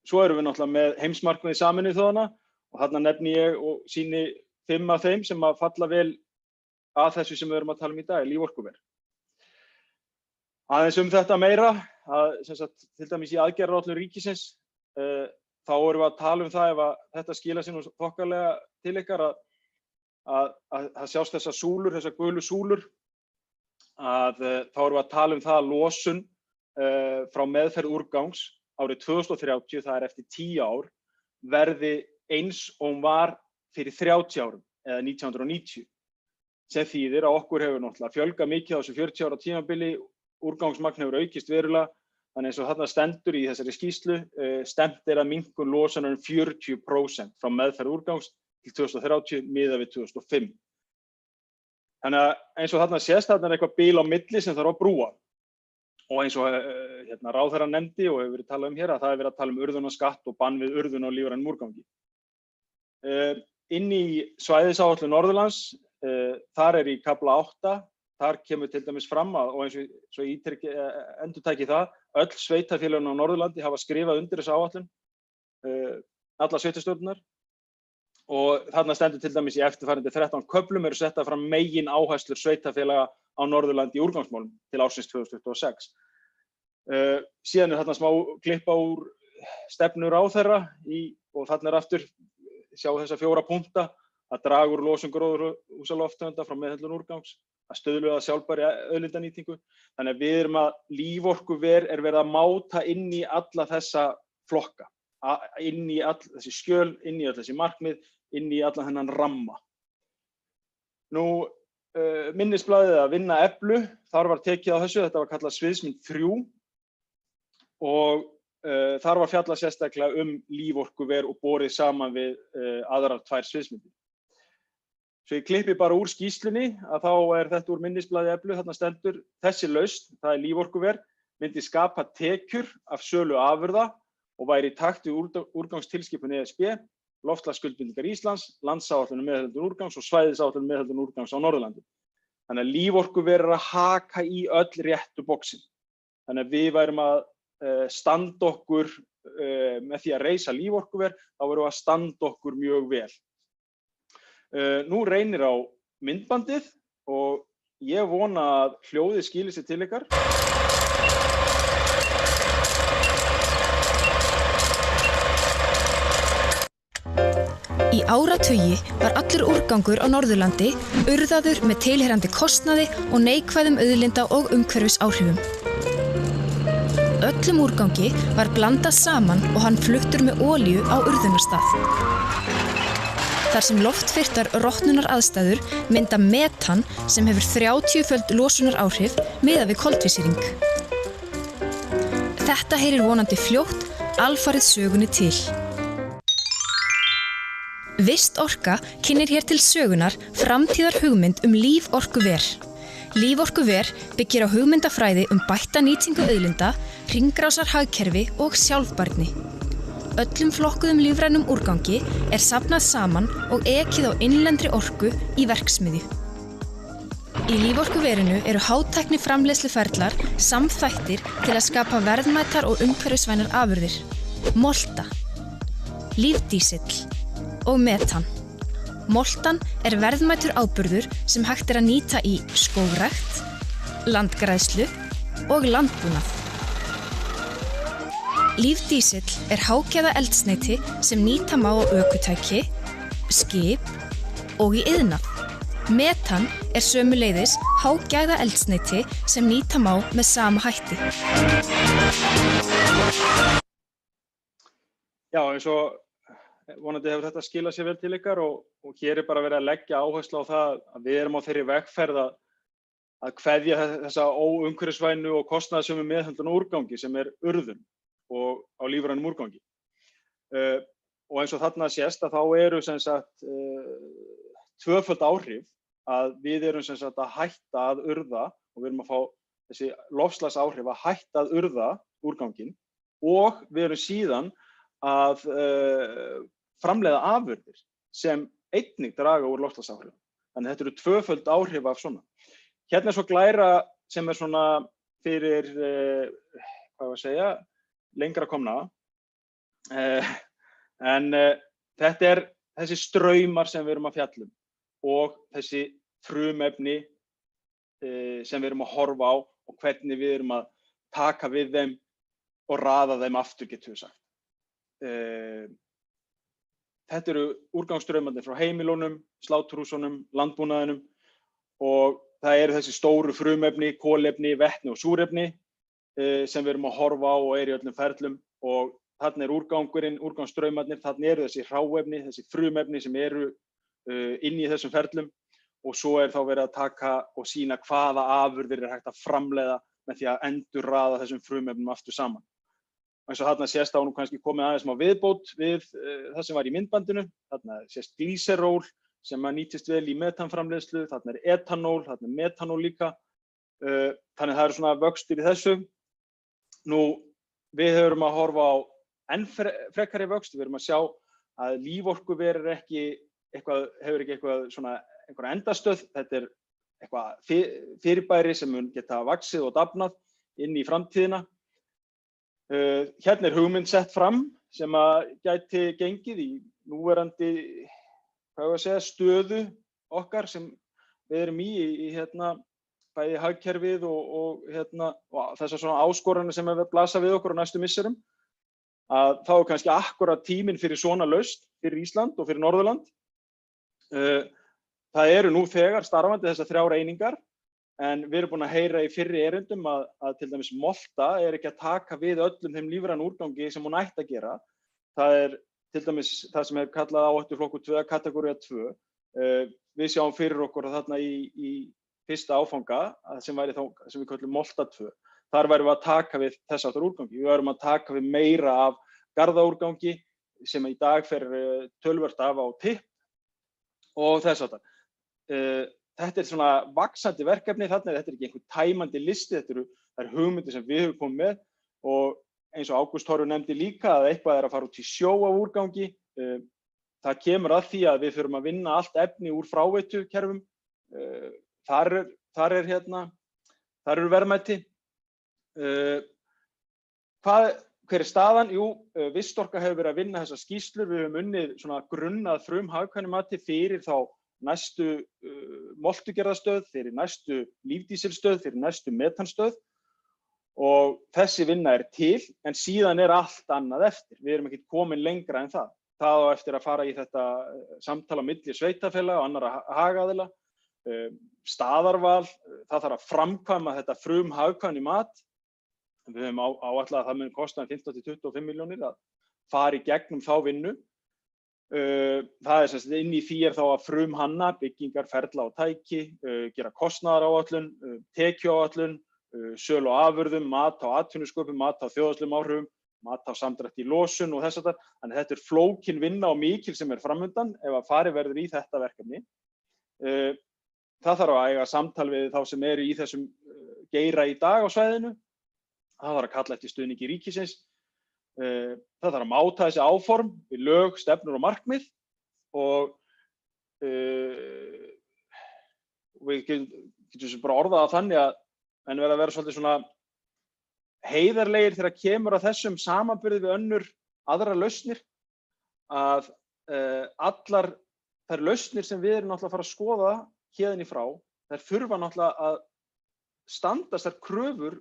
Svo erum við náttúrulega með heimsmarkmið Sameinuðu þjóðanna og þarna nefni ég og sýni 5 af þeim sem falla vel að þessu sem við erum að tala um í dag, líforkuver. Aðeins þetta meira, til dæmis í aðgerðaáætlun ríkisins, þá erum við að tala um það ef þetta skila sér nú þokkalega til ykkar að það sjást þessar súlur, þessar gulu súlur, þá erum við að tala um það að losun frá meðferð úrgangs árið 2030, það eftir 10 ár, verði eins og hún var fyrir 30 árum eða 1990. Sem þýðir að okkur hefur náttúrulega fjölgað mikið á þessu 40 ára tímabili, úrgangsmagn hefur aukist verulega, þannig eins og þarna stendur í þessari skýrslu, stefnt að minnkun losunar 40% frá meðferð úrgangs til 2030 miðað við 2005. Þannig að eins og þarna sést, þarna eitthvað bil á milli sem þarf að brúa. Og eins og ráðherra nefndi og hefur verið talað um hér, að það hefur verið að tala um urðunarskatt og bann við urðun á lífrænum úrgangi. Inn í svæðisáætlun Norðurlands, þar í kafla 8, þar kemur til dæmis fram og eins og ég endurtæki það, öll sveitarfélögin á Norðurlandi hafa skrifað undir þessa áætlun, allar sveitarstjórnar, og þarna stendur til dæmis í eftirfarandi 13 köflum eru setta fram megin áherslur sveitarfélaga á Norðurlandi í úrgangsmálum til ársins 2026. Síðan þarna smá klippa úr stefnu ráðherra og þarna aftur sjá þessa 4 punkta að draga úr losun gróðurhúsalofttegunda frá meðhöndlun úrgangs, að stuðla að sjálfbærri auðlindanýtingu. Þannig að við erum að líforkuver verið að máta inn í alla þessa flokka, inn í all þessi skjöl, inn í all þessi markmið, inn í allan þennan ramma. Nú, minnisblaðið að vinna eflu, þar var tekið á þessu, þetta var kallað sviðsmynd 3 og þar var fjallað sérstaklega líforkuver og borið saman við aðrar 2 sviðsmyndir. Svo ég klippi bara úr skýrslunni að þá þetta úr minnisblaði eflu, þarna stendur þessi lausn, það líforkuver, myndi skapa tekjur af sölu afurða og væri í takt við úrgangstilskipun ESB, loftslagsskuldbindingar Íslands, landsáætlun meðhöndlun úrgangs og svæðisáætlun meðhöndlun úrgangs á Norðurlandi. Þannig að líforkuver að haka í öll réttu boxin. Þannig að við værum að standa okkur með því að reisa líforkuver, þá værum við að standa okkur mjög vel. Nú reynir á myndbandið og ég vona að hljóðið skili sér til ykkar. Í áratugi var allur úrgangur á Norðurlandi urðaður með tilheyrandi kostnaði og neikvæðum auðlinda- og umhverfisáhrifum. Öllum úrgangi var blandað saman og hann fluttur með olíu á urðunarstað. Þar sem loftfirrtar rotnunaraðstæður mynda metan sem hefur 30-föld losunaráhrif miðað við koltvísýring. Þetta heyrir vonandi fljótt alfarið sögunni til. Vistorka kynnir hér til sögunar framtíðar hugmynd líforkuver. Líforkuver byggir á hugmyndafræði bætta nýtingu auðlinda, hringrásarhagkerfi og sjálfbærni. Öllum flokkuðum lífrænum úrgangi safnað saman og ekið á innlendri orku í verksmiðju. Í líforkuverinu eru hátækni framleiðsluferlar samþættir til að skapa verðmætar og umhverfisvænar afurðir, molta, lífdísill og metan. Moltan verðmætur áburður sem hægt að nýta í skógrækt, landgræðslu og landbúnað. Lífdísill hágæða eldsneyti sem nýta má á ökutæki, skip og í iðnað. Metan sömuleiðis hágæða eldsneyti sem nýta má með sama hætti. Já, eins og vonandi hefur þetta skilað sér vel til ykkar og hér bara verið að leggja áherslu á það að við erum á þeirri vegferð að kveðja þessa óumhverfisvænu og kostnaðarsömu meðhöndlun og úrgangi sem urðun og á lífrænum úrgangi. Og eins og þarna sést að þá eru sem sagt tvöföld áhrif að við erum sem sagt að hætta að urða og við erum að fá þessi loftslagsáhrif að hætta að urða úrganginn og við erum síðan að framleiða afurðir sem einnig draga úr loftslagsáhrifum. Þannig þetta eru tvöföld áhrif af svona. Hérna svo glæra sem svona fyrir, lengra komna. En þetta þessi straumar sem við erum að fjalla um og þessi frumefni sem við erum að horfa á og hvernig við erum að taka við þeim og raða þeim aftur, getum við sagt. Þetta eru úrgangsstraumarnir frá heimilunum, sláturhúsunum, landbúnaðinum og það eru þessi stóru frumefni, kolefni, vetni og súrefni sem við erum að horfa á og í öllum ferlum og þarna úrgangurinn, úrgangsstraumarnir, þarna eru þessi hráefni, þessi frumefni sem eru inn í þessum ferlum og svo þá verið að taka og sýna hvaða afurðir hægt að framleiða með því að endurraða þessum frumefnum aftur saman. Eins og þarna sést nú kannski komið aðeins smá viðbót við það sem var í myndbandinu. Þarna sést glýseról sem nýtist vel í metanframleiðslu, þarna etanól, þarna metanól líka. Þannig það eru svona vöxtur í þessu. Nú, við höfum að horfa á enn frekari vöxt, við erum að sjá að líforkuver hefur ekki einhverja endastöð, þetta eitthvað fyrirbæri sem mun geta vaxið og dafnað inn í framtíðina. Hérna hugmynd sett fram sem gæti gengið í núverandi stöðu okkar sem við erum í bæði hagkerfið og þessar svona áskoranir sem við blasa við okkur á næstu misserum. Að þá kannski akkurat tíminn fyrir svona lausn fyrir Ísland og fyrir Norðurland. Það eru nú þegar starfandi þessar 3 einingar en við erum búin að heyra í fyrri erindum að til dæmis Molta ekki að taka við öllum þeim lífræna úrgangi sem hún ætti að gera. Það til dæmis það sem kallað áhættuflokkur 2, kategóría 2. Við sjáum fyrir okkur þarna í fyrsta áfanga sem væri þá sem við kallum Molta 2. Þar værum við að taka við þess áttar úrgangi. Við værum að taka við meira af garðaúrgangi sem í dag fer töluvert af á tipp og þess áttar. Þetta svona vaxandi verkefni, þetta ekki einhver tæmandi listi, þetta eru hugmyndir sem við höfum komið með og eins og Ágúst Torfi nefndi líka að eitthvað að fara út í sjó af úrgangi. Það kemur að því að við þurfum að vinna allt efni úr fráveitukerfum. Þar eru verðmæti. Hver staðan? Jú, Vistorka hefur verið að vinna þessar skýrslur. Við höfum unnið svona grunnað frumhagkvæmnimati fyrir þá næstu moltugerðarstöð, fyrir næstu lífdísilstöð, fyrir næstu metanstöð og þessi vinna til en síðan allt annað eftir. Við erum ekki komin lengra en það. Það á eftir að fara í þetta samtala milli sveitarfélaga og annarra hagaðila, staðarval, það þarf að framkvæma þetta frumhagkvæmni mat. Við höfum áætlað að það mun kosta 15 til 25 milljónir að fara í gegnum þá vinnu. Það sem sagt inn í því þá að frumhanna byggingar, ferla og tæki, gera kostnaðaráætlun, tekjuáætlun, sölu á afurðum, mat á atvinnusköpum, mat á þjóðhagslegum áhrifum, mat á samdrætti í losun og þess háttar. Þannig þetta flókin vinna og mikil sem framundan ef að farið verður í þetta verkefni. Það þarf að eiga samtal við þá sem eru í þessum geira í dag á svæðinu. Það þarf að kalla eftir stuðningi ríkisins. Það þarf að máta þessi áform við lög, stefnur og markmið og við getum bara orðað að þannig að menn verða að vera svolítið svona heiðarlegir þegar kemur að þessum samanburði við aðrar lausnir að allar þær lausnir sem við erum náttúrulega að fara að skoða héðan í frá, þær þurfa náttúrulega að standast þær kröfur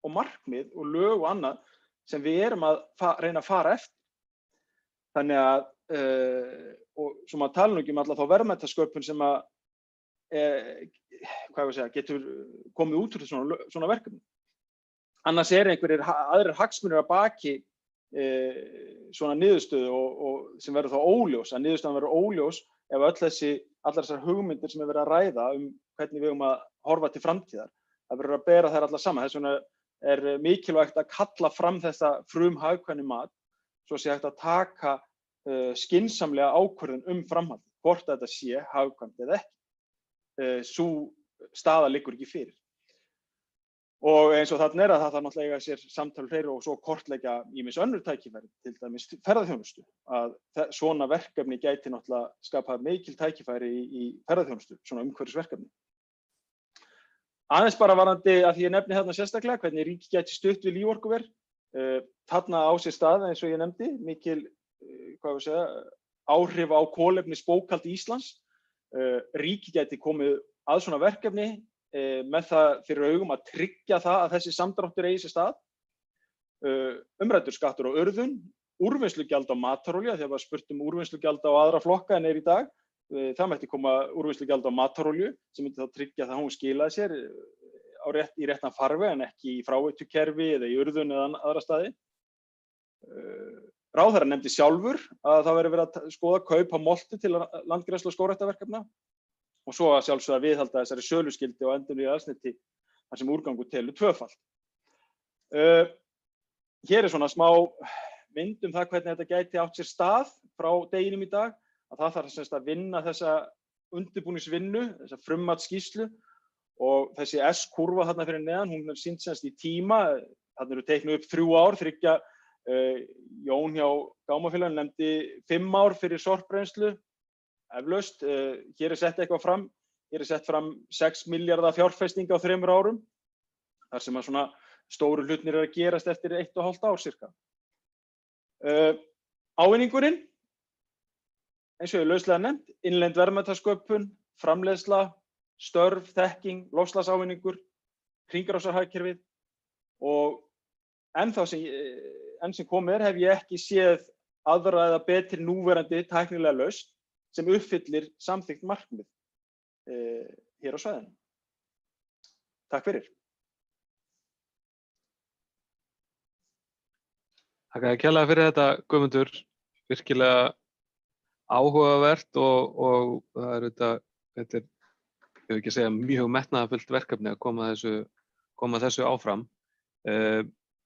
og markmið og lög og annað sem við erum að reyna að fara eftir. Þannig að, og svo maður tala nú ekki alla þá verðmætasköpun sem getur komið út úr svona verkefni. Annars einhverjir aðrir hagsmunir að baki svona niðurstöðu og sem verður þá óljós, að niðurstöðan verður óljós ef allar þessar hugmyndir sem verið að ræða hvernig við að horfa til framtíðar. Það verður að bera þær allar saman. Þess vegna mikilvægt að kalla fram þessa frumhagkvæmni mat svo sé hægt að taka skynsamlega ákvörðun framhald, hvort þetta sé hagkvæmt eða ekki. Sú staða liggur ekki fyrir. Og eins og þarna að það þarf náttúrulega að eiga sér samtal fleiri og svo kortleggja ýmis önnur tækifæri, til dæmis ferðaþjónustu. Að svona verkefni gæti náttúrulega skapað mikil tækifæri í ferðaþjónustu, svona umhverfisverkefni. Aðeins bara varðandi að því ég nefni þarna sérstaklega, hvernig ríki gæti stutt við líforkuver. Þarna á sér stað, eins og ég nefndi, mikil áhrif á kolefnisbókhald Íslands. Ríki gæti komið að svona verkefni með það fyrir augum að tryggja það að þessi samdráttur eigi sér stað. Umræddur skattur á urðun, úrvinnslugjald á matarolíu, þegar var spurt úrvinnslugjald á aðra flokka en í dag. Það mætti koma úrvinnslugjald á matarolíu sem myndi þá tryggja það að hún skilaði sér í réttan farveg en ekki í fráveitukerfi eða í urðun eða aðra staði. Ráðherra nefndi sjálfur að það verið verið að skoða kaup á moltu til landgræðslu og skógræktarverkefna og svo að sjálfsögða að viðhalda þessari söluskyldu og endurnýja eldsneyti þar sem úrgangur telur tvöfalt. Hér svona smá mynd það hvernig þetta gæti átt sér stað frá deginum í dag, að það þarf semst að vinna þessa undirbúningsvinnu, þessa frummatsskýrslu og þessi S-kurva þarna fyrir neðan, hún er sýnd semst í tíma, þarna eru teiknuð upp 3 ár, þriggja Jón hjá Gámafélaginu nefndi 5 ár fyrir sorpbrennslu. Eflaust, hér sett eitthvað fram, hér sett fram 6 milljarða fjárfesting á 3 árum, þar sem að svona stóru hlutnir að gerast eftir 1,5 ár cirka. Ávinningurinn, eins og ég lauslega nefnt, innlend verðmætasköpun, framleiðsla, störf, þekking, loftslagsávinningur, hringrásarhagkerfið og enn sem komið hef ég ekki séð aðra eða betri núverandi tæknilega lausn sem uppfyllir samþykkt markmið hér á svæðinu. Takk fyrir. Takk kærlega fyrir þetta, Guðmundur. Virkilega áhugavert og það er þetta er, ég vil ekki segja, mjög metnaðarfullt verkefni að koma þessu áfram.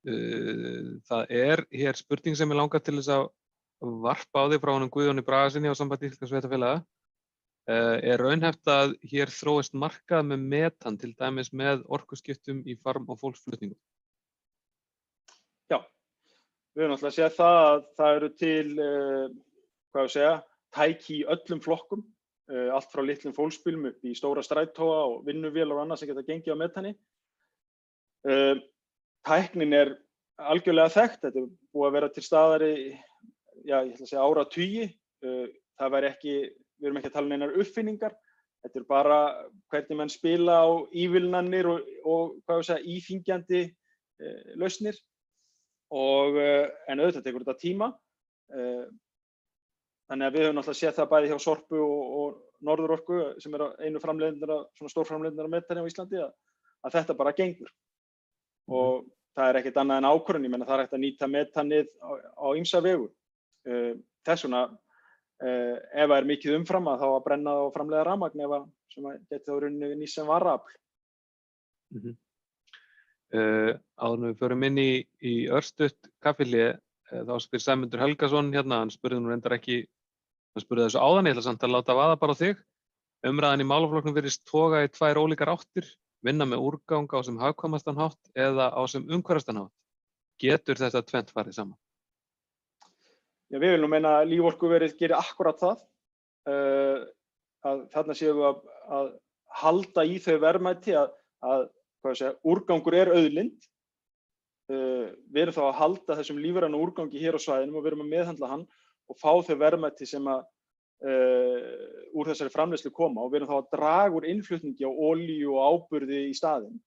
Það er hér spurning sem ég langar til þess að varpa á því frá honum Guðjóni Bragasyni á Sambandi íslenskra sveitarfélaga. Er raunhæft að hér þróist markað með metan, til dæmis með orkuskiptum í farm- og fólksflutningum? Já, við höfum náttúrulega séð það að það eru til, tæki í öllum flokkum, allt frá litlum fólksbílum upp í stóra strætóa og vinnuvélar og annað sem geta gengið á metani. Tæknin er algjörlega þekkt, þetta er búið að vera til staðar í ég ætla að segja áratugi. Það væri ekki, við erum ekki að tala um neinar uppfinningar, þetta er bara hvernig menn spila á ívilnanir og íþyngjandi lausnir en auðvitað tekur þetta tíma. Þannig að við höfum náttúrulega séð það bæði hjá Sorpu og Norðurorku sem er einu framleiðendura, svona stórframleiðendura metani á Íslandi að þetta bara gengur. Og það er ekkert annað en ákvörðun, ég meina það er hægt að nýta metanið á ýmsa vegu. Þess vegna, ef það er mikið umfram þá að brenna og framleiða rafmagn sem geti þá runni nýtt sem varaafl. Áður en við förum inn í örstutt kaffihlé, þá spyr Sæmundur Helgason hérna, hann spurði nú reyndar ekki, hann spurði þessu áðan, ég ætla samt að láta vaða bara á þig. Umræðan í málaflokknum virðist toga í 2 ólíkar áttir, vinna með úrgang á sem hagkvæmastan hátt eða á sem umhverfistan hátt. Getur þetta tvennt farið saman? Já, við viljum meina að líforkuverið gerir akkurat það, að þarna séum við að halda í þau verðmæti að úrgangur er auðlind. Við erum þá að halda þessum lífræna úrgangi hér á svæðinum og við erum að meðhandla hann og fá þau verðmæti sem úr þessari framleiðslu koma og við erum þá að draga úr innflutningi á olíu og áburði í staðinn.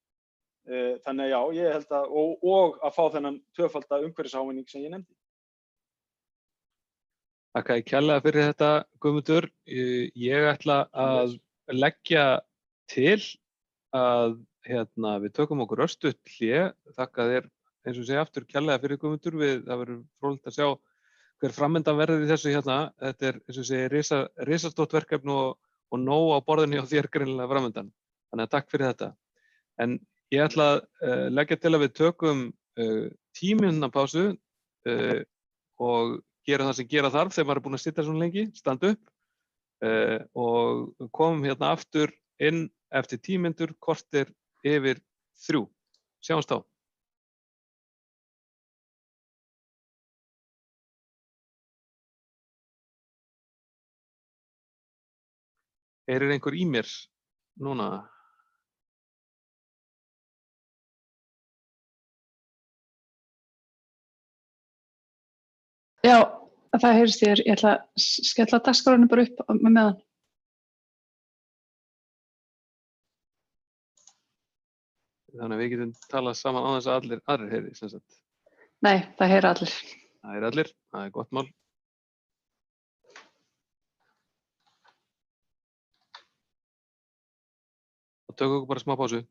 Þannig að já, ég held að og að fá þennan tvöfalda umhverfisávinning sem ég nefndi. Takk kærlega fyrir þetta, Guðmundur. Ég ætla að leggja til að við tökum okkur örstutt hlé. Þakka þér, eins og segja aftur, kærlega fyrir, Guðmundur. Það verður fróðlegt að sjá hver framvindan verður í þessu hérna. Þetta er, eins og segja, risastórt verkefni og nóg á borðinu á þér greinilega framvindan. Þannig að takk fyrir þetta. En ég ætla að leggja til að við tökum 10 mínútna pásu og gera það sem gera þarf þegar maður er búinn að sitja svona lengi, standa upp og komum hérna aftur inn eftir 10 mínútur, korter yfir 3. Sjáumst þá. Heyrir einhver í mér núna? Já, það heyrist þér. Ég ætla að skella dagskránni bara upp með meðan. Þannig að við getum talað saman á þess að allir aðrir heyri, sem sagt. Nei, það heyra allir. Það heyri allir, það er gott mál. Og tökum okkur bara smá pásu.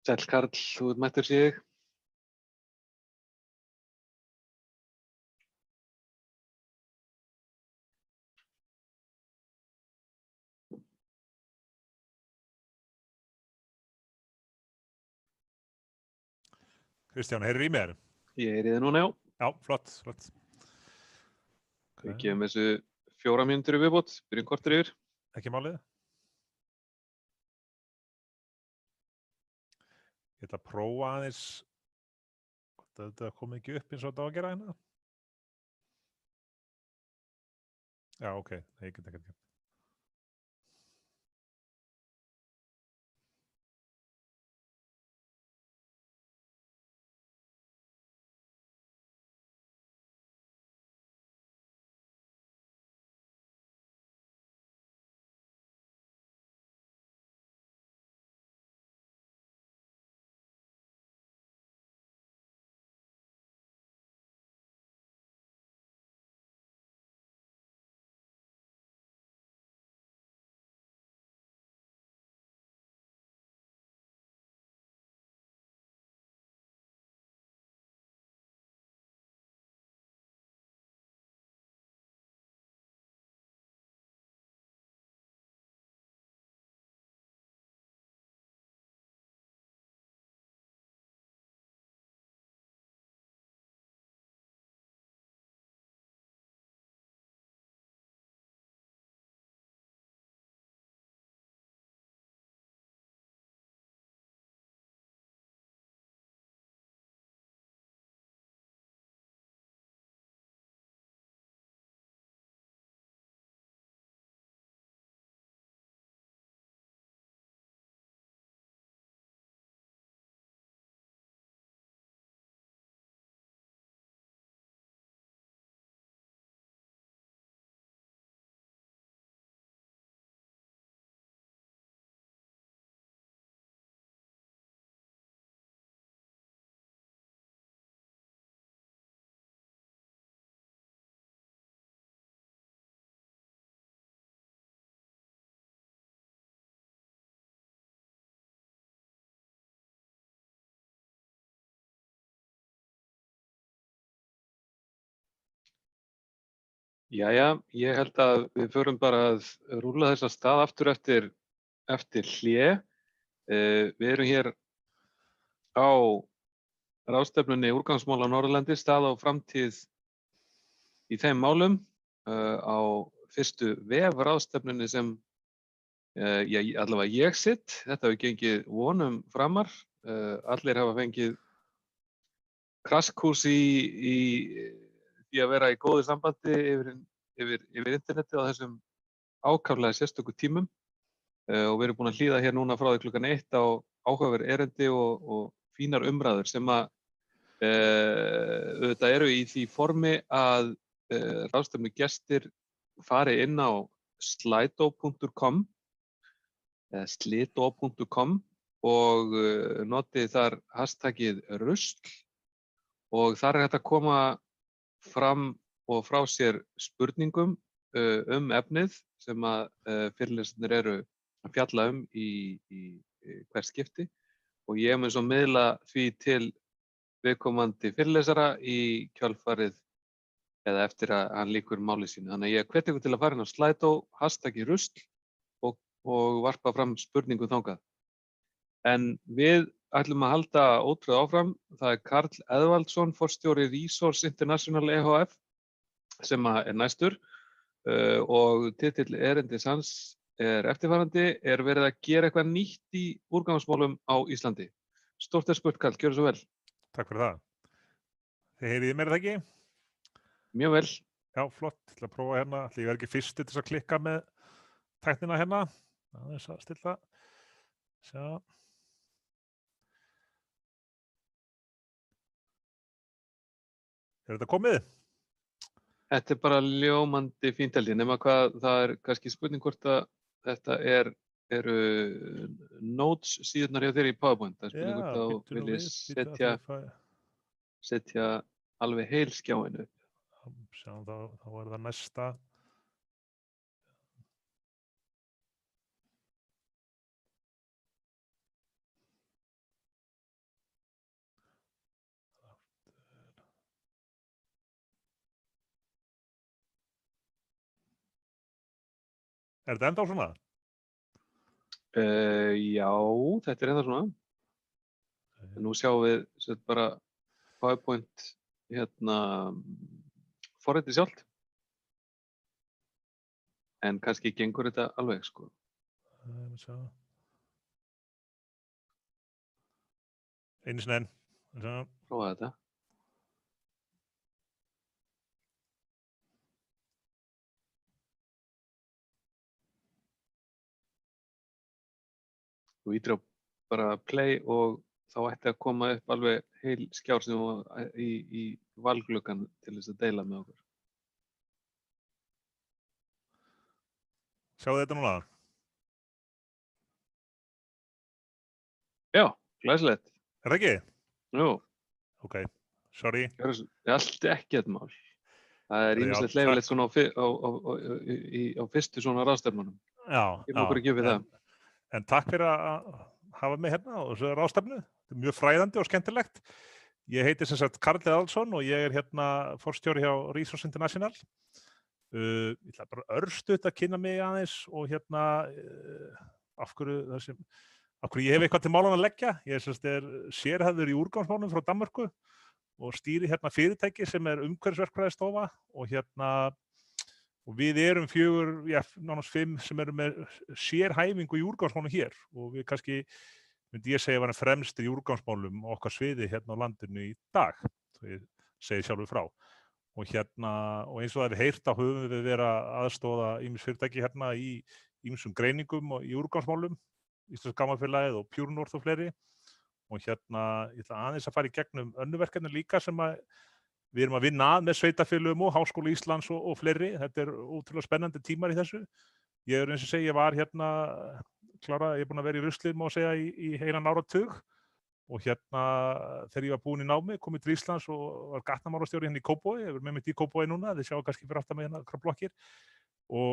Sæll Karl, þú ert mættur sé ég. Kristján, heyrir í mér? Ég heyri þig núna, já. Já, flott. Við gefum þessu 4 mínútur í viðbót, byrjum kortur yfir. Ekki málið. Ég ætla að prófa aðeins hvort þetta komi ekki upp eins og þetta á að gera hérna. Já, ok, ég get ekki. Jæja, ég held að við förum bara að rúlla þessa stað aftur eftir hlé. Við erum hér á ráðstefnunni Úrgangsmál á Norðurlandi, stað og framtíð í þeim málum, á fyrstu vefráðstefnunni sem allavega ég sitt. Þetta hefur gengið vonum framar. Allir hafa fengið krasskúrs í því að vera í góðu sambandi yfir internetið á þessum ákaflega sérstöku tímum, og við erum búin að hlýða hér núna frá því klukkan 1 á áhugaverð erindi og fínar umræður sem að auðvitað eru í því formi að ráðstefnu gestir fari inn á slido.com eða slido.com og noti þar hashtagið rusl, og þar er hægt að koma fram og frá sér spurningum efnið sem að fyrirlesararnir eru að fjalla í hvert skipti, og ég mun svo miðla því til viðkomandi fyrirlesara í kjölfarið eða eftir að hann lýkur máli sínu. Þannig að ég hvet ykkur til að fara inn á Slido, hashtagið rusl og varpa fram spurningum þangað. En við ætlum að halda ótrúð áfram. Það er Karl Eðvaldsson, forstjóri Resource International EHF, sem er næstur, og titill erindis hans er eftirfarandi: er verið að gera eitthvað nýtt í úrgangsmálum á Íslandi? Stórt spurt, Karl, gjörðu svo vel. Takk fyrir það. Þið heyriði mér það ekki? Mjög vel. Já, flott. Ég ætla að prófa hérna. Ég verð ekki fyrst til að klikka með tæknina hérna. Aðeins að stilla. Sjá. Er þetta komið? Þetta er bara ljómandi fínt held ég, nema hvað það er kannski spurning hvort að þetta eru notes síðurnar hjá þér í PowerPoint. Það er spurning hvort þá viljið setja alveg heil skjáinu upp. Sjáum þá er það næsta. þetta ennþá svona? Já, þetta ennþá svona. En nú sjáum við bara PowerPoint forritið sjálft. En kannski gengur þetta alveg, sko. Einu sinni enn. Prófa þetta. Þú ítir á bara play og þá ætti að koma upp alveg heil skjár sem var í valgluggan til þess að deila með okkur. Sjáðu þetta núna? Já, glæsilegt. Er það ekki? Jú. Ok, sorry. Allt ekkert mál. Það er ýmislegt leyfilegt svona á fyrstu svona ráðstefnunum. Já. Ég má okkur ekki upp við það. En takk fyrir að hafa mig hérna á þessu ráðstefnu. Þetta er mjög fræðandi og skemmtilegt. Ég heiti sem sagt Karl Eðalsson og ég er hérna forstjóri hjá Resource International. Ég ætla bara örstutt að kynna mig aðeins og hérna af hverju ég hef eitthvað til málanna að leggja. Ég er sérhæfður í úrgangsmálum frá Danmörku og stýri hérna fyrirtæki sem er umhverfisverkfræðistofa og við erum 4, nánast 5 sem eru með sérhæfingu í úrgangsmálum hér og við kannski, myndi ég segja, varum fremstir í úrgangsmálum á okkar sviði hérna á landinu í dag, svo ég segi sjálfur frá. Og eins og það er heyrt að höfum við verið að aðstoða ýmis fyrirtæki hérna í ýmsum greiningum og í úrgangsmálum, Íslenska Gamafélagið og Pure North og fleiri. Og ég ætla aðeins að fara í gegnum önnur verkefni líka sem við erum að vinna að með sveitarfélögum og Háskóla Íslands og fleiri. Þetta er ótrúlega spennandi tímar í þessu. Ég er eins og segja, ég var hérna klárað, ég er búinn að vera í ruslið, má segja, í heilan áratug. Og þegar ég var búinn í námi, kom ég til Íslands og var gatnamálastjóri hérna í Kópavogi. Ég er með mitt í Kópavogi núna, þið sjáu kannski fyrir aftan með hérna okkar blokkir. Og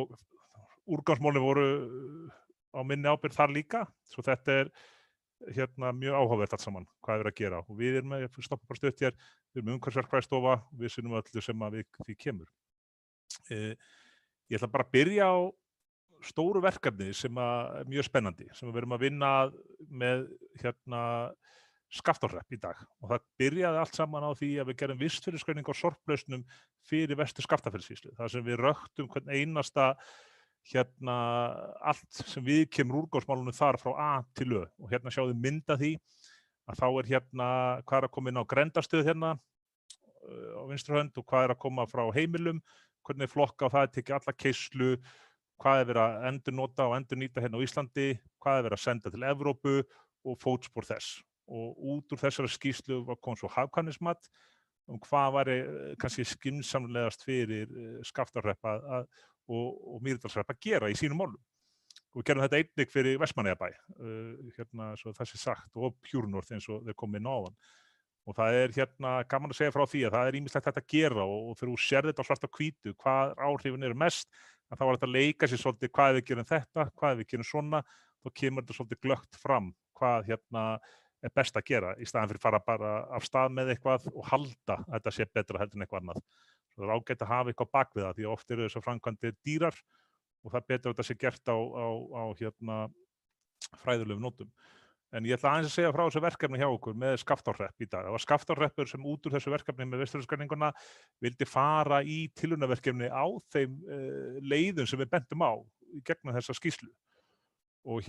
úrgangsmálin voru á minni ábyrgð þar líka. Svo þetta er mjög áhugavert allt saman, hvað er verið að gera. Og við erum með, stoppa bara stutt hér, við erum með umhverfisverkfræðistofa og við sinnum öllu sem að því kemur. Ég ætla bara að byrja á stóru verkefni sem er mjög spennandi, sem við erum að vinna með Skaftárhrepp í dag. Og það byrjaði allt saman á því að við gerum vistfyrirskreiningu á sorplausnum fyrir Vestur Skaftafellssýslu. Það sem við röktum hvern einasta allt sem við kemur úrgangsmálunum þar frá A til Ö. Og hérna sjáðu mynda því að þá er hvað er að koma inn á grenndarstöð hérna á vinstri hönd og hvað er að koma frá heimilum, hvernig er flokka og það er tekið alla keislu, hvað er verið að endurnota og endurnýta hérna á Íslandi, hvað er verið að senda til Evrópu og fótspor þess. Og út úr þessari skýrslu kom svo hagkvæmnismat hvað væri kannski skynsamlegast fyrir Skaftárhrepp og Mýrdalshrepp að gera í sínum málum. Og við gerum þetta einnig fyrir Vestmannaeyjabæ, svo það sé sagt, og Pure North eins og þeir komið inn á áðan. Og það er gaman að segja frá því að það er ýmislegt hægt að gera og þegar þú sér þetta á svart á hvítu, hvað áhrifin eru mest, þá er þetta að leika sér svolítið hvað við gerum þetta, hvað við gerum svona, þá kemur þetta svolítið glöggt fram hvað er best að gera í staðan fyrir fara bara af stað með eitthvað og halda að þetta sé betra heldur en eitthvað annað. Það er ágætt að hafa eitthvað bak við það því að oft eru þessar framkvæmdir dýrar og það er betra að þetta sé gert á fræðilegum nótum. En ég ætla aðeins að segja frá þessu verkefni hjá okkur með Skaftárhrepp í dag. Það var Skaftárhreppur sem út úr þessu verkefni með vistfyrirskreiningunna vildi fara í tilraunaverkefni á þeim leiðum sem við bentum á í gegnum þessa skýrslu. Og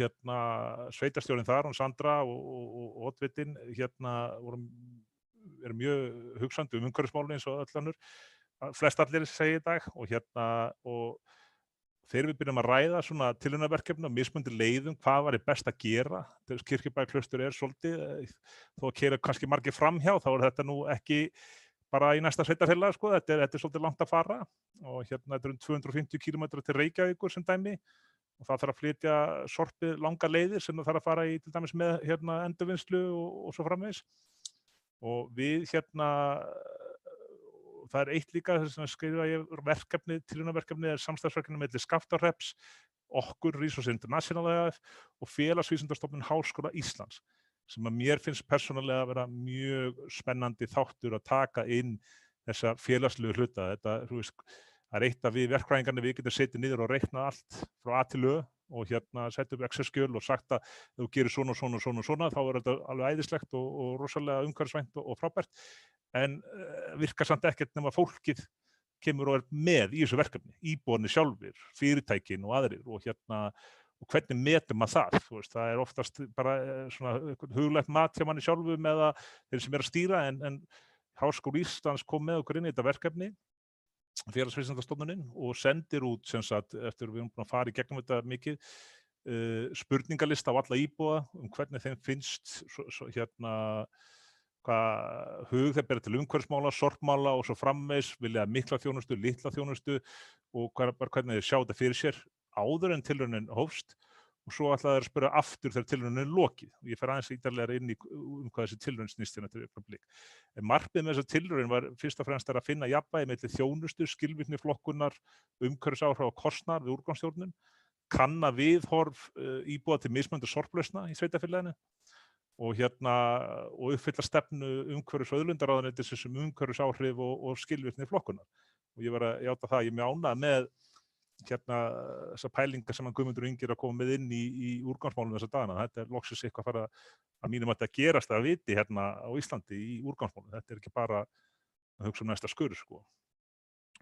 sveitarstjórinn þar, hún Sandra og Oddvitin, eru mjög hugsandi umhverfismálin eins og öll önnur, flest allir segi í dag og þegar við byrjum að ræða svona tilraunaverkefni og mismunandi leiðum hvað væri best að gera, þegar Kirkjubæjarklaustur er svolítið, þó að keyra kannski margir framhjá, þá er þetta nú ekki bara í næsta sveitarfélag, sko, þetta er svolítið langt að fara og þetta er 250 km til Reykjavíkur sem dæmi. Og það þarf að flytja sorpið langar leiðir sem það þarf að fara í til dæmis með endurvinnslu og svo framvegis. Og við það er eitt líka sem skrifa ég verkefni, tilraunaverkefni er samstarfsverkefni milli Skaftárhrepps, okkur Resource International og Félagsvísindastofnun Háskóla Íslands sem að mér finnst persónulega að vera mjög spennandi þáttur að taka inn þessa félagslegu hluta. Þetta, þú veist, Það eitt að við verkfræðingarnir við getum setið niður og reiknað allt frá A til Ö og setja upp Excel-skjöl og sagt að ef þú gerir svona, þá þetta alveg æðislegt og rosalega umhverfisvænt og frábært, en virkar samt ekkert nema fólkið kemur og með í þessu verkefni, íbúarnir sjálfir, fyrirtækin og aðrir og hvernig metur maður það? Þú veist, það oftast bara svona huglægt mat hjá manni sjálfum eða þeir sem að stýra, en Háskóli Íslands kom með okkur inn í þetta verkefni, Félagsvísindastofnunin, og sendir út sem sagt, eftir við erum búin að fara í gegnum þetta mikið, spurningalista á alla íbúa hvernig þeim finnst hvað hug þeir bera til umhverfismála, sorpmála og svo framvegis, vilja mikla þjónustu, litla þjónustu og hvernig þeir sjá þetta fyrir sér áður en tilraunin hófst og svo ætla þeir að spyrja aftur þegar tilraunin er lokið. Ég fer aðeins ítarlegar inn í hvað þessi tilraun snýst hérna til augnablik. En markmiðið með þessa tilraun var fyrst og fremst að finna jafnvægi milli þjónustu, skilvirkni flokkunar, umhverfisáhrif og kostnaðar við úrgangsstjórnun, kanna viðhorf íbúa til mismunandi sorplausna í sveitarfélaginu og uppfylla stefnu umhverfis- og auðlindaráðuneytisins um umhverfisáhrif og skilvirkni flokkunar. Og ég var að játa það, ég er mjög ánægður með þessar pælingar sem Guðmundur Ingi er að koma með inn í úrgangsmálum þessa dagana. Þetta loksins eitthvað fara að mínum að þetta gerast að viti hérna á Íslandi í úrgangsmálum. Þetta ekki bara að hugsa næsta skurð, sko.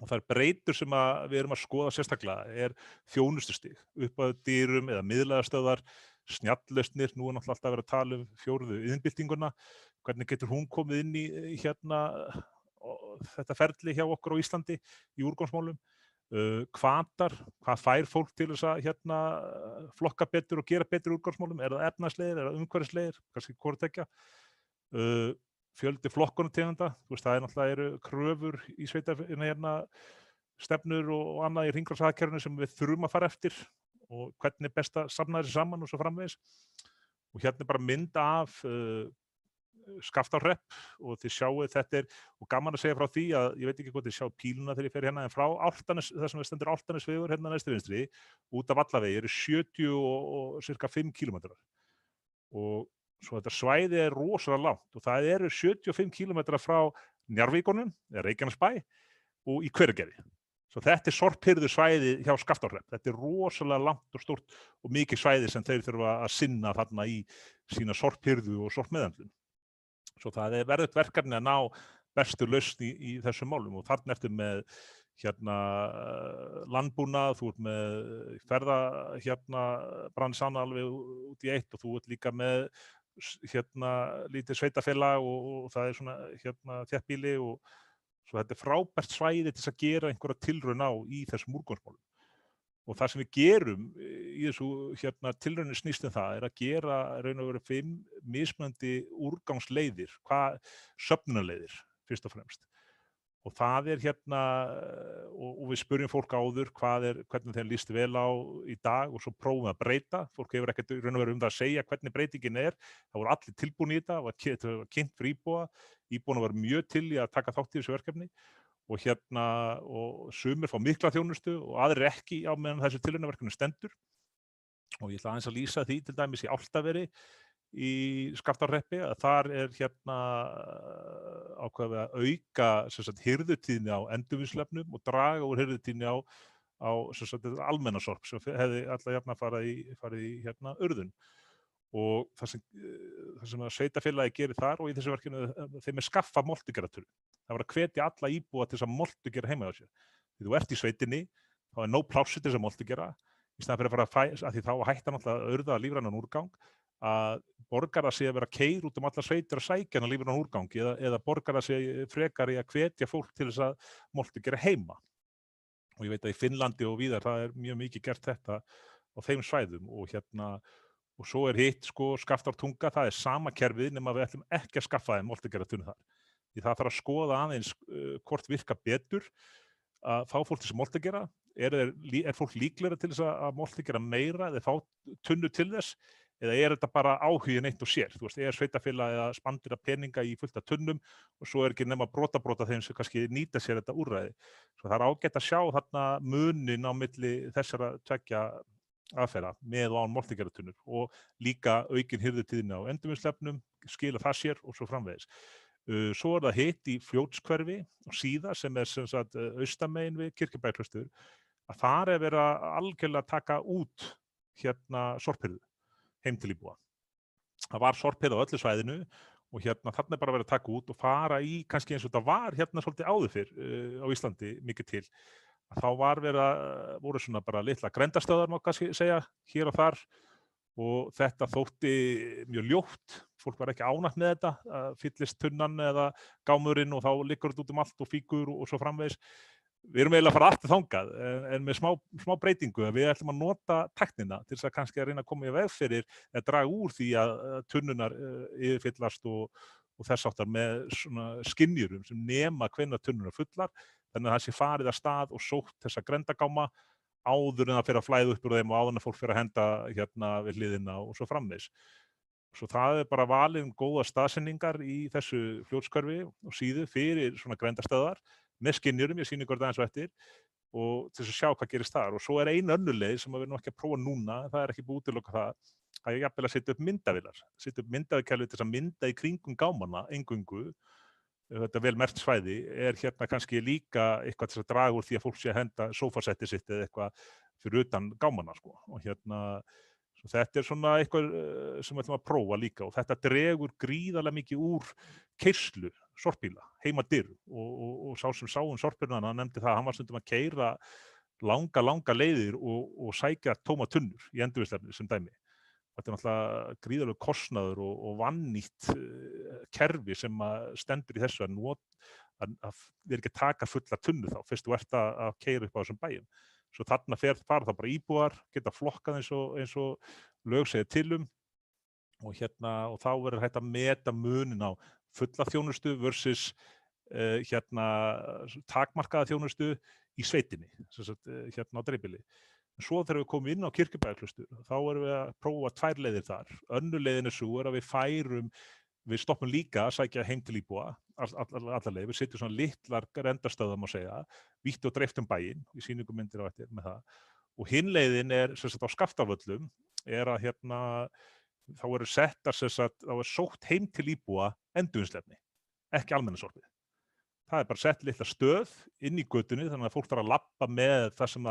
Og það breytur sem við erum að skoða sérstaklega þjónustustig, upp að dyrum eða miðlægastöðvar, snjalllausnir, nú náttúrulega alltaf að vera að tala um 4. iðnbyltinguna, hvernig getur hún komið inn í þetta ferli hjá okkur á Íslandi í úrgangsmálum, hvatar, hvað fær fólk til þess að flokka betur og gera betur í úrgangsmálum, það efnahagslegir, það umhverfislegir, kannski hvort ekki, fjöldi flokkunartegunda, það náttúrulega eru kröfur í sveitarfélaginu, stefnur og annað í hringrásarhagkerfinu sem við þurfum að fara eftir og hvernig er best að safna þessu saman og svo framvegis. Og hérna er bara mynd af Skaftárhrepp og þið sjáu þetta og gaman að segja frá því að ég veit ekki hvað þið sjá píluna þegar ég fer hérna, en frá Álftanes, það sem stendur Álftanesvegur hérna næstri vinstri, út af Vallavegi eru 70 og cirka 5 kílómetrar og svo þetta svæði rosalega langt og það eru 75 kílómetrar frá Njarðvíkunum, eða Reykjanesbæ og í Hveragerði. Svo þetta sorphirðu svæði hjá Skaftárhrepp. Þetta rosalega langt og stórt og mikið svæði sem þeir þurfa að sinna þarna í sína sorphirðu og sorpmeðhöndlun. Svo það verðugt verkefni að ná bestu lausn í þessum málum og þarna eftir með landbúnað, þú ert með bransan alveg út í eitt og þú ert líka með lítið sveitafélag og það svona þéttbýli og svo þetta frábært svæði til þess að gera einhverja tilraun á í þessum úrgangsmálum. Og það sem við gerum í þessu tilraunin snýst það að gera raun og veru 5 mismunandi úrgangsleiðir, söfnunarleiðir fyrst og fremst. Og það og við spurjum fólk áður hvernig þeim líst vel á í dag og svo prófum við að breyta. Fólk hefur ekkert raun og veru það að segja hvernig breytingin það voru allir tilbúin í þetta, það var kynnt fyrir íbúa. Íbúana var mjög til í að taka þátt í þessu verkefni og sumir fá mikla þjónustu og aðrir ekki á meðan þessu tilraunaverkefni stendur. Og ég ætla aðeins að lýsa því til dæmis í Álftaveri í Skaftárhreppi að þar ákveðið að auka hirðutíðni á endurvinnslefnum og draga úr hirðutíðni á almenna sorp sem hefði alla jafna farið í urðun. Og það sem að sveitarfélagi gerir þar og í þessu verkefni þeim skaffa moltugerðartölu. Það var að hvetja alla íbúa til þess að moltugera heima á sér. Því þú ert í sveitinni, þá nóg plássi til þess að moltugera, í staðan fyrir að fara að því þá hætta náttúrulega að urða lífrænan úrgang, að borgarar sé að vera keir út alla sveitir að sækja hana lífrænan úrgang eða borgarar sé frekar í að hvetja fólk til þess að moltugera heima. Og ég veit að í Finnlandi og víðar það mjög mikið gert þetta á þeim svæðum og svo hitt Skaftártunga, það sama kerfið nema við ætlum ekki að skaffa þeim moltugerðartölu þar. Því það þarf að skoða aðeins hvort virka betur að fá fólk til þess að moltugera. Er fólk líklegra til þess að moltugera meira eða fá tunnu til þess eða þetta bara áhugin eitt og sér? Þú veist, sveitarfélag eða spandira peninga í fullt af tunnum og svo ekki nema brota þeim sem kannski nýta sér þetta úrræði. Svo það ágætt að sjá þarna munin á milli þessara tveggja aðferða með og án moltugerðartunnur og líka aukin hirðutíðni á endurvinnslefnum, skila það sér og svo framvegis. Svo það hitt í Fljótshverfi og síða sem sem sagt austamegin við Kirkjubæjarklaustur, að þar verið að algjörlega taka út sorphirðu heim til íbúa. Það var sorphirða á öllu svæðinu og þarna bara verið að taka út og fara í kannski eins og þetta var svolítið áður fyrr á Íslandi mikið til. Þá voru svona bara litla grenndarstöðvar má kannski segja hér og þar og þetta þótti mjög ljótt. Fólk var ekki ánægt með þetta, fyllist tunnan eða gámurinn og þá liggur þetta út um allt og fíkur og svo framvegis. Við erum eiginlega að fara aftur þangað en með smá breytingu. Við ætlum að nota tæknina til þess að kannski að reyna að koma í veg fyrir eða draga úr því að tunnunar yfirfyllast og þess áttar með svona skynjurum sem nema hvenær tunnunar fullar. Þannig að það sé farið að stað og sótt þessa grendagáma áður en það fyrir að flæða upp úr þeim og áður en að fólk fyrir að henda við hliðina og svo framvegis. Svo það bara valið góða staðsendingar í þessu Fljótshverfi og síðu fyrir svona grendastöðvar með skynjurum, ég sýni ykkur aðeins á eftir og til þess að sjá hvað gerist þar. Og svo ein önnur leið sem við erum ekki að prófa núna, það ekki búið útiloka það, að ég jafnvel að setja upp myndavélar, setja upp myndavélakerfi til þess að mynda í kringum gámana eingöngu. Þetta vel merkt svæði kannski líka eitthvað til þess að draga úr því að fólk sé að henda sófasetti sitt eða eitthvað fyrir utan gámana sko. Og þetta svona eitthvað sem við ætlum að prófa líka og þetta dregur gríðarlega mikið úr keyrslu sorpbíla heima dyr og sá sem sá sorpbílana nefndi það að hann var stundum að keyra langa leiðir og sækja tóma tunnur í endurvinnslefni sem dæmi. Þetta náttúrulega gríðarlegur kostnaður og vannýtt kerfi sem stendur í þessu að við ekki að taka fulla tunnu þá fyrst þú ert að keyra upp á þessum bæjum. Svo þarna fara það bara íbúar, geta flokkað eins og lög segir til og þá verður hægt að meta munin á fulla þjónustu versus takmarkaða þjónustu í sveitinni, á dreifbýli. Svo þegar við komum inn á Kirkjubæjarklaustur, þá erum við að prófa 2 leiðir þar. Önnur leiðin sú að við stoppum líka að sækja heim til íbúa, alla leið. Við setjum svona litlar grenndarstöðvar má segja, vítt og dreift bæinn, í sýningum myndir á eftir með það. Og hinn leiðin á Skaftárvöllum, að þá eru settar þá sótt heim til íbúa endurvinnslefni, ekki almenningssorpið. Það bara sett litla stöð inn í götunni þannig að fólk þarf að labba með það sem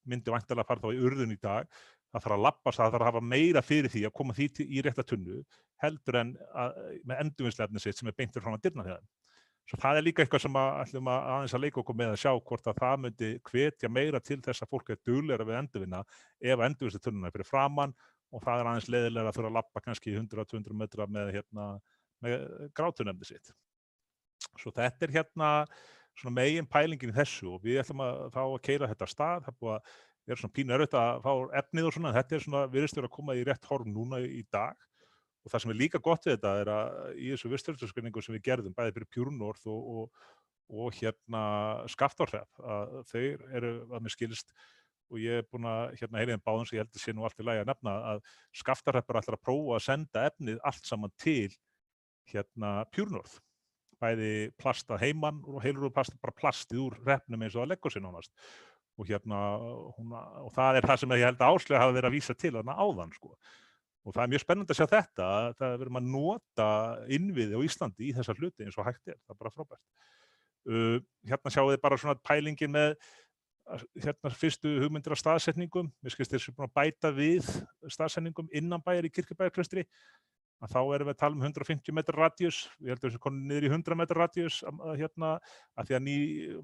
myndi væntanlega fara þá í urðun í dag. Það þarf að labba, það þarf að hafa meira fyrir því að koma því í rétta tunnu heldur en með endurvinnslefni sitt sem beint fyrir fram að dyrnar hjá þeim. Svo það líka eitthvað sem ætlum aðeins að leika okkur með að sjá hvort að það myndi hvetja meira til þess að fólk duglegra við endurvinna ef endurvinnslutunnuna fyrir framann og það aðeins leiðilega að þurfa að labba kannski 100-200 metra með grátunefni sitt. Svo þetta svona megin pælingin í þessu og við ætlum að keyra þetta af stað. Það búið að vera svona pínu erfitt að fá efnið og svona, en þetta virðist vera að koma í rétt horf núna í dag. Og það sem líka gott við þetta að í þessu vistfræðskræningum sem við gerðum, bæði fyrir Pure North og Skaftárhrepp, að þeir eru að mér skilist og ég búin að heyra þeim báðum sem ég held að sé nú allt í lagi að nefna að Skaftárhreppur ætlar að prófa að senda efnið allt saman til Pure North. Bæði plast að heiman og heilur úr bara plastið úr hreppnum eins og það leggur sér nánast. Og það það sem ég held að Áslaug hafi verið að vísa til áðan sko. Og það mjög spennandi að sjá þetta, það verður að nota innviði á Íslandi í þessa hluti eins og hægt það bara frábært. Sjáu þið bara svona pælingin með fyrstu hugmyndir af staðsetningum. Mér skilst þessu búin að bæta við staðsetningum innan bæjar í Kirkjubæjarklaustri. Þá erum við að tala 150 metra radíus, við heldum þessu konum niður í 100 metra radíus að því að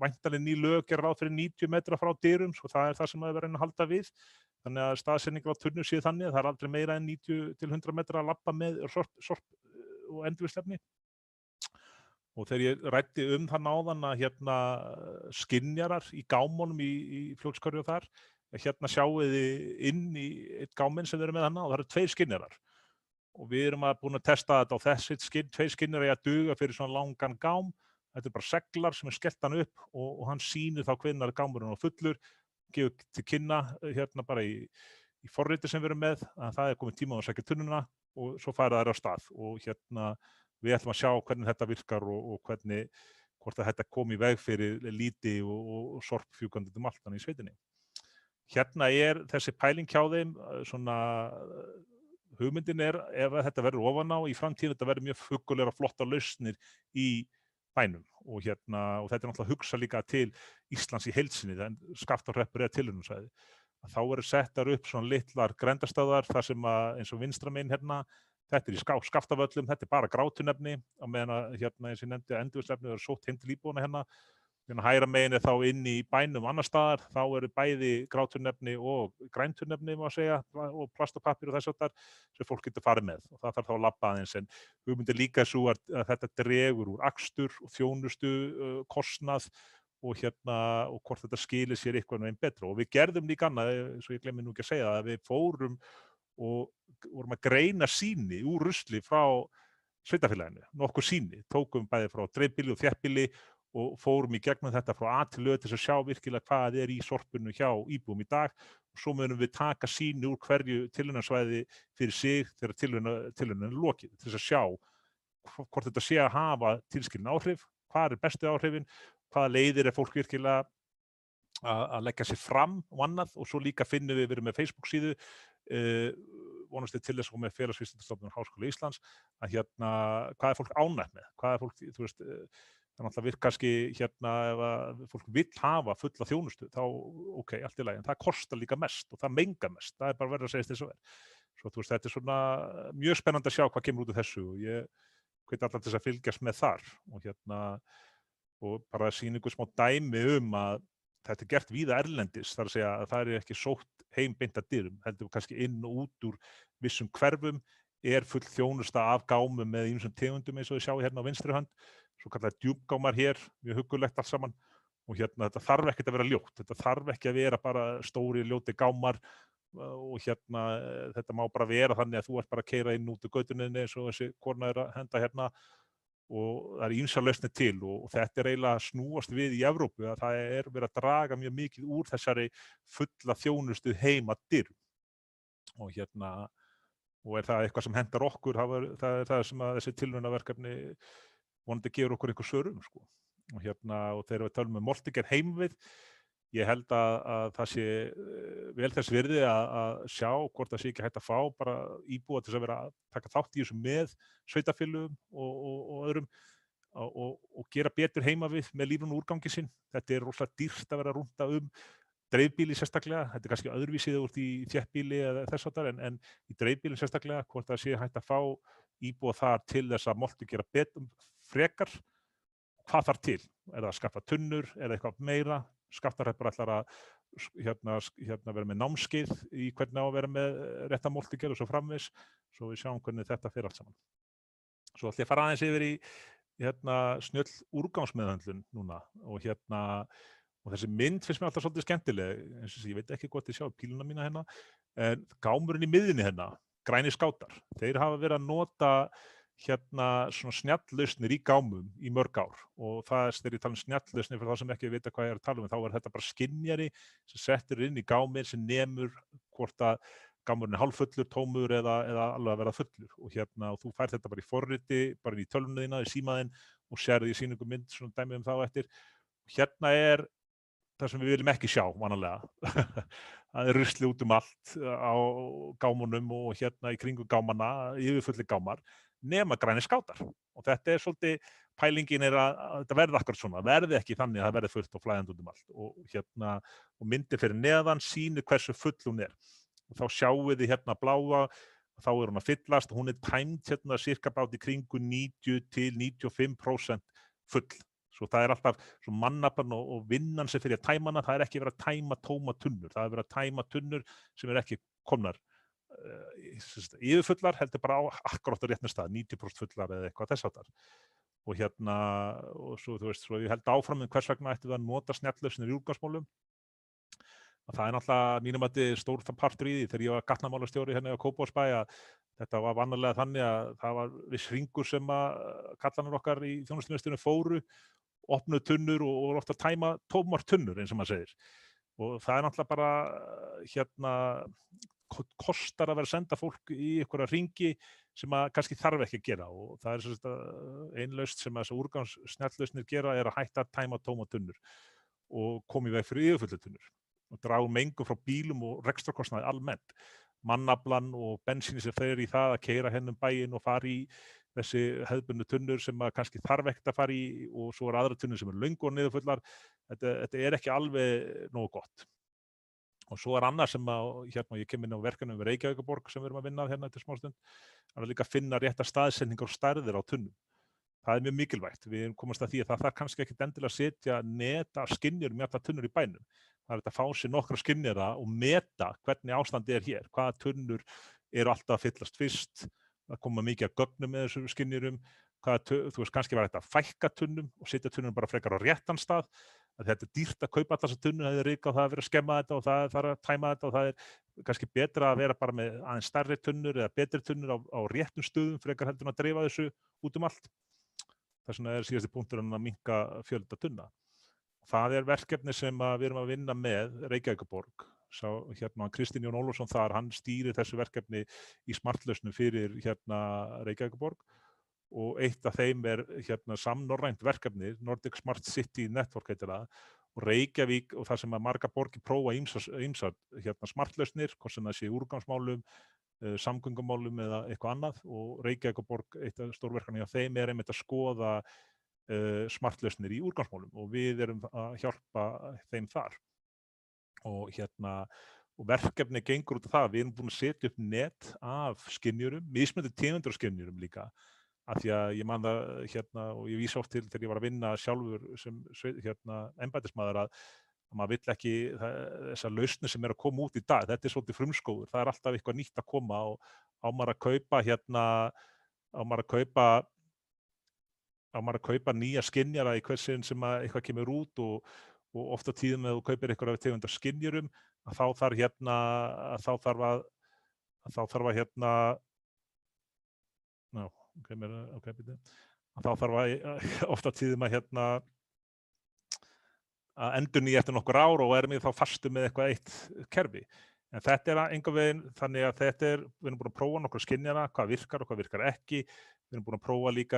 væntanleg ný lög gera ráð fyrir 90 metra frá dyrum, svo það það sem við verðum að halda við. Þannig að staðsetningar á tunnu séu þannig að það aldrei meira en 90 til 100 metra að labba með sorp og endurvinnslefni. Og þegar ég ræddi það áðan að skynjarar í gámunum í Fljótshverfi og þar, sjáu þið inn í eitt gáminn sem við erum með og það eru 2 skynjarar. Og við erum búin að testa þetta á þessi 2 skynjar að duga fyrir svona langan gám. Þetta bara seglar sem skellt hann upp og hann sýnir þá hvenær gámurinn fullur, gefur til kynna bara í forriti sem við erum með, að það komið tíma á að sækja tunnuna og svo færa þær á stað. Og við ætlum að sjá hvernig þetta virkar og hvort að þetta komi í veg fyrir líti og sorpfjúkandi allt í sveitinni. Þessi pæling hjá þeim svona hugmyndin ef þetta verður ofan á í framtíðin, þetta verður mjög huggulegar og flottar lausnir í bænum og þetta náttúrulega hugsa líka til Íslands í heild sinni, en Skaftárhreppur tilraunasvæði. Þá verður settar upp svona litlar grenndarstöðvar þar sem eins og vinstra megin þetta í Skaftárvöllum, þetta bara grátunefni á meðan að eins og ég nefndi endurvinnsluefni verður sótt heim til íbúana hægra megin þá inn í bænum annar staðar, þá eru bæði grátunefni og grænturnefni má segja og plast og pappír og þess háttar sem fólk getur farið með og það þarf þá að labba aðeins en hugmyndin líka svo að þetta dregur úr akstur og þjónustu kostnað og hvort þetta skilir sér eitthvað einn betra og við gerðum líka annað, svo ég glemmi nú ekki að segja það, að við fórum og vorum að greina sýni úr rusli frá sveitarfélaginu, nokkuð sýni, tókum bæði frá dreifbýli og þéttbýli og fórum í gegnum þetta frá A til Ö til að sjá virkilega hvað í sorpinu hjá íbúum í dag og svo munum við taka sýni úr hverju tilraunasvæði fyrir sig þegar tilraunin er lokið til að sjá hvort þetta sé að hafa tilskilin áhrif, hvað bestu áhrifin, hvaða leiðir fólk virkilega að leggja sér fram og annað og svo líka finnum við verið með Facebook síðu vonast til þess að koma með Félagsvísindastofnunar Háskóla Íslands að hvað fólk ánægt með, hvað fólk, þú veist, þannig að virkar kannski ef fólk vill hafa fulla þjónustu, þá ok, allt í lagi, en það kostar líka mest og það mengar mest, það bara verið að segja þess að vera. Svo þú veist, þetta er svona mjög spennandi að sjá hvað kemur út af þessu og ég hveti allar til þess að fylgjast með þar og bara sýna ykkur smá dæmi að þetta er gert víða erlendis, þar að segja að það er ekki sótt heim beint að dyrum, heldur kannski inn og út úr vissum hverfum, full þjónusta af gámum með ýmsum tegundum eins og þið sjáu á vinstri hönd, svo kallar djúpgámar mjög huggulegt allt saman og þetta þarf ekki að vera ljótt, þetta þarf ekki að vera bara stóri ljóti gámar og þetta má bara vera þannig að þú ert bara að keyra inn út úr götuninni eins og þessi kona að henda og það ýmsar lausnir til og þetta eiginlega snúast við í Evrópu að það verið að draga mjög mikið úr þessari fulla þjónustu heim að dyrum og það eitthvað sem hentar okkur, það það sem að þessi tilraunaverkefni vonandi gefur okkur einhver svör sko. Og þegar við tölum Moltiger heimvið, ég held að það sé vel þess virði að sjá hvort það sé ekki hægt að fá bara íbúa til að vera að taka þátt í þessu með sveitarfélögum og öðrum og gera betur heima við með lífrúnu úrgangi sinn. Þetta rosalega dýrt að vera að rúnda dreifbýli sérstaklega, þetta kannski öðruvísið úr í þéttbýli eða þess háttar en í dreifbýli sérstaklega, hvort það sé hægt að fá íbúa þar til þess að Moltiger betur frekar. Hvað þarf til? Það að skaffa tunnur eða eitthvað meira? Skaftárhreppur ætlar að vera með námskeið í hvernig á að vera með rétta Moltiger og svo framvegis, svo við sjáum hvernig þetta fer allt saman. Svo ætla ég að fara aðeins yfir í snjöll úrgangsmeðhöndlun núna og þessi mynd finnst mér alltaf svolítið skemmtileg, eins og ég veit ekki hvort þið sjá píluna mína en gámurinn í miðjunni grænir skátar, þeir hafa verið að nota svona snjalllausnir í gámum í mörg ár og það þegar ég tala snjalllausnir fyrir þá sem ekki vita hvað ég að tala þá þetta bara skynjari sem settur inn í gáminn sem nemur hvort að gámurinn hálffullur, tómur eða alveg að vera fullur og þú fær þetta bara í forriti, bara í tölvuna þína, í símaðinn og sérði í sýningu mynd svona dæmi þá eftir. Það sem við viljum ekki sjá vanalega. Það rusli út allt á gámunum og í kringum gámana, yfirfullir gámar, nema grænir skátar. Og þetta svolítið, pælingin að þetta verði akkurat svona, verði ekki þannig að það verði fullt og flæðandi út allt. Og myndir fyrir neðan sýnir hversu full hún Og þá sjáum við bláa, þá hún að fyllast, hún tæmd cirka bát í kringu 90 til 95% full. Svo það alltaf svo mannaflan og vinnan sem fyrir að tæma hana, það ekki verið að tæma tóma tunnur, það verið að tæma tunnur sem ekki komnar yfirfullar, heldur bara á akkurat á réttum stað, 90% fullar eða eitthvað þess háttar. Og og svo, þú veist, svo ég held áfram hvers vegna ættum við að nota snjalllausnir í úrgangsmálum. Það náttúrulega mínum að þetta stór partur í því þegar ég var gatnamálastjóri á Kópavogsbæ að þetta var vanalega þannig að það var viss hringur sem að kallarnir okkar í þjónustumiðstöðinni fóru, opnuðu tunnur og voru ofta að tæma tómar tunnur eins og maður segir. Og það náttúrulega bara kostar að vera að senda fólk í einhverja hringi sem að kannski þarf ekki að gera og það einlaust sem að þessar úrgangssnjalllausnir gera að hætta að tæma tóma tunnur og koma í veg fyrir yfirfullar tunnur og draga mengun frá bílum og rekstrarkostnaði almennt. mannaflan og bensíni sem fer í það að keyra hennum bæinn og fara í þessi hefðbundnu tunnur sem að kannski þarf ekkert að fara í og svo aðrar tunnur sem löngu og niðurfullar. Þetta ekki alveg nógu gott. Og svo annað sem ég kem inn á verkefnum við Reykjavíkurborg sem við erum að vinna hérna eftir smástund, að líka finna rétta staðsetningar og stærðir á tunnum. Það mjög mikilvægt. Við komumst að því að það þarf kannski ekkert endilega að setja net af skynjurum í alla tunnur í bænum. Það hægt að fá sér nokkra skynjara og meta hvernig ástandið hér, hvaða tunnur eru alltaf að fyllast fyrst, það koma mikið af gögnum með þessum skynjurum, kannski var þetta að fækka tunnum og setja tunnum bara frekar á réttan stað, að þetta dýrt að kaupa allar þessar tunnur, það ryka og það verið að skemma þetta og það þarf að tæma þetta og það kannski betra að vera bara með aðeins stærri tunnur eða betri tunnur á réttum stöðum frekar heldur en að dreifa þessu út allt. Þess vegna síðasti punkturinn að minnka fjölda tunna. Það verkefni sem við erum að vinna með Reykjavíkurborg. Kristinn Jón Ólafsson þar, hann stýrir þessu verkefni í smartlausnum fyrir Reykjavíkurborg og eitt af þeim samnorrænt verkefni, Nordic Smart City Network heitir það, og Reykjavík og það sem að margar borgir prófa ýmsar smartlausnir, hvort sem það sé úrgangsmálum, samgöngumálum eða eitthvað annað, og Reykjavíkurborg, eitt af stórverkefni á þeim einmitt að skoða smartlausnir í úrgangsmálum og við erum að hjálpa þeim þar. Og verkefni gengur út af það, við erum búin að setja upp net af skynjurum, mismunandi tegundir af skynjurum líka, af því að ég man það og ég vísa oft til þegar ég var að vinna sjálfur sem embættismaður að maður vill ekki þessar lausnir sem að koma út í dag, þetta svolítið frumskógur, það alltaf eitthvað nýtt að koma og á maður að kaupa nýja skynjara í hversin sem eitthvað kemur út og oft á tíðum ef þú kaupir eitthvað af tegundar skynjurum að þá þarf oft á tíðum að endurnýja eftir nokkur ár og erum við þá fastu með eitthvað eitt kerfi. En þetta engan veginn þannig að við erum búin að prófa nokkur skynjara, hvað virkar og hvað virkar ekki. Við erum búin að prófa líka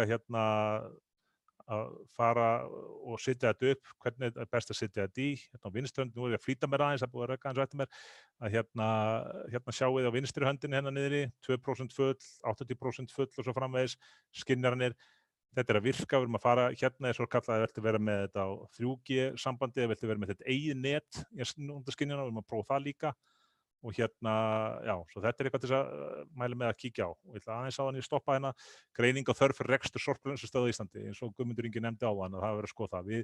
að fara og setja þetta upp, hvernig er best að setja þetta í. Á vinströnd, nú ég að flýta mér aðeins, að búið að reka aðeins eftir mér, að sjáu þið á vinstri höndinni niðri, 2% full, 80% full og svo framvegis, skynjaranir. Þetta að virka, við erum að fara er svo kallað að viltu vera með þetta á 3G sambandi, viltu vera með þetta eigin net í skynjana, við erum að prófa það líka. Og svo þetta eitthvað til þess að mæla með að kíkja á. Og ég ætla aðeins á þannig stoppa greining á þörf fyrir rekstur sorpbrennslustöðva á Íslandi, eins og Guðmundur Ingi nefndi áðan að það verður að skoða það. Við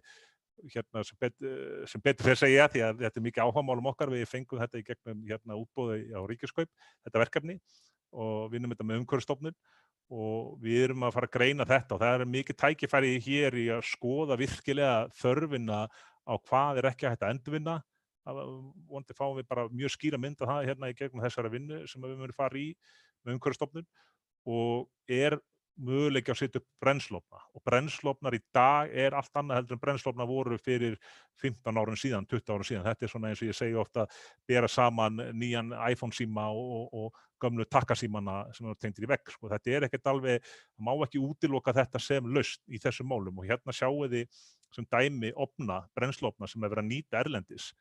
sem betur fyrir segja því að þetta mikið áhugamálum okkar, við fengum þetta í gegnum útboði á Ríkiskaup, þetta verkefni og vinnum þetta með Umhverfisstofnun og við erum að fara að greina þetta og það mikið tækifæri hér í að skoða virkilega þörfina á hvað ekki hægt að endurvinna. Vonandi fáum við bara mjög skýra mynd af það í gegnum þessara vinnu sem við munum fara í með Umhverfisstofnun og möguleiki að setja upp brennslofna og brennslofnar í dag allt annað heldur en brennslofnar voru fyrir 15 árum síðan, 20 árum síðan. Þetta svona eins og ég segi ofta bera saman nýjan iPhone síma og gömlu takkasímana sem eru tengdir í vegg. Þetta ekkert alveg, það má ekki útiloka þetta sem lausn í þessum málum og sjáu þið sem dæmi brennslofna sem verið að nýta erlendis.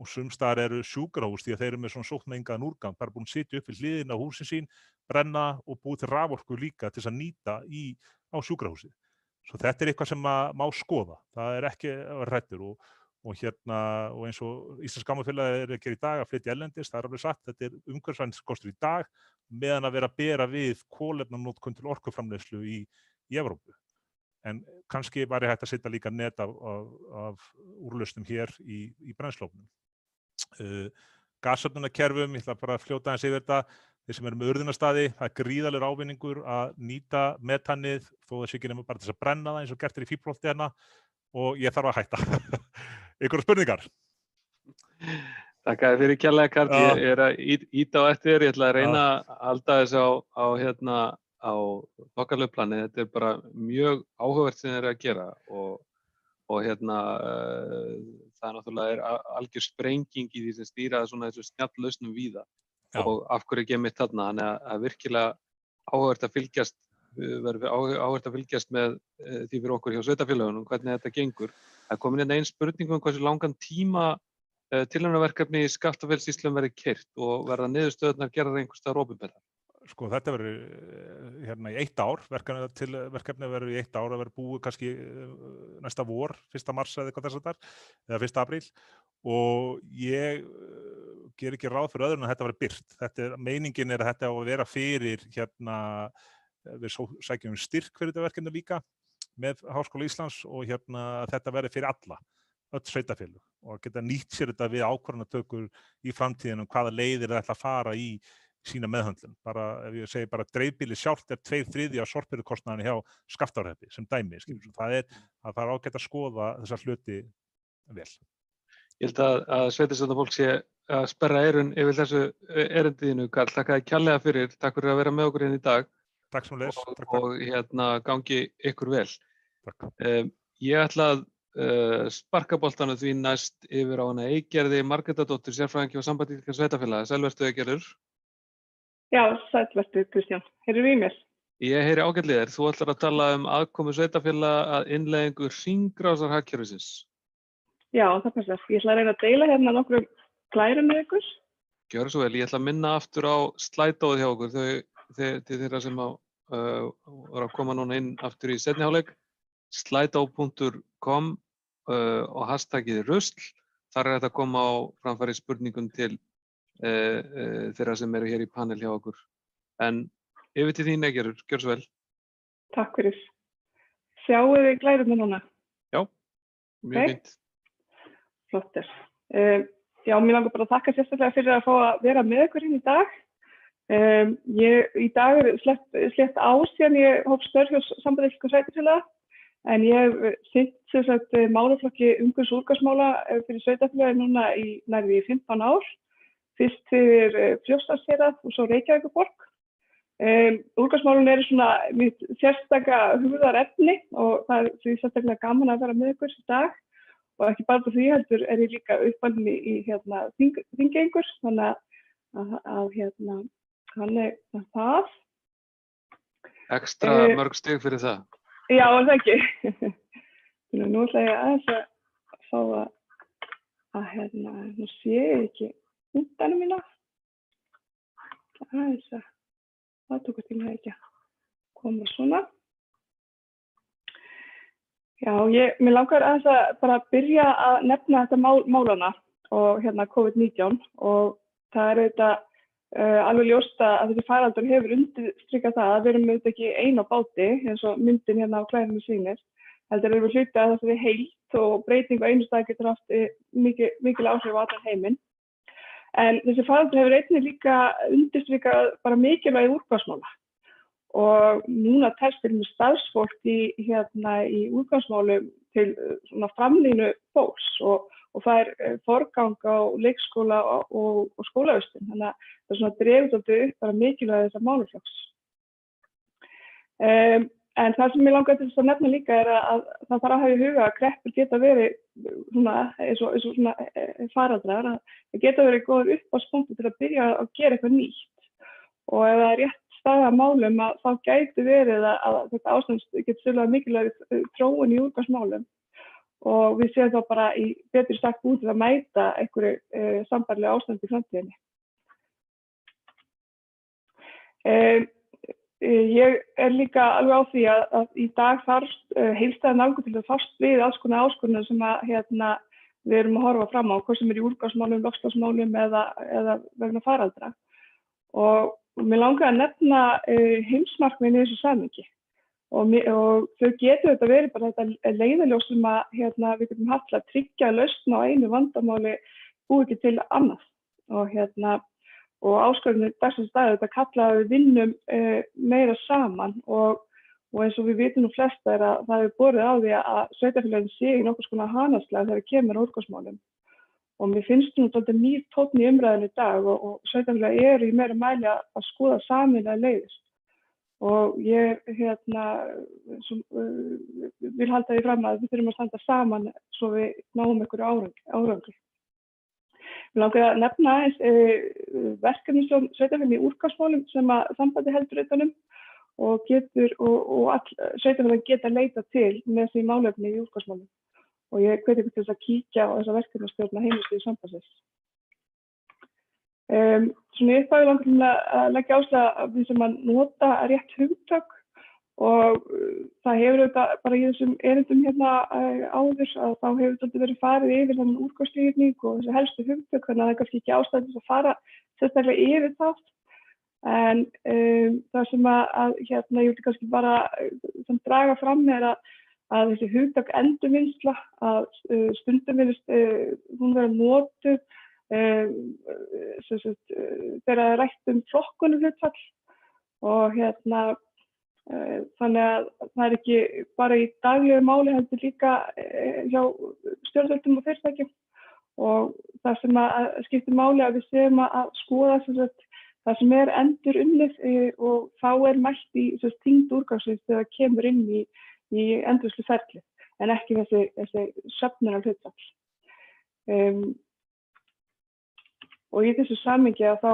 Og sums staðar eru sjúkrahús því að þeir eru með svona sóttmengaðan úrgang, það búin að sitja upp við hliðina á húsin sín, brenna og búið til raforku líka til þess að nýta á sjúkrahúsið. Svo þetta eitthvað sem má skoða, það ekki að vera hræddur og eins og Íslenska Gámafélagið að gera í dag að flytja erlendis, það alveg sagt, þetta umhverfisvæntkostur í dag meðan að vera að bera við kolefnanotkun til orkuframleiðslu í Evrópu. En kannski væri hægt að setja líka net af úrlausnum hér í brennslofnum. Gassöfnunarkerfum, ég ætla bara að fljóta aðeins yfir þetta, þeir sem eru með urðunarstaði, það gríðarlegur ávinningur að nýta metanið þó það sé ekki nema bara til þess að brenna það eins og gert í fíflholti og ég þarf að hætta. Einhverjar spurningar? Takk fyrir kærlega, Karl. Ég að ýta á eftir, ég ætla að reyna að halda þess á þokkalegu plani. Þetta bara mjög áhugavert sem þeir eru að gera og það náttúrulega algjör sprenging í því sem stýra þessu snjalllausnum víða. Og af hverju ekki mitt þarna, þannig að virkilega áhugavert að fylgjast með því fyrir okkur hjá sveitarfélögunum, hvernig þetta gengur. Það komin ein spurning hversu langan tíma tilraunaverkefni í Skaftafellssýslum verði keyrt og verða niðurstöðurnar gerðar einhvers staðar opinberar? Sko þetta verður hérna í 1 ár, verkefni verður í 1 ár, það verður búið kannski næsta vor, 1. mars eða eitthvað þess að þar, eða 1. apríl og ég ger ekki ráð fyrir öðrun að þetta verður birt. Meiningin að þetta á að vera fyrir hérna, við sækjum styrk fyrir þetta verkefni líka með Háskóla Íslands og hérna þetta verður fyrir alla, öll sveitarfélög og geta nýtt sér þetta við ákvarðanatökur í framtíðinum hvaða leiðir það ætla að fara í sína meðhöndlun. Bara, ef ég segi bara dreifbýlið sjálft 2/3 af sorphirðukostnaðinni hjá Skaftárhreppi sem dæmi. Það er ágætt að skoða þessa hluti vel. Ég held að sveitarstjórnarfólk sé að sperra eyrun yfir þessu erindiðinu, Karl. Þakka þér kærlega fyrir. Takk fyrir að vera með okkur hérna í dag. Takk sem leys. Og hérna gangi ykkur vel. Takk. Ég ætla að sparka boltanum því næst yfir á hana Eygerði Margrétardóttur, sérfræðingi á Sambandi íslenskra sveitarfélaga. Sæl vertu Eygerður. Já, sæl vertu Kristján. Heyrðu í mér? Ég heyri ágætlega þér. Þú ætlar að tala um aðkomu sveitarfélaga að innleiðingu hringrásarhagkerfisins. Já, það passar. Ég ætla að reyna að deila hérna nokkrum glærum með ykkur. Gjörðu svo vel. Ég ætla að minna aftur á slædóið hjá okkur til þeirra sem voru að koma núna inn aftur í seinni hálfleik. Slido.com og hashtagið rusl. Þar er þetta að koma á framfæri spurningum til þeirra sem eru hér í panel hjá okkur. En yfir til þín Eygerður, gjörðu svo vel. Takk fyrir. Sjáu þið glærurnar núna? Já, mjög fínt. Flottir. Já, mér langar bara að þakka sérstaklega fyrir að fá að vera með ykkur hérna í dag. Í dag er slétt ár síðan ég hóf störf hjá Sambandi íslenskra sveitarfélaga. En ég hef sinnt málaflokki umhverfis- og úrgangsmála fyrir sveitarfélagið núna í nærri 15 ár. Fyrst fyrir Fljótsdalshérað og svo Reykjavíkurborg. Úrgangsmálin eru svona mitt sérstaka hugðarefni og það er því sérstaklega gaman að vera með ykkur í dag. Og ekki bara því heldur er ég líka uppalinn í Þingeyingur, þannig að þannig það. Ekstra mörg stig fyrir það. Já, er það ekki. Nú ætla ég aðeins að fá að nú sé ég ekki hundanum mína. Aðeins að það tók að ekki að koma svona. Já, mér langar aðeins að bara byrja að nefna þetta málana og COVID-19 og það er auðvitað alveg ljóst að þessi faraldur hefur undirstrikað það að við erum auðvitað ekki ein á báti eins og myndin hérna á klærinu sýnir. Heldur erum við hluti að þessari heild og breyting á einu stað getur haft mikil áhrif á allan heiminn. En þessi faraldur hefur einnig líka undirstrikað bara mikilvægi úrgangsmála. Og núna telst til með starfsfólk í úrgangsmálum til svona framlínu fólks og það er forgang á leikskóla og skólavistun. Þannig að það er svona dreifð upp bara mikilvægi þessar málaflokks. En það sem ég langar til að nefna líka er að það þarf að hafa í huga að kreppur geta verið svona eins og svona faraldrar, að það geta verið góður uppáspunktur til að byrja að gera eitthvað nýtt. Og ef það er rétt staða að málum að þá gæti verið að þetta ástand getur stöðlega mikilvægi þróun í úrgangsmálum. Og við séum þá bara í betri stakk út til að mæta einhverju sambærilega ástand í framtíðinni. Ég er líka alveg á því að í dag þarf heildstæða nálgun til að fást við alls konar áskoranir sem við erum að horfa fram á, hvort sem er í úrgangsmálum, loftslagsmálum eða vegna faraldra. Og mér langar að nefna heimsmarkmiðin í þessu samhengi. Og þau getur þetta verið bara þetta leiðarljós sem við getum haft til að tryggja lausn á einu vandamáli búið ekki til annað. Og áskorunum dagsins dag þetta kalla að við vinnum meira saman og eins og við vitum nú flest er að það hefur borið á því að sveitarfélögin sé í nokkurs konar hanaslag þegar kemur á úrgangsmálum. Og mér finnst nú þetta nýr tónn í umræðinu í dag og sveitarfélögin eru í meira mæli að skoða sameiginlega leiðir. Og ég vil halda því fram að við þurfum að standa saman svo við náum einhverju árangri. Mér langar að nefna aðeins verkefnisstjórn sveitarfélaga í úrgangsmálum sem að sambandi heldur utan um og sveitarfélaga geta leita til með því málefni í úrgangsmálum. og ég hvet ykkur til þess að kíkja á þessa verkefnastjórn á heimasíðu sambandsins. Svona í upphafi langar til að leggja áherslu á því sem að nota rétt hugtök og það hefur auðvitað bara í þessum erindum hérna áður að þá hefur þetta verið farið yfir þennan úrgangsstýrning og þessi helstu hugtök, þannig að það er kannski ekki ástæða til að fara sérstaklega yfir það. En það sem að hérna ég vil kannski bara draga fram er að þessi hugtök endurvinnsla, að stundum virðist hún vera notuð þegar það er rætt flokkunarhlutfall og hérna þannig að það er ekki bara í daglegu máli heldur líka hjá stjórnvöldum og fyrirtækjum og það sem að skiptir máli að við séum að skoða það sem er endurunnið og þá er mælt í þyngd úrgangsins þegar það kemur inn í endurvinnsluferlið en ekki þessi söfnunarhlutfall. Og í þessu samhengi að þá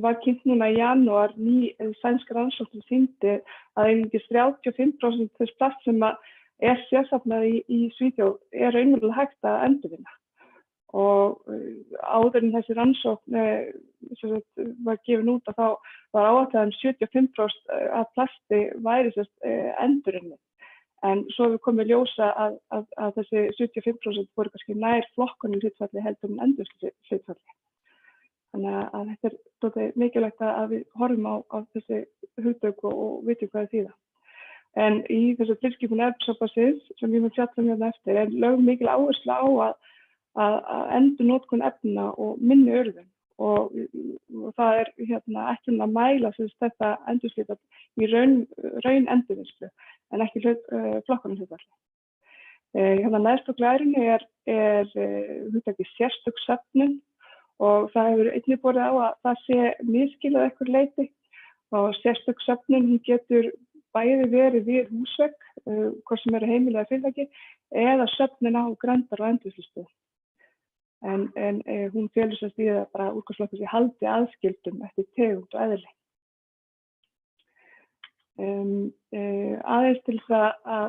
var kynnt núna í janúar ný sænsk rannsókn sem sýndi að einungis 35% þess plast sem er sérsafnað í Svíþjóð er raunverulega hægt að endurvinna. Og áður en þessi rannsókn var gefin út að þá var áætlað 75% af plasti væri endurunnið. En svo við komum í ljósa að þessi 75% voru kannski nær flokkunarhlutfalli heldur en endurvinnsluhlutfalli. Þannig að þetta er svolítið mikilvægt að við horfum á þessi hugtök og vitum hvað það þýða. En í þessu tilskipun Evrópusambandsins sem ég mun fjalla hérna eftir er lögð mikil áhersla á að endurnotkun efna og minni urðun og það er hérna ekki að mæla þetta endurvinnsluhlutfall í raun endurvinnslu en ekki flokkunarhlutfalli. Hérna neðst á glærunni er hugtakið sérstök söfnun og það hefur einnig borið á að það sé misskilið að einhverju leyti og sérstök söfnun getur bæði verið við húsvegg, hvort sem eru heimili eða fyrirtæki, eða söfnun á grændar og endurvinnslustöð. En hún felur sem í að bara úrgangsflokkur sé haldi aðskildum eftir tegund og eðli. Aðeins til að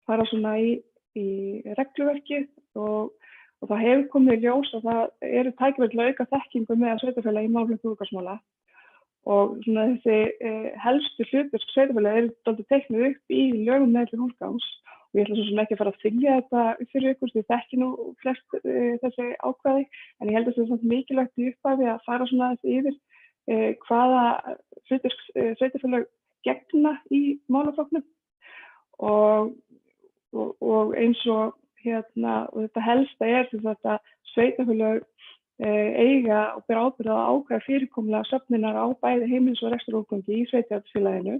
fara svona í regluverkið og það hefur komið í ljós að það eru tækifæri til að auka þekkingu með sveitarfélagi í málefnum úrgangsmála og svona þessi helstu hlutverk sveitarfélaga eru dálítið teiknuð upp í lögum um meðhöndlun úrgangs og ég ætla svo sem ekki að fara að þylja þetta fyrir ykkur því ég þekki nú flest þessi ákvæði en ég held að það er mikilvægt í upphafi að fara svona þessi yfir hvaða hlutverk sveitarfélag gegna í málaflokknum og eins og og þetta helsta er þetta sveitarfélög eiga og bera ábyrgð á ákvæða fyrirkomulag söfnunar á bæði heimilis- og rekstrarúrgangi í sveitarfélaginu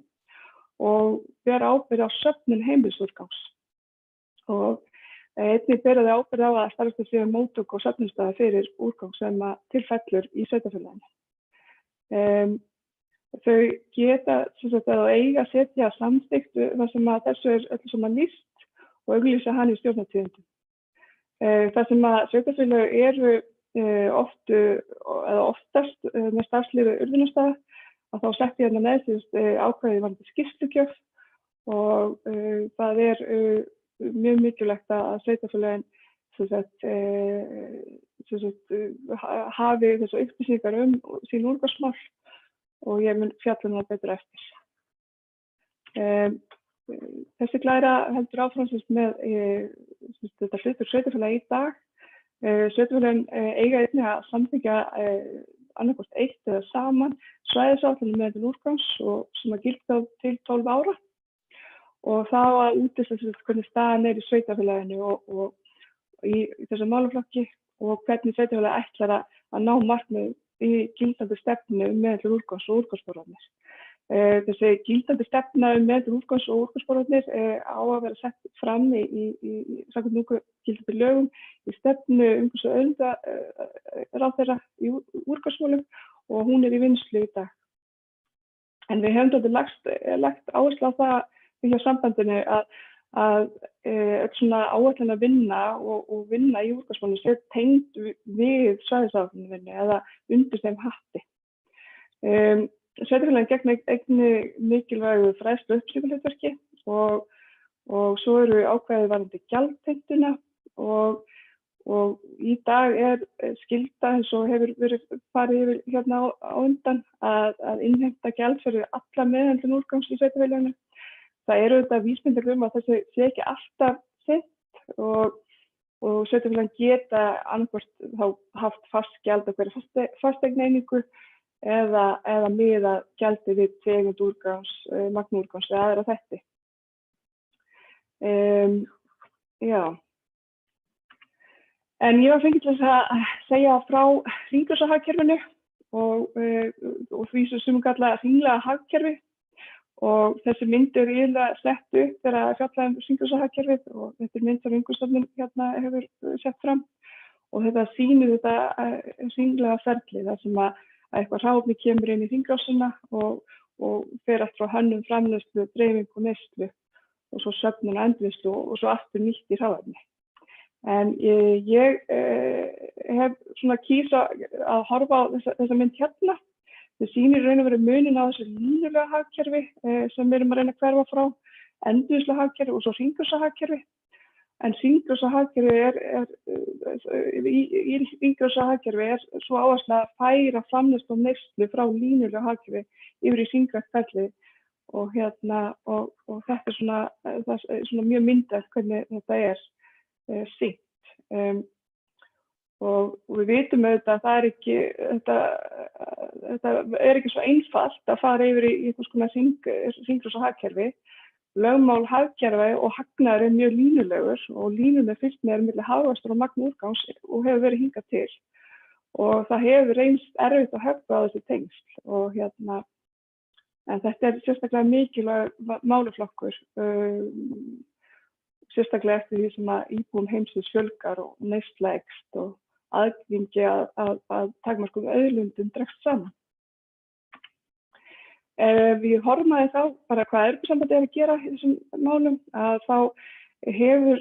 og bera ábyrgð á söfnun heimilisúrgangs. Og einnig bera þau ábyrgð á að starfstöð séu móttöku og söfnunarstaða fyrir úrgang sem tilfellur í sveitarfélaginu. Þau geta að eiga að setja samþykkt þar sem þessu er öllu saman lýst og auglýsa hann í stjórnartíðindum. Það sem að sveitarfélög eru oftast með starfsleyfi urðunarstaða að þá setti hérna með ákvæði varðandi skýrslugjöf og það er mjög mikilvægt að sveitarfélögin hafi þessar upplýsingar sín úrgangsmál og ég mun fjalla það betur eftir. Þessi glæra heldur áfram með þetta hlutverk sveitarfélaga í dag. Sveitarfélögin eiga einnig að samþykkja annaðhvort eitt eða saman svæðisáætlun um meðhöndlun úrgangs sem gilda til 12 ára og þá að útlista hvernig staðan er í sveitarfélaginu og í þessum málaflokki og hvernig sveitarfélagið ætlar að ná markmiðum í gildandi stefnu um meðhöndlun úrgangs og úrgangsforvarnir. Þessi gildandi stefna um meðhöndlun úrgangs og úrgangsforvarnir á að vera sett fram samkvæmt núgildandi lögum í stefnu umhverfis- og auðlindaráðherra í úrgangsmálum og hún er í vinnslu í dag. En við höfum lagt áherslu á það hjá sambandinu að svona áætlun að vinna og vinna í úrgangsmálum sé tengd við svæðisáætlunarvinnu eða undir þeim hatti. Sveitarfélögin gegna einnig mikilvægu fræðslu- og upplýsingahlutverki og og svo eru ákvæði varðandi gjaldheimtuna og í dag skylda eins og hefur verið farið yfir hérna á undan að innheimta gjald fyrir alla meðhöndlun úrgangs í sveitarfélaginu. Það eru auðvitað vísbendingar að þessi sé ekki alltaf sinnt og sveitarfélagin geta annaðhvort þá haft fast gjald á hverja fasteignaeiningu eða miða gjaldi við tegund úrgangs, magn úrgangs eða aðra þætti. Já. En ég var fengið til þess að segja frá hringrásarhagkerfinu og því sem kallað hringlaga hagkerfi og þessi mynd yfirlega sett upp þegar að fjalla hringrásarhagkerfið og þetta mynd sem Umhverfisstofnun hérna hefur sett fram og þetta sýnir þetta hringlaga ferli þar sem að eitthvað hráefni kemur inn í hringrásina og fer eftir frá hönnun, framleiðslu, dreifingu og neyslu og svo söfnun og endurvinnslu og svo aftur nýtt í hráefni. En ég hef svona kýs að horfa á þessa mynd hérna. Það sýnir raun og veru munin á þessu línulega hagkerfi sem við erum að reyna að hverfa frá, endurvinnslu hagkerfi og svo hringrásarhagkerfi. En í hringrásarhagkerfi svo áhersla að færa framleiðslu og neyslu frá línulega hagkerfi yfir í hringrásarhagkerfi og þetta er svona mjög myndað hvernig þetta sýnt. Og við vitum auðvitað að þetta er ekki svo einfalt að fara yfir í einhvers konar hringrásarhagkerfi. Lögmál hagkerfi og hagnaður mjög línulegur og línuleg fylgni milli hagvaxtar og magn úrgangs og hefur verið hingað til. Og það hefur reynst erfitt að höggva á þessi tengsl og en þetta er sérstaklega mikilvægur málaflokkur. Sérstaklega eftir því sem að íbúum heimsins fjölgar og neysla eykst og aðgengi að takmörkuðum auðlindum dregst saman. Við horfum aðeins á bara hvað Evrópusambandið er að gera í þessum málum, að þá hefur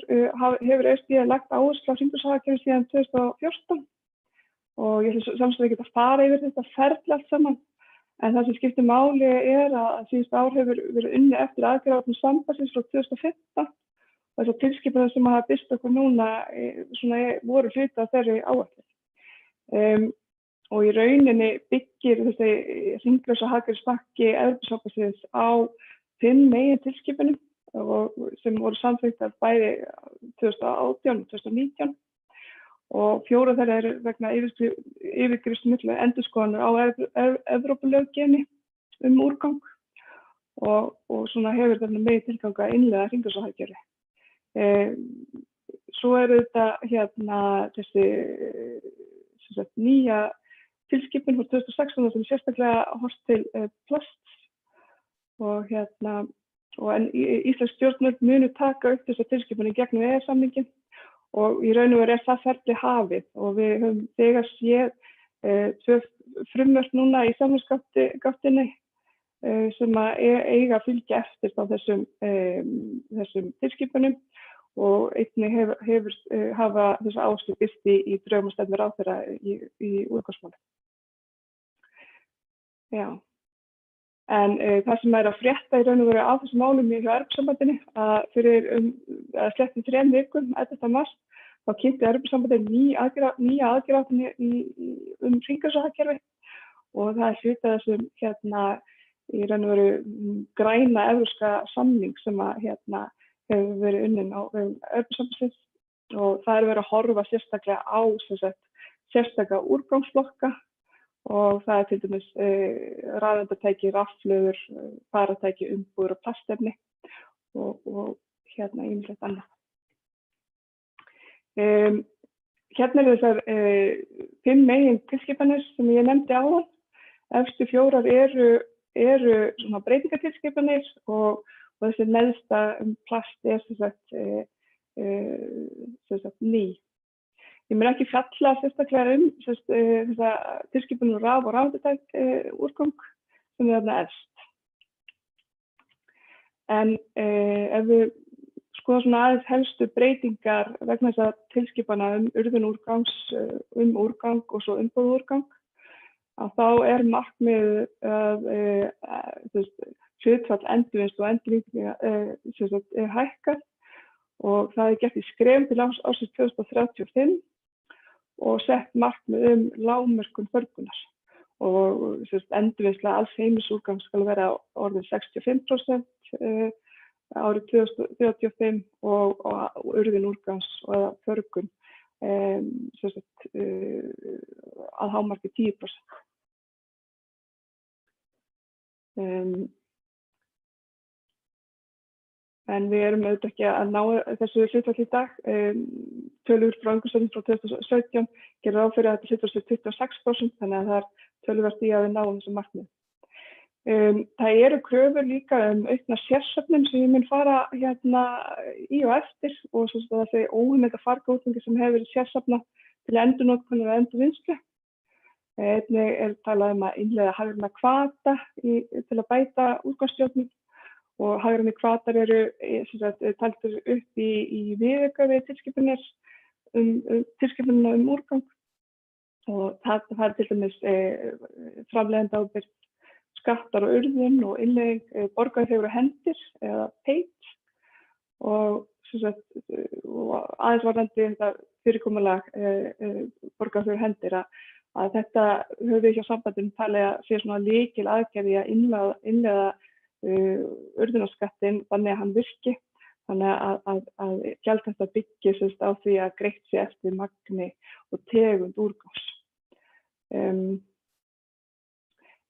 ESB lagt áherslu á hringrásarhagkerfið síðan 2014 og ég ætla samstöðu ekki að fara yfir þetta ferli allt saman, en það sem skiptir máli er að síðustu ár hefur verið unnið eftir aðgerðaáætlun sambandsins frá 2015 og þessar tilskipanir sem hafa birst okkur núna voru hluti af þeirri áætlun. Og í rauninni byggir þessi hringrásarhagkerfispakki Evrópusambandsins á 5 megintilskipunum sem voru samþykktar bæði 2018 og 2019 og 4 þeirra eru vegna yfirgripsmikillar endurskoðunar á Evrópulöggjöfinni úrgang og svona hefur þarna megintilgang að innleiða hringrásarhagkerfi. Svo þetta þessi nýja tilskipun frá 2016 sem sérstaklega horft til plasts og en íslensk stjórnvöld munu taka upp þessa tilskipun í gegnum EES-samninginn og í raun og veru það ferli hafið og við höfum þegar séð 2 frumvörp núna í samningsgáttinni sem eiga að fylgja eftir á þessum tilskipunum og einnig hafa þessa áherslu birt í drögum og stefnu ráðherra í úrgangsmálum. Já. En það sem er að frétta í raun og veru á þessum málum hjá Evrópusambandinu að fyrir sléttum 3 vikum 11. mars þá kynnti Evrópusambandið nýja aðgerðaáætlun hringrásarhagkerfi og það hluti af þessum í raun og veru græna evrópska samning sem hefur verið unnin á Evrópusambandsins og það er verið að horfa sérstaklega á sérstaka úrgangsflokka og það er til dæmis rafeindatæki, rafhlöður, faratæki, umbúðir og plastefni og ýmislegt annað. Hérna þessar 5 megintilskipanir sem ég nefndi áðan. Efstu 4 eru svona breytingatilskipanir og þessi neðsta plast er ný. Ég mun ekki fjalla sérstaklega þessa tilskipun raf- og rafeindatækja úrgang sem er þarna efst. En ef við skoðum svona aðeins helstu breytingar vegna þess að tilskipana urðun úrgangs, úrgang og svo umbúðaúrgang, að þá er markmið að hlutfall endurvinnslu og endurnýtingar hækkað og það gert í skrefum til ársins 2035 og sett markmið lágmörkun förgunar og endurvinnsla alls heimilisúrgangs skal vera orðin 65% árið 2035 og urðun úrgangs og förgun að hámarki 10%. En við erum auðvitað ekki að ná þessu hlutfalli í dag. Tölur frá umhverfisstofnun frá 2017 gerir ráð fyrir að þetta hlutfall sé 26%, þannig að það er töluvert í að við náum þessu markmið. Það eru kröfur líka aukna sérsöfnun sem ég mun fara í og eftir og þessi óheimilda fargaútgangi sem hefur verið sérsöfna til endurnotkunar og endurvinnslu. Einnig talað að innleiða hagræna hvata til að bæta úrgangsstjórnun og hagræni hvatar eru taldir upp í viðauka við tilskipunina úrgang og það til dæmis framleiðendaábyrgð, skattar og urðun og innleiðing borgaraþjófur á hendur eða PAIT og aðeins varðandi þetta fyrirkomulag borgaraþjófur á hendur að þetta höfum við hjá sambandinu talið að sé svona lykil aðgerð í að innleiða urðunarskattinn þannig að hann virki, þannig að gjaldtaka byggist á því að greitt sé eftir magni og tegund úrgangs.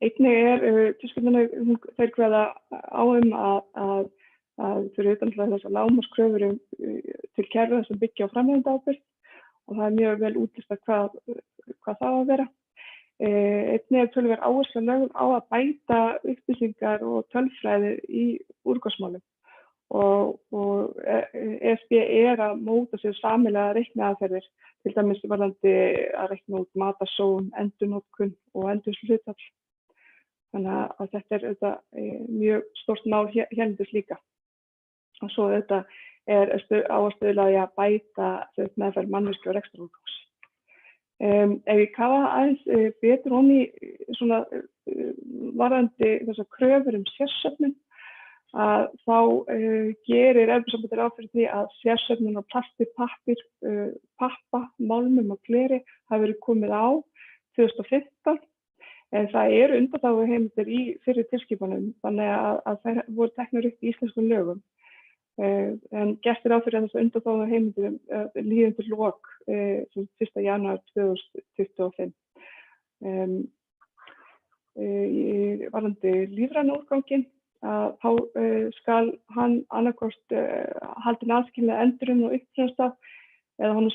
Einnig tilskipunin þeir kveða á að fyrir utan þessar lágmarkskröfur til kerfa sem byggja á framleiðendaábyrgð og það er mjög vel útlistað hvað það á að vera. Einnig töluvert áhersla lögð á að bæta upplýsingar og tölfræði í úrgangsmálum og ESB að móta sér sameiginlegar reikniaðferðir, til dæmis varðandi að reikna út matarsóun, endurnotkun og endurvinnsluhlutfall. Þannig að þetta auðvitað mjög stórt mál hérlendis líka. Og svo auðvitað á að stuðla að bæta meðferð mannvirkja og rekstrarúrgangs. Ef ég kafa aðeins betur ofan í svona varðandi þessar kröfur sérsöfnun þá gerir Evrópusambandið ráð fyrir því að sérsöfnun á plasti, pappír, pappa, málmum og gleri hafi verið komið á 2015 en það eru undanþáguheimildir í fyrri tilskipunum þannig að þær voru teknar upp í íslenskum lögum. En gert ráð fyrir að þessar undanþáguheimildir líði undir lok 1. janúar 2025. Varðandi lífræna úrganginn þá skal hann annaðhvort haldinn aðskilinn endurvinnslu og upprunastað eða honum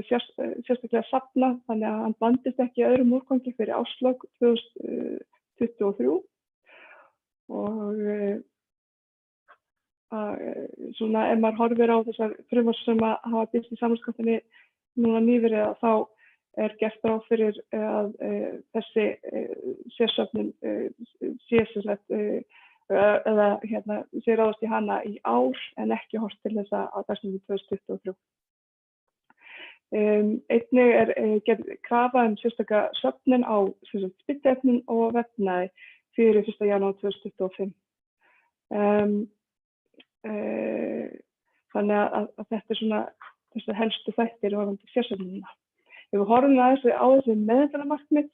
sérstaklega safnað þannig að hann blandist ekki öðrum úrgangi fyrir árslok 2023 og svona ef maður horfir á þessar frumvarp sem hafa birst í samráðsgáttinni núna nýverið þá gert ráð fyrir að þessi sérsöfnun sé ráðast í hana í ár en ekki horft til þess að þessum 2023. Einnig gerð krafa sérstaka söfnun á spilliefnum og vefnaði fyrir 1. janúar 2025. Þannig að þetta svona þessi helstu þættir varðandi sérsöfnunina. Ef við horfum aðeins á þessi meðferðarmarkmið,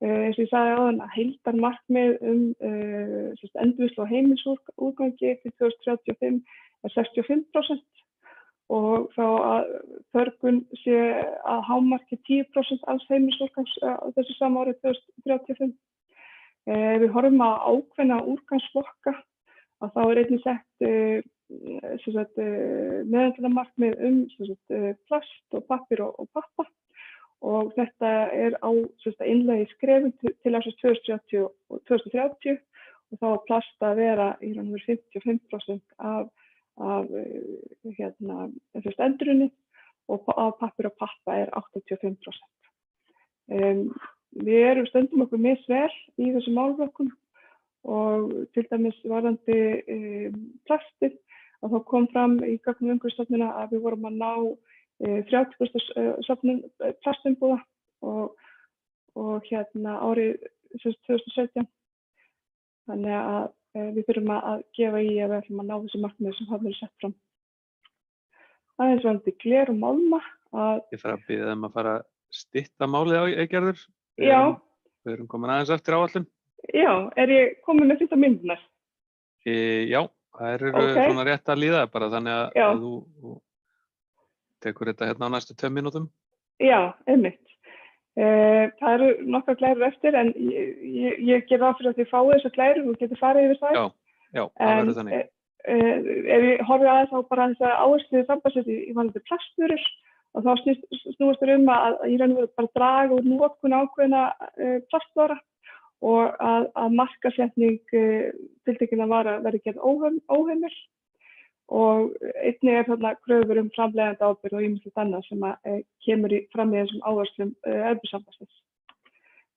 eins og ég sagði áðan að heildarmarkmið endurvinnslu á heimilisúrgangi til 2035 65% og þá að förgun sé að hámarki 10% alls heimilisúrgangs á þessu sama árið 2035. Ef við horfum á ákveðna úrgangsflokka þá einnig sett meðferðarmarkmið plast og pappír og pappa og þetta á innleiði skrefum til ársins 2030 og 2030 og þá að plast að vera í raun og veru 55% af endurunni og pappír og pappa 85%. Við erum stundum okkur misvel í þessum málflokkum og til dæmis varðandi plastið að þá kom fram í gögnum umhverfisstofnunar að við vorum að ná 30% söfnun plastumbúða og árið 2017. Þannig að við þurfum að gefa í ef við ætlum að ná þessu markmiði sem hafa verið sett fram. Aðeins varðandi gler og málma. Ég þarf að biðja að fara að stytta málið á Eygerður. Já. Við erum komin aðeins eftir áætlun. Já, ég komin með 15 mínúturnar? Já, það eru svona rétt að líða bara þannig að þú tekur þetta hérna á næstu 2 mínútum. Já, einmitt. Það eru nokkrar glærur eftir en ég ger ráð fyrir að þið fáið þessar glærur og getur farið yfir það. Já, það verður þannig. Ef ég horfi aðeins á bara þess að áherslu sambandsins í varðandi plastvörur og þá snúast þér að í raun og veru bara draga úr notkun ákveðna plastvara og að markaðssetning tiltekinna vara verði gerð óheimil og einnig þarna kröfur framleiðandi ábyrgð og ýmislegt annað sem kemur fram í þessum áherslum Evrópusambandsins.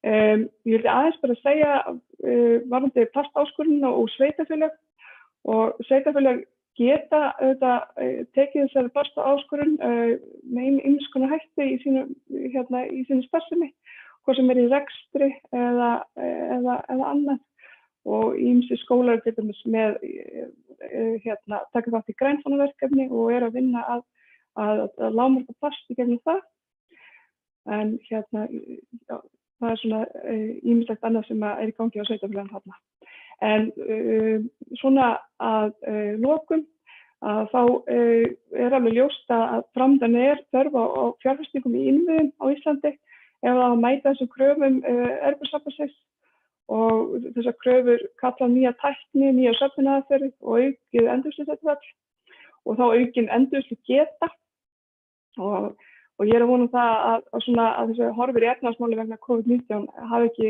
Ég vildi aðeins bara segja varðandi plastáskorunina og sveitarfélög og sveitarfélög geta tekið þessari plastáskorun með ýmiss konar hætti í sínu starfsemi, hvort sem í rekstri eða annað og ýmsir skólar til dæmis með taka þátt í grænfánaverkefni og að vinna að lágmarka plast í gegnum það. En það svona ýmislegt annað sem í gangi á sveitarfélögum þarna. En svona að lokum þá alveg ljóst að framöndan þörf á fjárfestingum í innviðum á Íslandi ef það að mæta þessum kröfum Evrópusambandsins og þessar kröfur kalla nýja tækni, nýja söfnunaraðferðir og aukið endurvinnsluhlutfall og þá aukin endurvinnslugeta og ég er að vona það að þessi horfur í efnahagsmáli vegna COVID-19 hafi ekki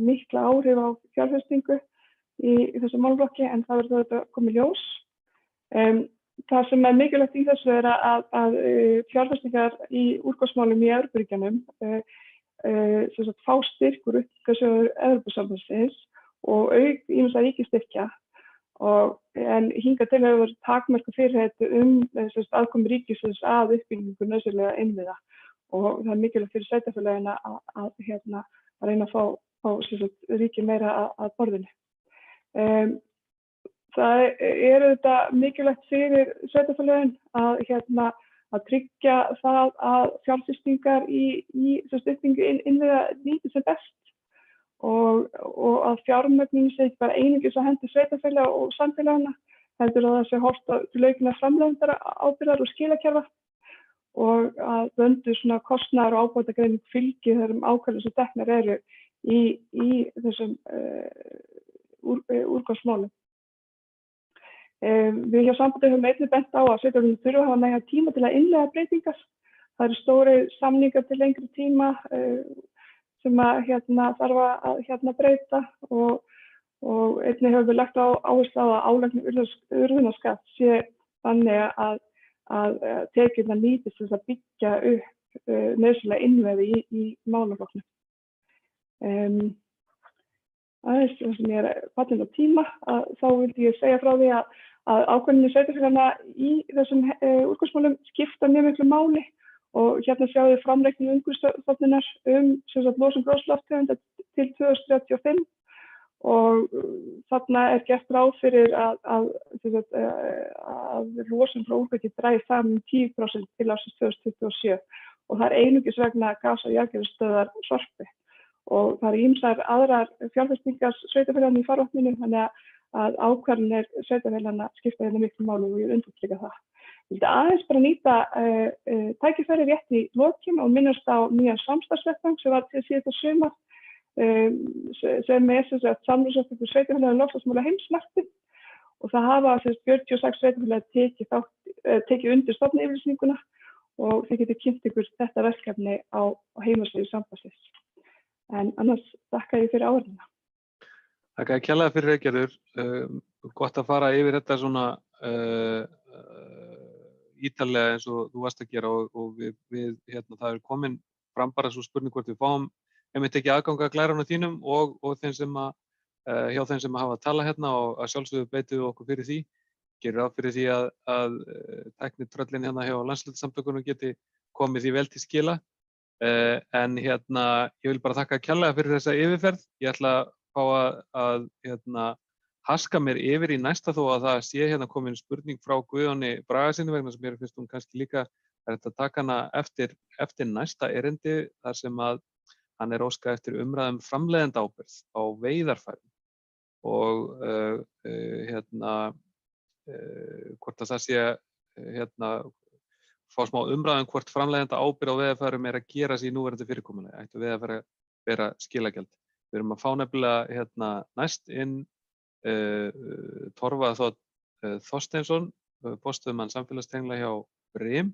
mikla áhrif á fjárfestingu í þessu málaflokki en það verður þetta komið ljós. Það sem mikilvægt í þessu að fjárfestingar í úrgangsmálum í Evrópuríkjunum fá styrk úr uppbyggingarsjóði Evrópusambandsins og ýmissa ríkisstyrkja en hingað til hefur verið takmörkuð fyrirheit aðkomu ríkisins að uppbyggingu nauðsynlegra innviða og það mikilvægt fyrir sveitarfélögin að reyna að fá ríkið meira að borðinu. Það þetta mikilvægt fyrir sveitarfélögin að tryggja það að fjárfestingar í uppbyggingu innviða nýti sem best og að fjármögnun sé ekki bara einungis á hendi sveitarfélaga og samfélagana, heldur að það sé horft til aukinnar framleiðendaábyrgðar og skilakerfa og að vönduð svona kostnaðar og ábótagreining fylgi þessum ákvörðunum sem teknar eru í þessum úrgangsmálum. Við hjá sambandi höfum einnig bent á að sveitarfélögin þurfa að hafa næga tíma til að innleiða breytingar. Það eru stórir samningar til lengri tíma sem þarf að breyta og einnig höfum við lagt áherslu á að álagning urðunarskatts sé þannig að tekjurnar nýtist til að byggja upp nauðsynlega innviði í málaflokknum. Aðeins sem ég fallin á tíma þá vildi ég segja frá því að ákveðinni sveitarfélaganna í þessum úrgangsmálum skipta mjög miklu máli og sjáum við framreikningu Umhverfisstofnunar losun gróðurhúsalofttegunda til 2035 og þarna gert ráð fyrir að losun frá úrgangi dragi saman 10% til ársins 2027 og það einungis vegna gas- og jarðgerðarstöðvar Sorpu og það ýmsar aðrar fjárfestingar sveitarfélaganna í farvatninu þannig að ákvarðanir sveitarfélaganna skipta miklu máli og ég undirstrika það. Ég vildi aðeins bara nýta tækifæri rétt í lokin og minnast á nýjan samstarfsvettvang sem var til síðasta sumar sem samráðsvettvangur sveitarfélaga um loftslagsmála heimsmarkmið og það hafa 46 sveitarfélaga tekið undir stofnayfirlýsinguna og þið getið kynnt ykkur þetta verkefni á heimasíðu sambandsins. En annars þakka ég fyrir áhorfina. Þakka kærlega fyrir Eygerður. Gott að fara yfir þetta svona ítarlega eins og þú varst að gera og við það komin fram bara svo spurning hvort við fáum einmitt ekki aðgang að glærunum þínum og þeim sem hjá þeim sem hafa að tala hérna og að sjálfsögðu beitum við okkur fyrir því. Gerir ráð fyrir því að tæknitröllin hérna hjá landshlutasamtökunum geti komið því vel til skila. En ég vil bara þakka kærlega fyrir þessa yfirferð. Ég ætla að fá að haska mér yfir í næsta þó að það sé hérna komin spurning frá Guðjóni Bragasyni vegna sem mér finnst hún kannski líka að taka hana eftir næsta erindi þar sem að hann óskað eftir umræðum framleiðendaábyrgð á veiðarfærum og hvort að það sé fá smá umræðum hvort framleiðendaábyrgð á veiðarfærum að gera sig í núverandi fyrirkomulagi, ættu veiðarfæri að bera skilagjald. Við erum að fá nefnilega næst inn Torfa Þorsteinsson, forstöðumann samfélagstengla hjá Brim,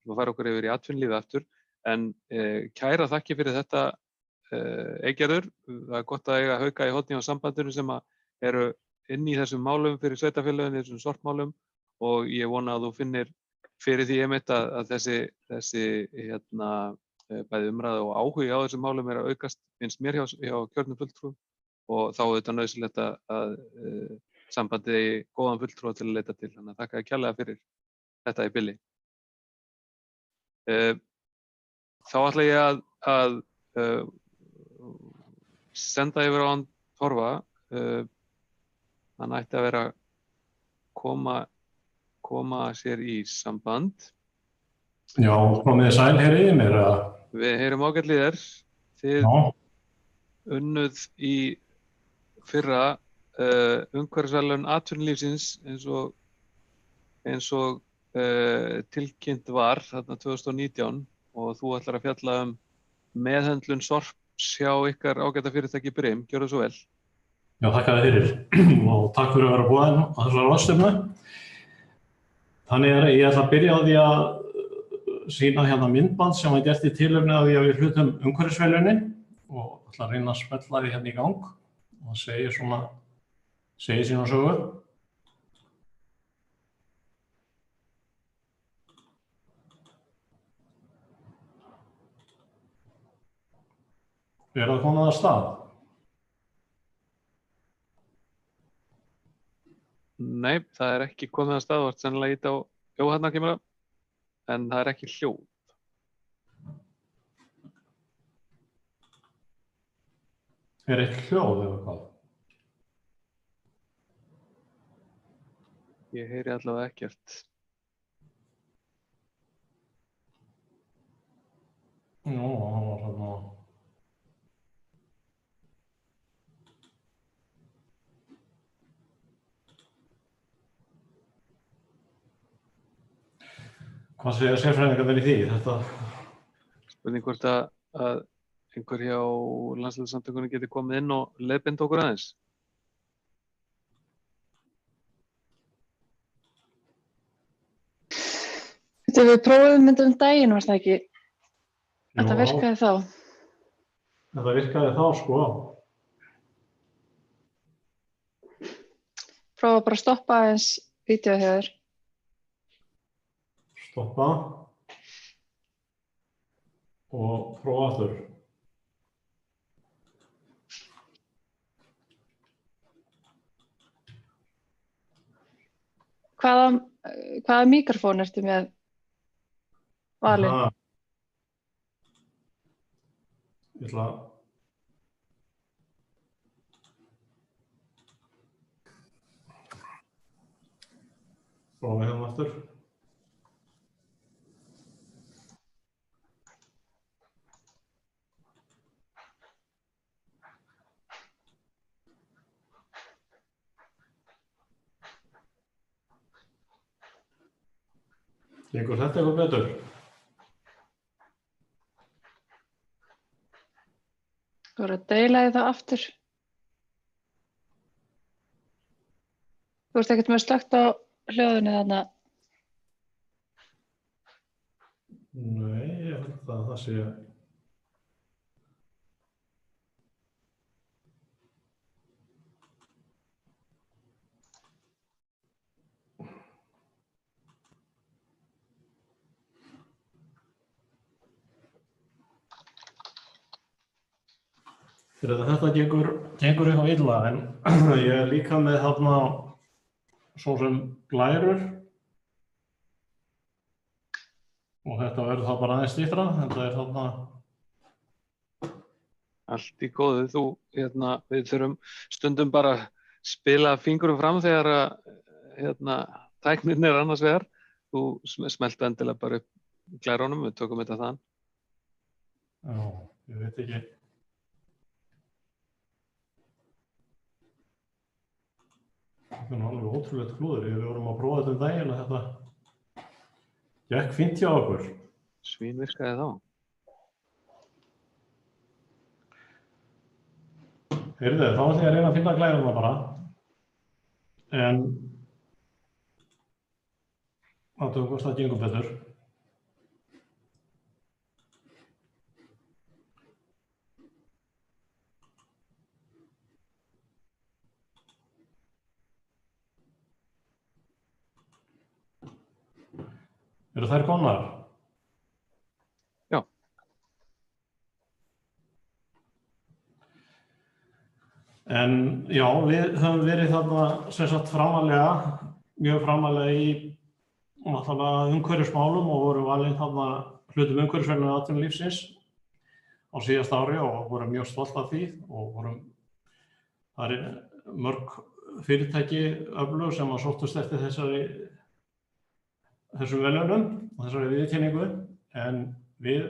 sem fara okkur yfir í atvinnulífið aftur, en kæra þakki fyrir þetta Eygerður, það er gott að eiga Hauka í horni á sambandinu sem eru inn í þessum málum fyrir sveitarfélögin, þessum sortmálum og ég vona að þú finnir fyrir því einmitt að þessi bæði umræða og áhugi á þessum málum að aukast, finnst mér hjá kjörnum fulltrúum og þá þetta nauðsynlegt að sambandið eigi góðan fulltrúa til að leita til. Þannig að þakka kærlega fyrir þetta í bili. Þá ætla ég að senda yfir á hann Torfa. Hann ætti að vera koma sér í samband. Já, komið sæl heyriði mér að... Við heyrum ágætlega þér. Þið unnuð í fyrra umhverfisverðlaun atvinnulífsins eins og tilkynnt var þarna 2019 og þú ætlar að fjalla meðhöndlun sorps hjá ykkar ágæta fyrirtæki Brim. Gjörðu svo vel. Já, þakka þér fyrir og takk fyrir að vera boðin á þessari ráðstefnu. Þannig ég ætla að byrja á því að sýna hérna myndband sem var gert í tilefni af því að við hlutum umhverfisverðlaunin og ætla að reyna að smella því hérna í gang og segja sína sögu. Er það komið að stað? Nei, það er ekki komið að stað, þú ert sennilega ít á hérna kemur það, en það er ekki hljóð. Er ekki hljóð eða hvað? Ég heyri allavega ekkert. Nú, það var þarna... Hvað segja sérfræðingarnir í því? Þetta... Spurning hvort að einhver hjá landsliðssamtökunum geti komið inn og leiðbeint okkur aðeins. Við prófum þetta daginn, var það ekki? Þetta virkaði þá. Þetta virkaði þá, sko. Prófa bara að stoppa aðeins vídeó hjá þér. Stoppa og prófa aftur. Hvaða mikrofón ertu með valið? Ég ætla að prófa hérna aftur. Gengur þetta eitthvað betur? Þú voru að deila því það aftur. Þú ert ekkert með slökkt á hljóðinu þarna? Nei, ég held að það sé... Þetta gengur eitthvað illa, en ég er líka með þarna svo sem glærur og þetta verður þá bara aðeins styttra, þetta er þarna... Allt í góðu, við þurfum stundum bara spila fingurum fram þegar tæknin annars vegar. Þú smeltu endilega bara upp glerunum, við tökum þetta þann. Já, ég veit ekki. Það er alveg ótrúlegt klúður. Við vorum að prófa þetta daginn og þetta gekk fínt hjá okkur. Svínvirkaði þá. Heyrðu, þá ætla ég að reyna að finna glæruna bara. En það tökum hvort það gengur betur. Eru þær komnar? Já. En já, við höfum verið þarna sem sagt mjög framalega í umhverfismálum og vorum valin þarna hlutum umhverfisverðinu atvinnulífsins á síðasta ári og vorum mjög stolt af því og það mörg fyrirtæki öflug sem að sóttust eftir þessum verðlaunum og þessari viðurkenningu, en við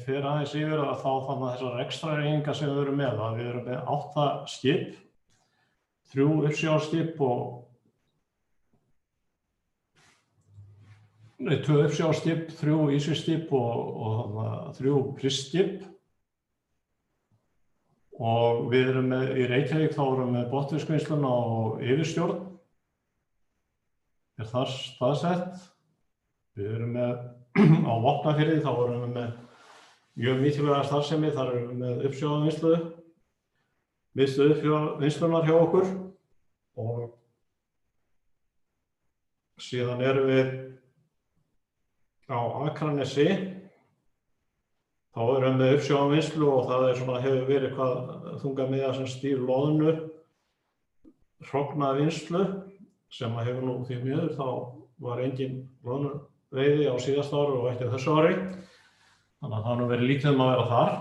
fer aðeins yfir að þá þannig þessar ekstraeiningar sem við erum með. Við erum með 8 skip, 3 uppsjávarskip og 2 uppsjávarskip, 3 ísfiskskip og 3 frystskip. Og við erum með, í Reykjavík þá erum við með botnfiskvinnsluna og yfirstjórn. Er þar staðsett. Við erum með á Vopnafirði, þá erum við með mjög mikilvæga starfsemi, þar erum við með uppsjávarvinnslu, miðstöð vinnslunnar hjá okkur og síðan erum við á Akranesi, þá erum við með uppsjávarvinnslu og það hefur verið hvað þungamiðja sem stýr loðnu, hrognavinnslu sem hefur nú því miður, þá var engin loðnuveiði á síðasta ári og ekki þessu ári. Þannig að það nú verið lítið að vera þar.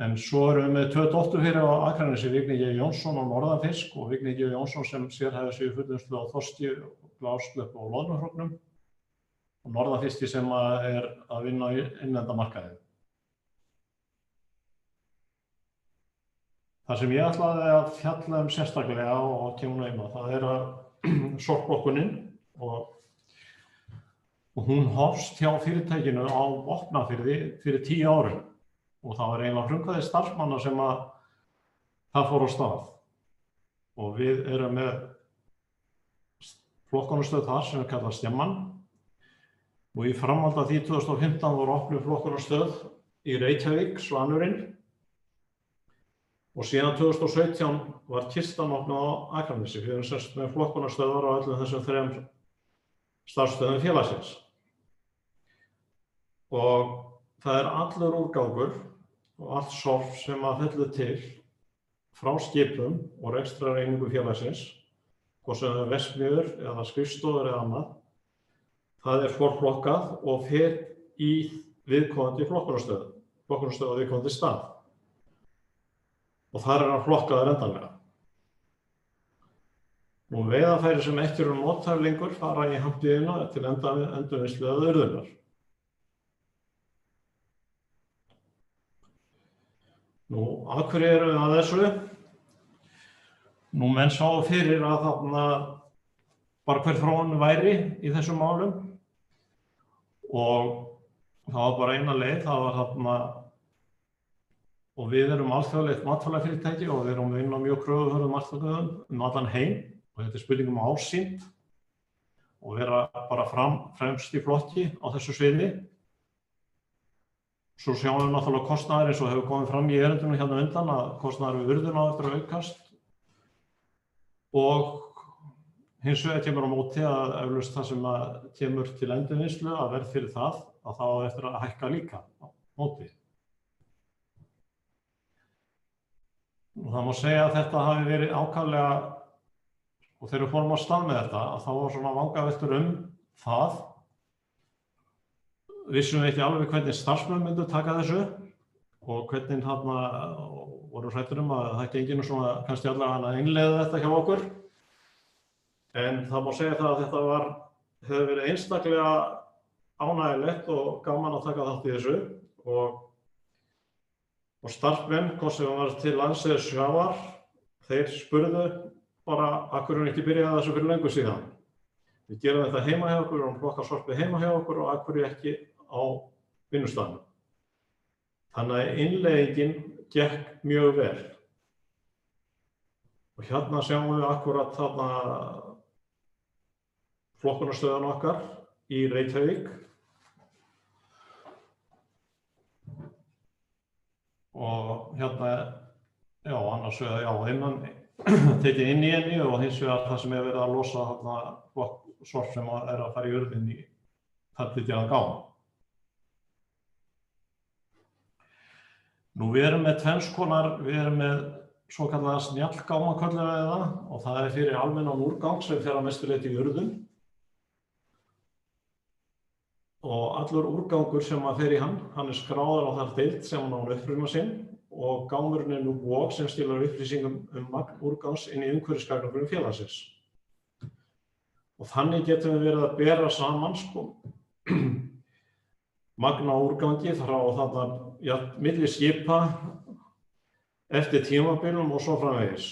En svo erum við með 2 dótturfyrirtæki á Akranesi, Vigni J. Jónsson og Norðanfisk og Vigni J. Jónsson sem sérhæfir sig í fullvinnslu á þorski, bláslöpp og loðnuhrognum og Norðanfiski sem er að vinna á innlenda markaði. Það sem ég ætlaði að fjalla sérstaklega og kemur inn á, það að sorpflokkunin og hún hófst hjá fyrirtækinu á Vopnafirði fyrir 10 árum og það var eiginlega frumkvæði starfsmanna sem að það fór á stað. Og við erum með flokkunarstöð þar sem kallast Stemman og í framhaldi af því 2015 voru opnuð flokkunarstöð í Reykjavík, Svanurinn. Og síðan 2017 var Kistan opnuð á Akranesi. Við erum sérst með flokkunarstöðvar á öllum þessum 3 starfsstöðum félagsins. Og það allur úrgangur og allt sorp sem að fellur til frá skipum og rekstrareiningu félagsins, hvort sem það er verksmiðjur eða skrifstofur eða annað, það forflokkað og fer í viðkomandi flokkunarstöð á viðkomandi stað. Og þar hann flokkaður endanlega. Nú veiðarfæri sem ekki eru nothæf lengur fara í handbíðina til endurvinnslu eða urðunar. Nú, af hverju erum við að þessu? Nú, menn sáu fyrir að þarna bara hver þróun væri í þessum málum og það var bara eina leið, það var þarna og við erum alþjóðlegt matvælafyrirtæki og við erum inn á mjög kröfuhörðum markaðum allan heim og þetta er spurning ásýnd og vera bara fremst í flokki á þessu sviði. Svo sjáum við náttúrulega kostnaðar eins og hefur komið fram í erindunum hérna undan að kostnaðar við urðun á eftir að aukast og hins vegar kemur á móti að eflaust það sem að kemur til endurvinnslu að verð fyrir það að það á eftir að hækka líka á móti. Og það má segja að þetta hafi verið ákaflega, og þegar við fórum á stað með þetta, að þá var svona vangaveltur það. Vissum við ekki alveg hvernig starfsmenn myndu taka þessu og hvernig voru hræddir að það gengi nú svona kannski allavega að innleiða þetta hjá okkur. En það má segja það að þetta hefur verið einstaklega ánægjulegt og gaman að taka þátt í þessu og starfsmenn, hvort sem var til lands eða sjávar, þeir spurðu bara af hverju ekki byrjaði þessu fyrir löngu síðan. Við gerum þetta heima hjá okkur og plokkar sorpið heima hjá okkur og af hverju ekki á vinnustaðnum. Þannig að innleiðingin gekk mjög vel. Og hérna sjáum við akkúrat þarna flokkunarstöðan okkar í Reykjavík. Og hérna, annars vegar, innan tekið inn í henni og hins vegar það sem verið að losa sorp sem að fara í urðin í fellitjaðan gám. Nú við erum með tvenns konar, við erum með svokallaða snjallgáma köllum við það og það fyrir almennan úrgang sem fer að mestu leyti í urðun. Og allur úrgangur sem að fer í hann skráður á þar deild sem hann á uppruna sinn og gámurinn nú bók sem skilar upplýsingum magn úrgangs inn í umhverfisgagnagrunn félagsins. Og þannig getum við verið að bera saman magn á úrgangi frá þarna milli skipa eftir tímabilum og svo framvegis.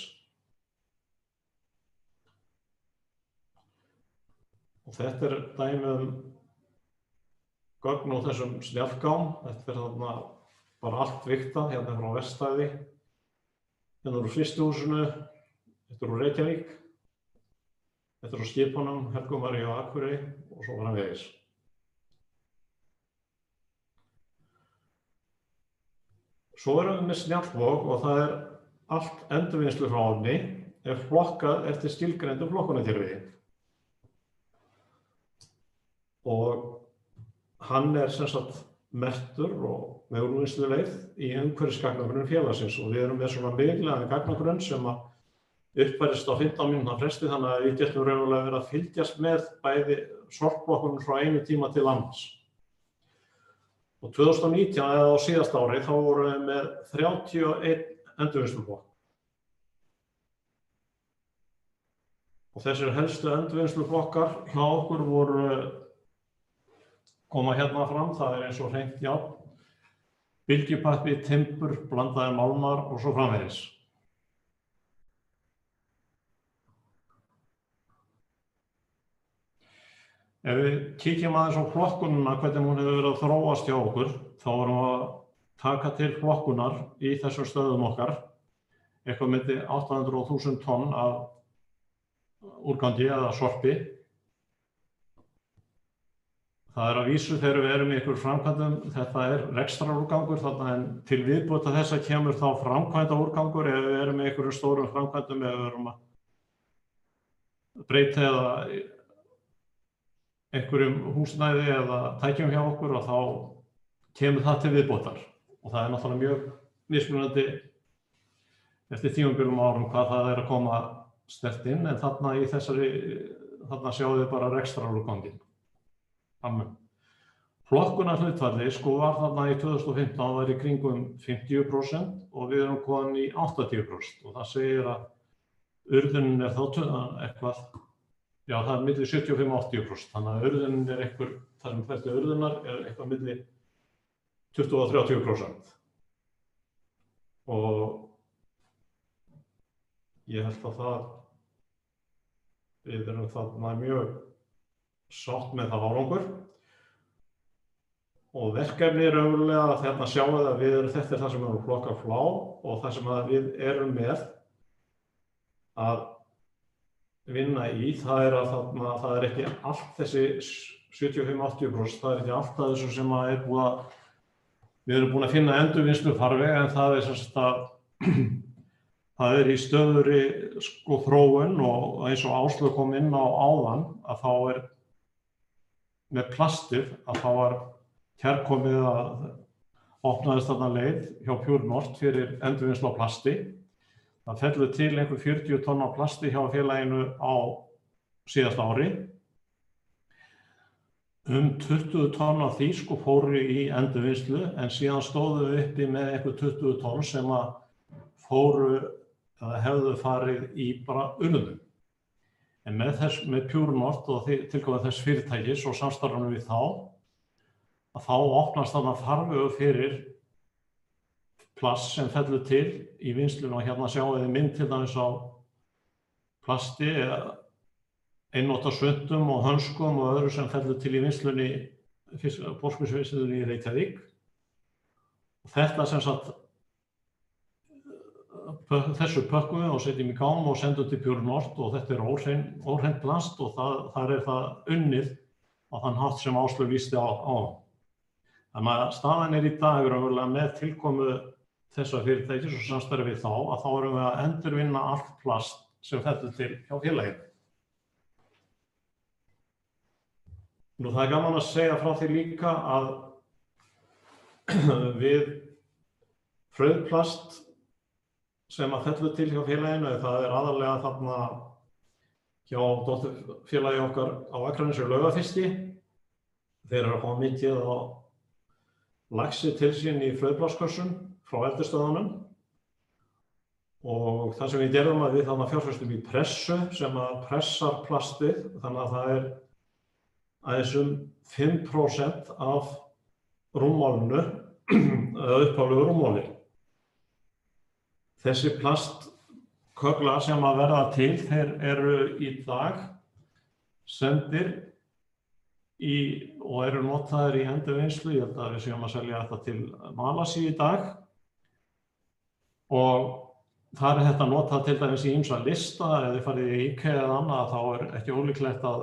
Og þetta dæmi gögn á þessum snjallgám, þetta þarna bara allt vigtað, hérna frá Veststæði, hérna úr frystihúsinu, þetta úr Reykjavík, þetta úr skipunum, Helgumari og Akureyri og svo framvegis. Svo erum við með snjallvog og það allt endurvinnsluhráefni flokkað eftir skilgreindu flokkunarkerfi. Og hann sem sagt merktur og með úrvinnsluleið í umhverfisgagnagrunn félagsins og við erum með svona miðlægan gagnagrunn sem að uppfærist á 15 mínútna fresti þannig að við getum raunverulega verið að fylgjast með bæði sorpflokkunum frá einu tíma til annars. Og 2019 eða á síðasta ári þá vorum við með 31 endurvinnsluflokk. Og þessir helstu endurvinnsluflokkar hjá okkur voru koma hérna fram, það eins og hreint járn, bylgjupappi, timbur, blandaðir málmar og svo framvegis. Ef við kíkjum aðeins á flokkununa, hvernig hún hefur verið að þróast hjá okkur, þá erum við að taka til flokkunar í þessum stöðum okkar, eitthvað milli 800 og 1000 tonn af úrgangi eða sorpi. Það að vísu þegar við erum í einhver framkvæmdum, þetta rekstrarúrgangur, en til viðbótar þessa kemur þá framkvæmdaúrgangur ef við erum í einhverjum stórum framkvæmdum, ef við erum að breyta eða einhverjum húsnæði eða tækjum hjá okkur og þá kemur það til viðbótar. Og það náttúrulega mjög mismunandi eftir tímabilum árum hvað það að koma sterkt inn, en þarna sjáum við bara rekstrarúrganginn. Flokkunarhlutfalli var þarna í 2015 var í kringum 50% og við erum komin í 80% og það segir að urðunin þá eitthvað, já það milli 75–80%, þannig að urðunin eitthvað, það sem fer til urðunar eitthvað milli 20–30%. Og ég held að við erum þarna mjög sátt með það árangur og verkefni raunverulega að þarna sjáum við að þetta það sem við erum að flokka flá og það sem við erum með að vinna í, það að það ekki allt þessi 75–80%, það ekki allt að þessu sem að við erum búin að finna endurvinnslufarveg en það sem sagt að það í stöðugri þróun og eins og Áslaug kom inn á áðan að þá með plastið að þá var kærkomið að opnaðist þarna leið hjá Pure North fyrir endurvinnslu á plasti. Það fellur til einhver 40 tonn af plasti hjá félaginu á síðasta ári. 20 tonn af því sko fóru í endurvinnslu en síðan stóðu við uppi með eitthvað 20 tonn sem að fóru eða hefðu farið í bara urðun. En með Pure North og tilkomu þess fyrirtækis og samstarfinu við þá opnast þarna farvegur fyrir plast sem fellur til í vinnslunni og hérna sjáum við mynd til dæmis á plasti eða einnota svuntum og hönskum og öðru sem fellur til í vinnslunni, boskusvinnslunni í Reykjavík. Og þetta sem sagt, þessu pökkum við og setjum í gang og sendum til Pure North og þetta óhreint plast og þar það unnið á þann hátt sem Áslaug lýsti á. Þannig að staðan í dag raunverulega með tilkomu þessa fyrirtækis og samstarfi við að þá erum við að endurvinna allt plast sem fellur til hjá félaginu. Nú það gaman að segja frá því líka að við frauðplast sem að fellur til hjá félaginu, það aðallega þarna hjá dótturfélagi okkar á Akranesi Laugafiski. Þeir eru að fá mikið á laxi til sín í frauðplastkössum frá eldisstöðunum og það sem við gerðum að við þarna fjárfestum í pressu sem að pressar plastið þannig að það aðeins 5% af rúmmálinu eða upphaflegu rúmmáli. Þessi plastkögglar sem að verða til, þeir eru í dag sendir og eru notaðir í endurvinnslu. Ég held að við séum að selja þetta til Malasíu í dag og þar þetta notað til dæmis í ýmsa lista. Ef þið farið í IKEA eða annað þá ekki ólíklegt að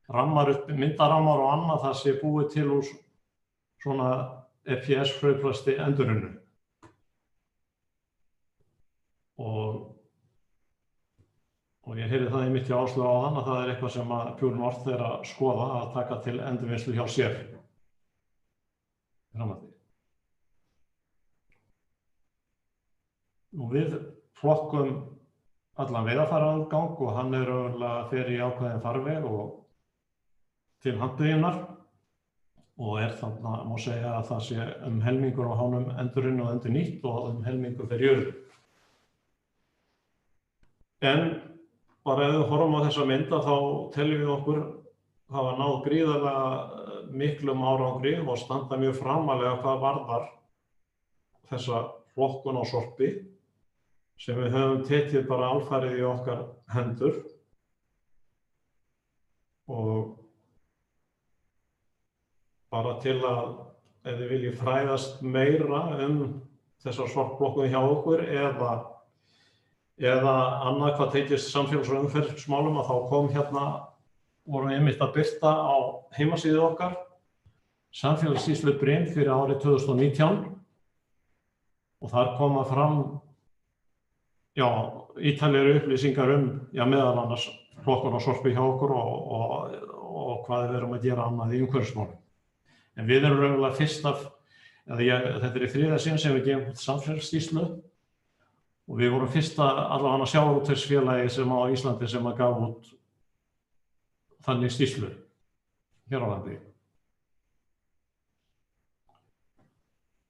myndarammar og annað það sé búið til úr svona EPS frauðplasti endurunnu. Og ég heyri það einmitt hjá Áslaugu áðan að það eitthvað sem að Pure North er að skoða að taka til endurvinnslu hjá sér. Nú við flokkum allan veiðarfæraúrgang og hann raunverulega fer í ákveðinn farveg og til handbyggjunar og þarna má segja að það sé helmingur á honum endurinn og endurnýtt og helmingur fer í urðun. En bara ef við horfum á þessa mynda þá teljum við okkur hafa náð gríðarlega miklum árangri og standa mjög framarlega hvað varðar þessa flokkun á sorpi sem við höfum tekið bara alfarið í okkar hendur og bara til að ef þið viljið fræðast meira þessar sorpflokkun hjá okkur eða annað hvað tengist samfélags- og umhverfismálum að þá kom vorum við einmitt að birta á heimasíðu okkar samfélagsskýrslu Brim fyrir árið 2019 og þar koma fram ítarlegri upplýsingar meðal annars flokkun á sorpi hjá okkur og hvað við erum að gera annað í umhverfismálum. En við erum raunverulega þetta í þriðja sinn sem við gefum út samfélagsskýrslu og við vorum fyrsta allavega sjávarútvegsfélagi sem á Íslandi sem að gaf út þannig skýrslu hér á landi.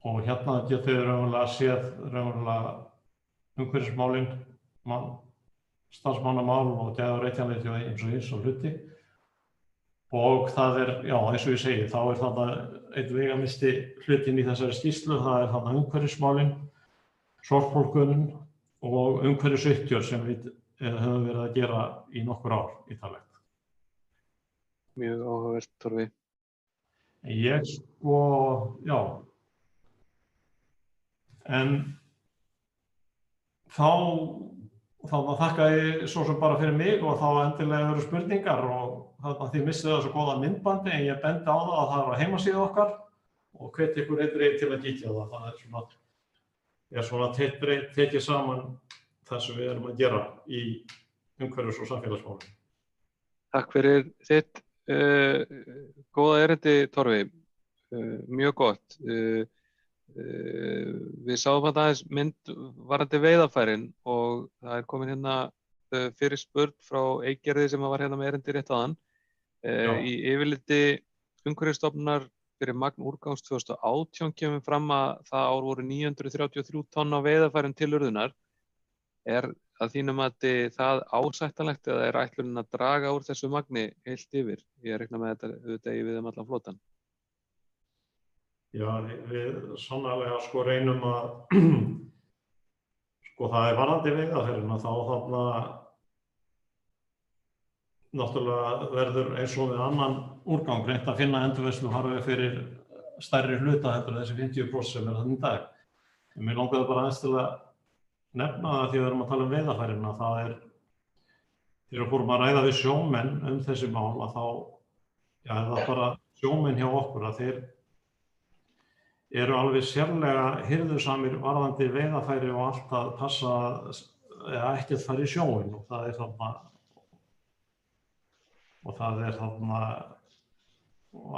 Og hérna getið þið raunverulega séð umhverfismálin, starfsmannamál og gæða og reykjanleiti og eins og hluti. Og það eins og ég segi, þá þarna einn veigamisti hlutinn í þessari skýrslu, það þarna umhverfismálin, sorpflokkun og umhverfisuppgjör sem við höfum verið að gera í nokkur ár ítarlegt. Mjög áhugavert, Torfi. En þá þakka ég svo sem bara fyrir mig og þá endilega eru spurningar og þið missið það svo góða myndbandi en ég bendi á það að það á heimasíðu okkar og hvet ykkur einn til að kíkja á það. Það er svona tekið saman það sem við erum að gera í umhverfis- og samfélagsmálum. Takk fyrir þitt góða erindi, Torfi. Mjög gott. Við sáum aðeins mynd varðandi veiðarfærin og það komin hérna fyrirspurn frá Eygerði sem var hérna með erindi rétt áðan. Í yfirliti Umhverfisstofnunar fyrir magn úrgangs 2018 kemur fram að það ár voru 933 tonn á veiðarfærum til urðunar. Er að þínu mati það ásættanlegt eða er ætlunin að draga úr þessu magni heilt yfir? Ég reikna með þetta auðvitað við allan flotann. Já, við sannarlega sko reynum að sko það er varðandi veiðarfærin þá þarna náttúrulega verður eins og við annan úrgang reynt að finna endurvinnslufarveg fyrir stærri hluta heldur þessi 50% sem er þannig í dag. Mér langaði bara aðeins til að nefna það því við erum að tala veiðarfærin að það þegar við fórum að ræða við sjómenn þessi mál að þá er það bara sjómenn hjá okkur að þeir eru alveg sérlega hirðusamir varðandi veiðarfæri og allt að passa að ekkert fari í sjóinn og það er þarna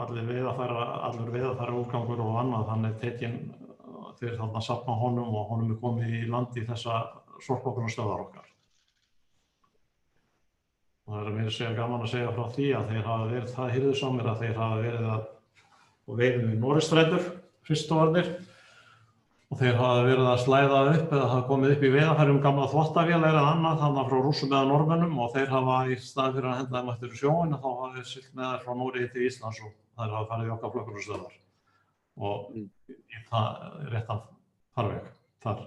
allur veiðarfæra úrgangur og annað þannig tekinn þeir þarna safna honum og honum er komið í land í þessa sorplokunarstöðvar okkar. Og það er mér að segja gaman að segja frá því að þeir hafa verið það hirðusamir að þeir hafa verið að veiðum við Noregsstrætur fyrst og varðir og þeir hafa verið að slæða upp eða hafa komið upp í veiðarfærum gamla þvottavél eða annað þannig frá Rússum eða Norðmönnum og þeir hafa í staðinn fyrir að henda þeim eftir sjóinn þá hafa þeir siglt með þær frá Noregi til Íslands og þær hafa farið í okkar flökkunarstöðvar og í það réttan farveg þar.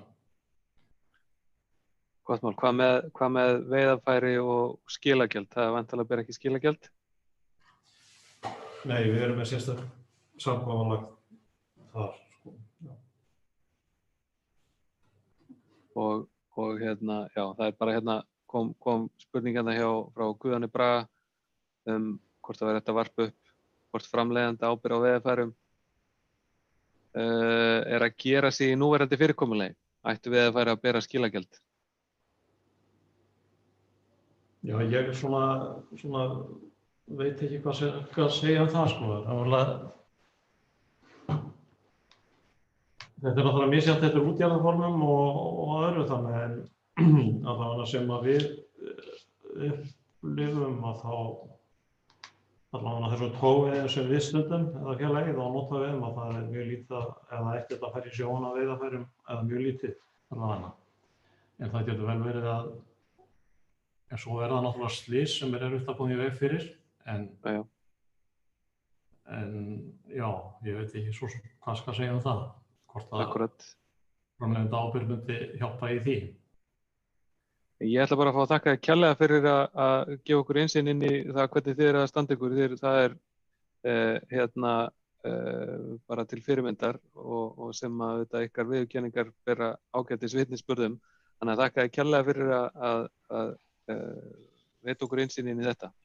Gott mál, hvað með veiðarfæri og skilagjald? Það er væntanlega ber ekki skilagjald? Nei, við erum með sérstakt samkomulag þar. Og hérna, já, það er bara hérna kom spurningana frá Guðjóni Braga hvort það væri hægt að varpa upp, hvort framleiðandi ábyrgð á veiðarfærum er að gera sig í núverandi fyrirkomulagi. Ættu veiðarfæri að bera skilagjald? Já, ég svona veit ekki hvað segja það sko. Þetta er náttúrulega misjafnt eftir útgerðarformum og öðru þannig en allavega sem að við upplifum að þá allavega þessum tóveiðum sem við stundum eða fjarlægið á notaveiðum að það er mjög lítið eða ekkert að fara í sjón að veiðarfærum eða mjög lítið allavega. En það getur vel verið að en svo er það náttúrulega slys sem erfitt að koma í veg fyrir en já, ég veit ekki svo hvað skal segja það. Hvort að framleiðandi ábyrgð myndi hjálpa í því. Ég ætla bara að fá að þakka þér kærlega fyrir að gefa okkur innsýn inn í það hvernig þið eru að standa ykkur. Það er bara til fyrirmyndar og sem að þetta ykkar viðurkenningar bera ágætis vitnisburðum. Þannig að þakka þér kærlega fyrir að veita okkur innsýn inn í þetta.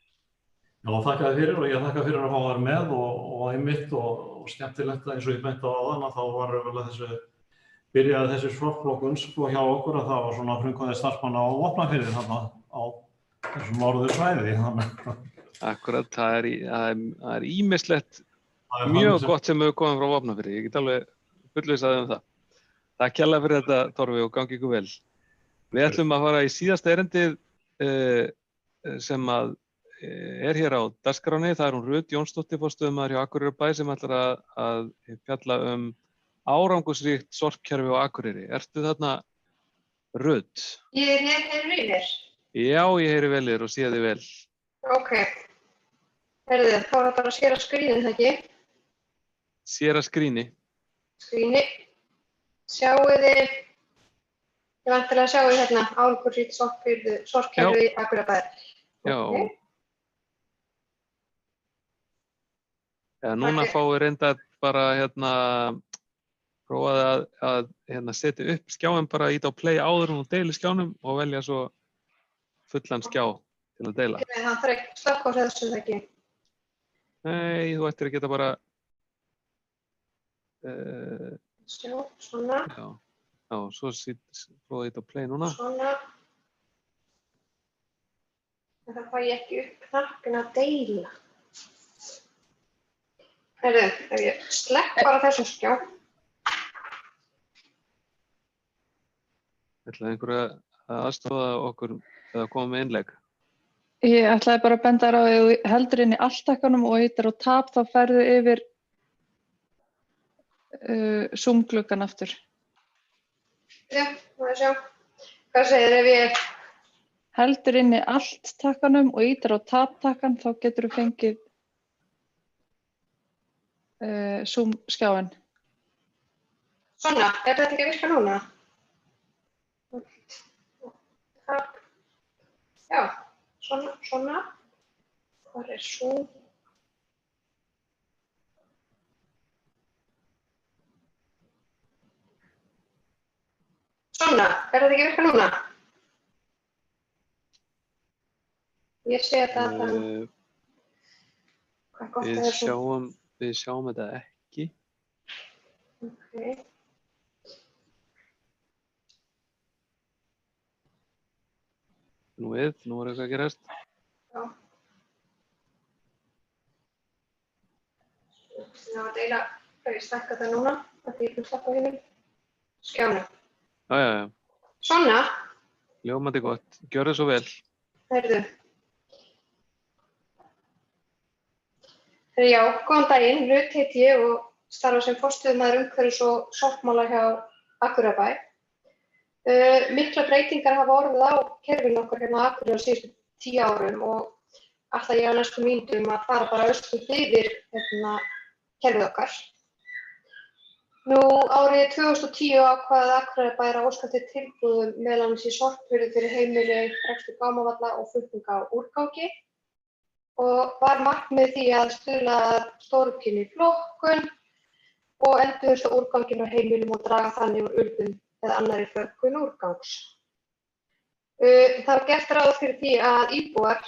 Já, þakka þér fyrir og ég þakka fyrir að fá að vera með og einmitt og skemmtilegt eins og ég benti á áðan að þá var byrjaði þessi sorpflokkun hjá okkur að það var svona frumkvæði starfsmanna á Vopnafirði þarna á þessum norður svæði. Akkurat, það er ýmislegt mjög gott sem hefur komið frá Vopnafirði. Ég get alveg fullvissað það. Takk kærlega fyrir þetta, Torfi, og gangi ykkur vel. Við ætlum að fara í síðasta erindið sem að er hér á dagskránni. Það er hún Rut Jónsdóttir, forstöðumaður hjá Akureyrarbæ sem ætlar að fjalla árangursríkt sorpkerfi á Akureyri. Ertu þarna, Rut? Ég heyri vel. Já, ég heyri vel þér og sé þig vel. Ok. Herðu, þá er það bara að skera skrínið, það ekki? Skera skrýni. Skrýni. Sjáuði, ég vantilega að sjáuði hérna árangursríkt sorpkerfi í Akureyrarbæ. Já. Núna fáum við reynda bara prófaði að setja upp skjáin, bara íta á play áður og deila skjánum og velja svo fullan skjá til að deila. Það þarf ekki slökk á þessu þegar ekki? Nei, þú ættir að geta bara Sjá, svona. Já, svo prófaði íta á play núna. Svona. En það fæ ég ekki upp knappinn að deila. Herðu, ef ég slekk bara þessum skjá. Ætlaði einhverju að aðstoða okkur eða koma með innlegg? Ég ætlaði bara að benda þér á að þú heldur inn í allt-takkanum og hittir á tap, þá ferðu yfir Zoom-gluggann aftur. Já, má ég sjá. Hvað segir ef ég... Heldur inn í allt-takkanum og hittir á tap-takkan, þá getur þú fengið Zoom-skjáin. Svona, er þetta ekki að virka núna? Já, svona. Hvar er Zoom? Svona, er þetta ekki að virka núna? Ég sé þetta að það... Hvað gott Við að það er við sjáum þetta ekki. Ok. Nú er eitthvað að gerast. Já. Það var deila, ég stakka það núna, að ég vil slappa hérna. Skjána. Já. Svona. Ljómandi gott. Gjörðu svo vel. Heyrðu. Já, góðan daginn. Rut heiti ég og starfa sem forstöðumaður umhverfis og sorpmála hjá Akureyrarbæ. Miklar breytingar hafa orðið á kerfinu okkar hérna á Akureyri á síðustu 10 árum og ætla ég á næstu mínútum að fara bara östuð yfir kerfið okkar. Nú árið 2010 ákvað Akureyrarbær að óska eftir tilboðum meðal annars í sorphirðu fyrir heimili, rekstur gámavalla og flutning á úrgangi og var markmið því að stuðla að stóraukinni flokkun og endurvinnslu á úrganginn á heimilum og draga þannig úr urðun eða annarri förgun úrgangs. Það var gert ráð fyrir því að íbúar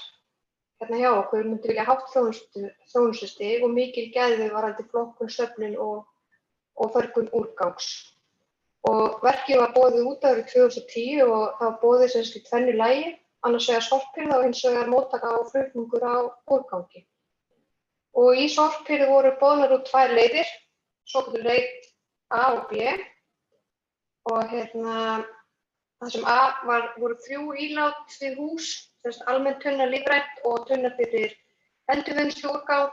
hérna hjá okkur myndu vilja hátt þjónustustig og mikil gæði varðandi flokkun, söfnun og förgun úrgangs. Og verkið var boðið út árið 2010 og það var boðið sem sagt í tvennu lagi, annars vegar sorphirða og hins vegar móttaka og flutningur á úrgangi. Og í sorphirðu voru boðnar út 2 leiðir, svokölluð leið A og B. Og það sem A voru 3 ílát við hús, almenn tunna lífrænt og tunna fyrir endurvinnslu úrgang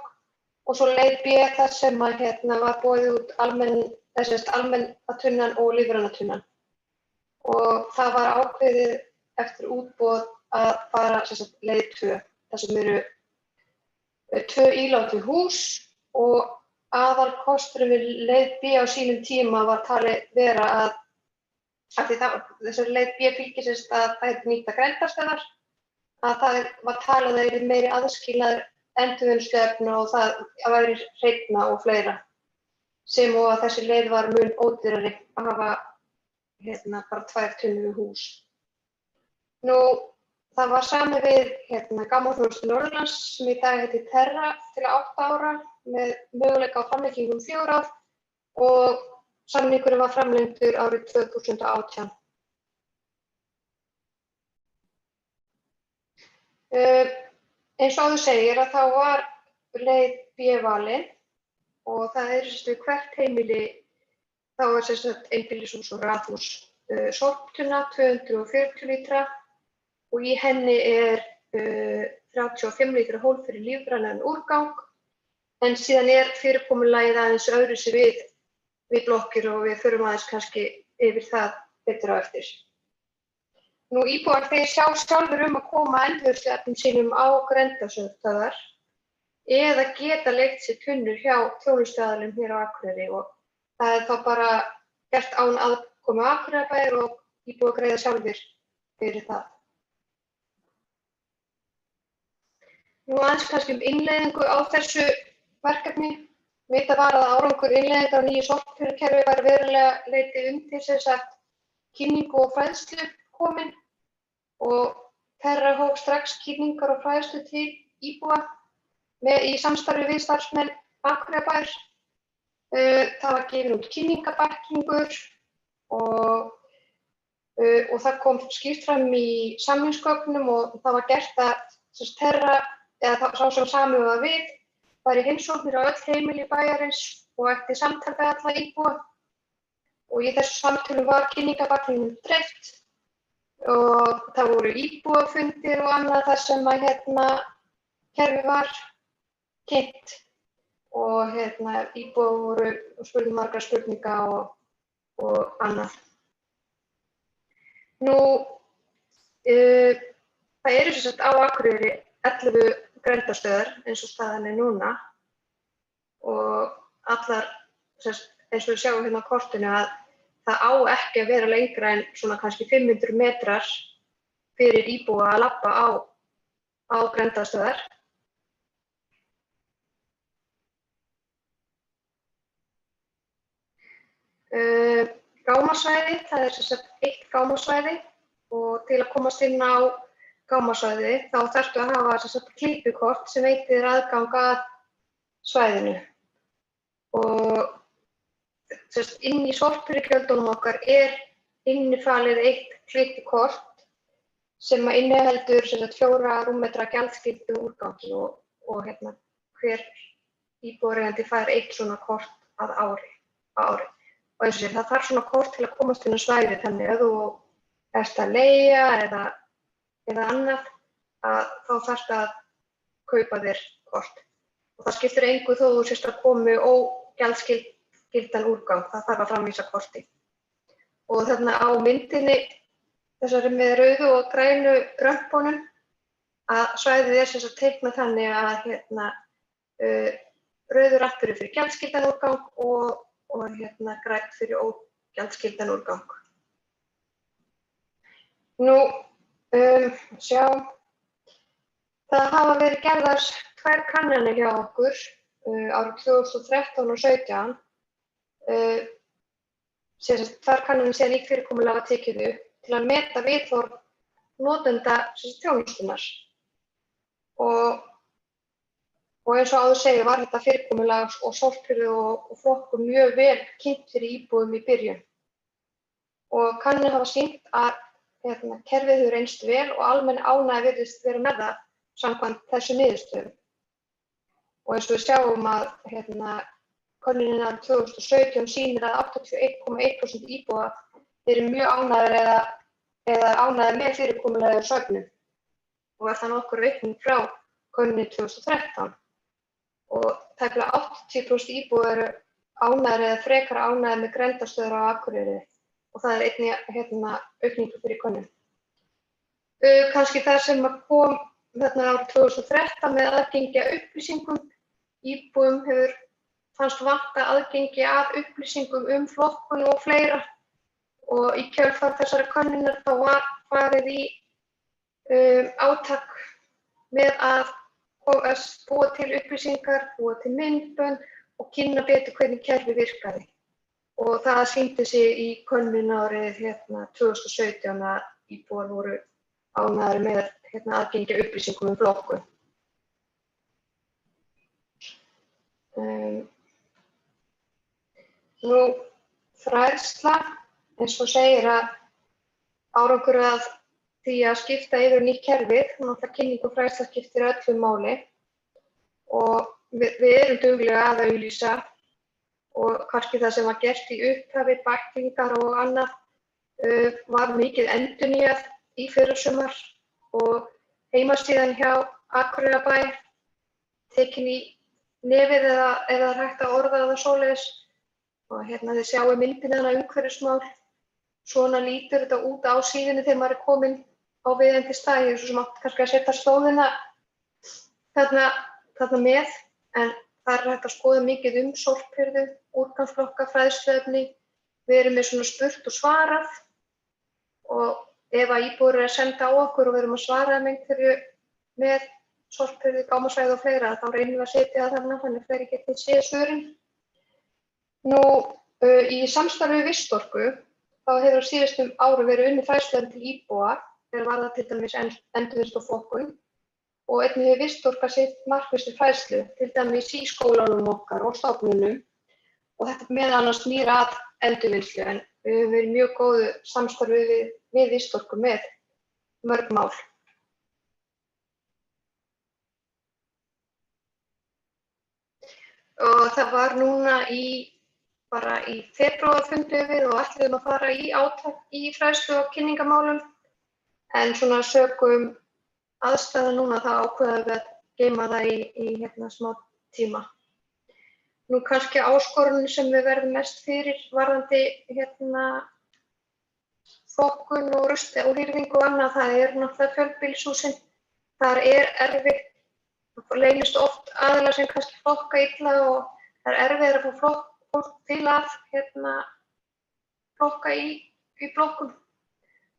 og svo leið B þar sem var boðið út almenna tunnan og lífræna tunnan. Og það var ákveðið eftir útboð að fara leið 2, þar sem eru 2 ílát við hús og aðalkosturinn við leið B á sínum tíma var talið vera að þessari leið B fylgir að það er nýta grenndarstöðvar, að það var talið að það yrði meiri aðskilaður endurvinnsluefna og það væri hreinna og fleira, sem og að þessi leið var mun ódýrari að hafa bara 2 tunnur við hús. Nú, það var samið við Gámaþjónustu Norðurlands sem í dag heitir Terra til 8 ára með möguleika á framlengingu 4 ár og samningurinn var framlengdur árið 2018. Eins og áður segir að þá var leið B valin og það er hvert heimili, þá er einbýlishús og raðhús sorptunna 240 lítra og í henni er 35 lítra hól fyrir lífrænan úrgang en síðan er fyrirkomulagið aðeins öðruvísi við blokkir og við förum aðeins kannski yfir það betur á eftir. Nú íbúar þeir sjá sjálfur að koma endurvinnsluefnum sínum á grenndarstöðvar eða geta leigt sér tunnur hjá þjónustuaðilum hér á Akureyri og það er þá bara gert án aðkomu Akureyrarbæjar og íbúar greiða sjálfir fyrir það. Nú aðeins kannski innleiðingu á þessu verkefni. Vitað var að árangur innleiðingar á nýju sorphirðukerfi var verulega leitið til kynningu og fræðslu komin og Terra hóf strax kynningar og fræðslu til íbúa í samstarfi við starfsmenn Akureyrarbæjar. Það var gefin út kynningabæklingur og það kom skýrt fram í samningsgögnum og það var gert að Terra, eða sá sem samið var við, var í heimsóknir á öll heimili bæjarins og eftir samtal við alla íbúa og í þessu samtölu var kynningabæklingnum dreift og það voru íbúafundir og annað þar sem að kerfið var kynnt og íbúar voru spurði margra spurninga og annað. Nú, það eru sem sagt á Akureyri 11 grenndarstöðvar eins og staðan er núna og allar, eins og við sjáum hérna á kortinu, að það á ekki að vera lengra en svona kannski 500 metrar fyrir íbúa að labba á grenndarstöðvar. Gámasvæði, það er sem sagt 1 gámasvæði og til að komast inn á gámasvæði þá þarftu að hafa sem sagt klippikort sem veitir aðgang að svæðinu. Og sem sagt inn í sorphirðugjöldunum okkar er innifalið 1 klippikort sem inniheldur sem sagt 4 rúmmetra gjaldskyldu úrgangi og hver íbúðareigandi fær 1 svona kort á ári. Og eins og sér, það þarf svona kort til að komast inn á svæðið, þannig að þú ert að leigja eða annað, þá þarftu að kaupa þér kort. Og það skiptir engu þó þú sést að komi ógjaldskyldan úrgang, það þarf að framvísa korti. Og þarna á myndinni, þessari með rauðu og grænu römpunum, að svæðið er sem sagt teiknað þannig að rauður rappur er fyrir gjaldskyldan úrgang og grænt fyrir ógjaldskyldan úrgang. Nú, sjá, það hafa verið gerðar 2 kannanir hjá okkur árið 2013 og 2017. 2 kannanir síðan í fyrirkomulag var tekið upp til að meta viðhorf notenda þjónustunnar. Og eins og áður segir var þetta fyrirkomulag og sorphirðu og flokkun mjög vel kynnt fyrir íbúum í byrjun. Og kannanir hafa sýnt að kerfið hefur reynst vel og almenn ánægja virðist vera með það samkvæmt þessu niðurstöðum. Og eins og við sjáum að könnunin árið 2017 sýnir að 81,1% íbúa eru mjög ánægðir eða ánægðir með fyrirkomulagið og söfnum. Og er það nokkur aukning frá könnuninni 2013. Og tæplega 80% íbúa eru ánægðir eða frekar ánægðir með grenndarstöðvar á Akureyri. Og það er einnig aukningu fyrir könnun. Kannski það sem kom árið 2013 með aðgengi að upplýsingum. Íbúum fannst vanta aðgengi að upplýsingum flokkun og fleira. Og í kjölfar þessara könnunar þá var farið í átak með að búa til upplýsingar, búa til myndbönd og kynna betur hvernig kerfið virkaði. Og það sýndi sig í könnun árið 2017 að íbúar voru ánægðir með aðgengi að upplýsingum flokkun. Nú, fræðsla, eins og segir að árangur að því að skipta yfir nýtt kerfið, náttúrulega kynning og fræðsla skiptir öllu máli og við erum duglega að auglýsa og kannski það sem var gert í upphafi, bæklingar og annað var mikið endurnýjað í fyrrasumar og heimasíðan hjá Akureyrarbæ tekin í nefið eða hægt að orða það svoleiðis og þið sjáum myndina umhverfismál. Svona lítur þetta út á síðunni þegar maður er kominn á viðeigandi stað, svo sem átt kannski að setja slóðina þarna með, en það er hægt að skoða mikið sorphirðu, úrgangsflokka, fræðsluefni. Við erum með svona spurt og svarað og ef að íbúar eru að senda á okkur og við erum að svara einhverju með sorphirðu, gámasvæði og fleira, þá reynum við að setja það þarna þannig að fleiri geti séð svörin. Nú, í samstarfi við Vistorku þá hefur á síðustum árum verið unnið fræðsluefni til íbúa þegar varðar til dæmis endurvinnslu og flokkun og einnig hefur Vistorka sitt markvisst fræðslu til dæmis í skólanum okkar og stofnunum og þetta meðal annars snýr að endurvinnslu en við höfum verið mjög góðu samstarfi við Vistorku með mörg mál. Og það var núna bara í febrúar fundum við og ætluðum að fara í átak í fræðslu og kynningamálum En svona sökum aðstæða núna þá ákveðum við að geyma það í smá tíma. Nú kannski áskorunin sem við verðum mest fyrir varðandi flokkun og rusli og hirðingu og annað, það náttúrulega fjölbýlishúsin. Þar erfitt, það leynist oft aðilar sem kannski flokka illa og það erfiðara að fá fólk til að flokka í blokkum.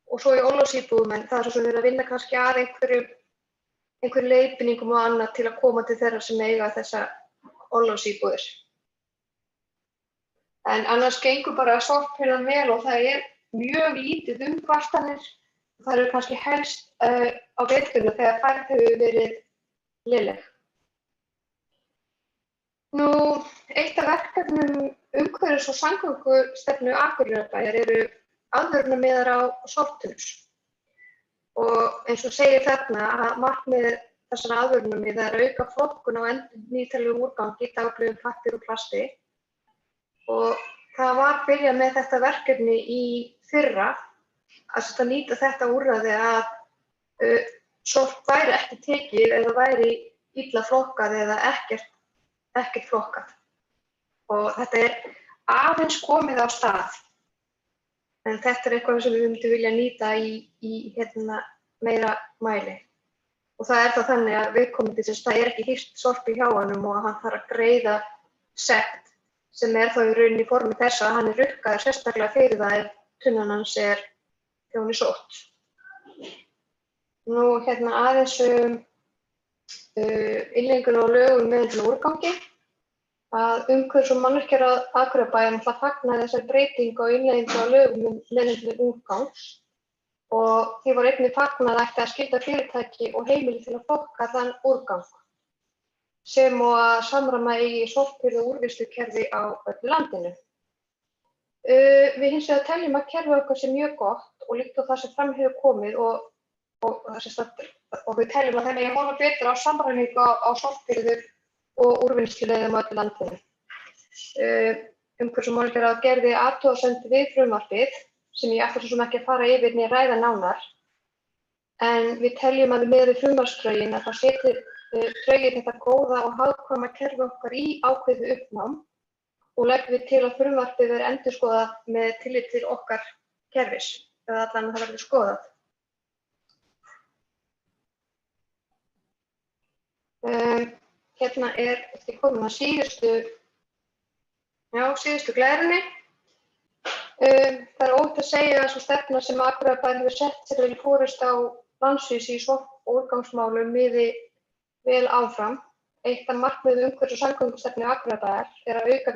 Og svo í orlofsíbúðum, en það svo sem við erum að vinna kannski að einhverjum leiðbeiningum og annað til að koma til þeirra sem eiga þessa orlofsíbúðir. En annars gengur bara sorphirðan vel og það mjög lítið kvartanir. Það eru kannski helst á veturna þegar færð hefur verið léleg. Nú, eitt af verkefnum umhverfis- og samgöngustefnu Akureyrarbæjar eru aðvörunarmiðar á sorphús. Og eins og segir þarna að markmið þessara aðvörunarmiða er að auka flokkun á endurnýtanlegum úrgangi, daglegu pappír og plasti. Og það var byrjað með þetta verkefni í fyrra að nýta þetta úrræði að sorp væri ekki tekið eða væri illa flokkað eða ekkert flokkað. Og þetta aðeins komið á stað. En þetta eitthvað sem við myndum vilja nýta í meira mæli. Og það það þannig að viðkomandi það ekki hýrt sorp í hjá honum og hann þarf að greiða sekt sem þá í rauninni í formi þess að hann rukkaður sérstaklega fyrir það ef tunnan hans þjóni sótt. Nú aðeins innleiðingu á lögum um meðhöndlun á úrgangi. Að umhverfis- og mannvirkjaráð Akureyrarbæjar fagnaði þessari breytingu á innleiðingu á lögum um meðhöndlun úrgangs og því var einnig fagnað ætti að skylda fyrirtæki og heimili til að flokka þann úrgang sem og að samræma í sorphirðu og úrvinnslukerfi á öllu landinu. Við hins vegar teljum að kerfið okkar sé mjög gott og líkt á það sem fram hefur komið og við teljum að það megi horfa betur á samræmingu á sorphirðu og úrvinnsluleiðum á öllu landinu. Umhverfis- og mannvirkjaráð gerði athugasemd við frumvarpið sem ég ætla svo sem ekki að fara yfir né ræða nánar. En við teljum að miðað við frumvarpsdrögin að það setji drögin þetta góða og hagkvæma kerfi okkar í ákveðið uppnám og leggjum við til að frumvarpið verði endurskoðað með tillit til okkar kerfis, eða allan að það verði skoðað. Hérna eftir komin að síðustu glærinni. Það óhætt að segja að sú stefna sem Akureyrarbær hefur sett sér í forystu á landsvísu í sorp- og úrgangsmálum miði vel áfram. Eitt af markmiðum umhverfis- og samgöngustefnu Akureyrarbæjar að auka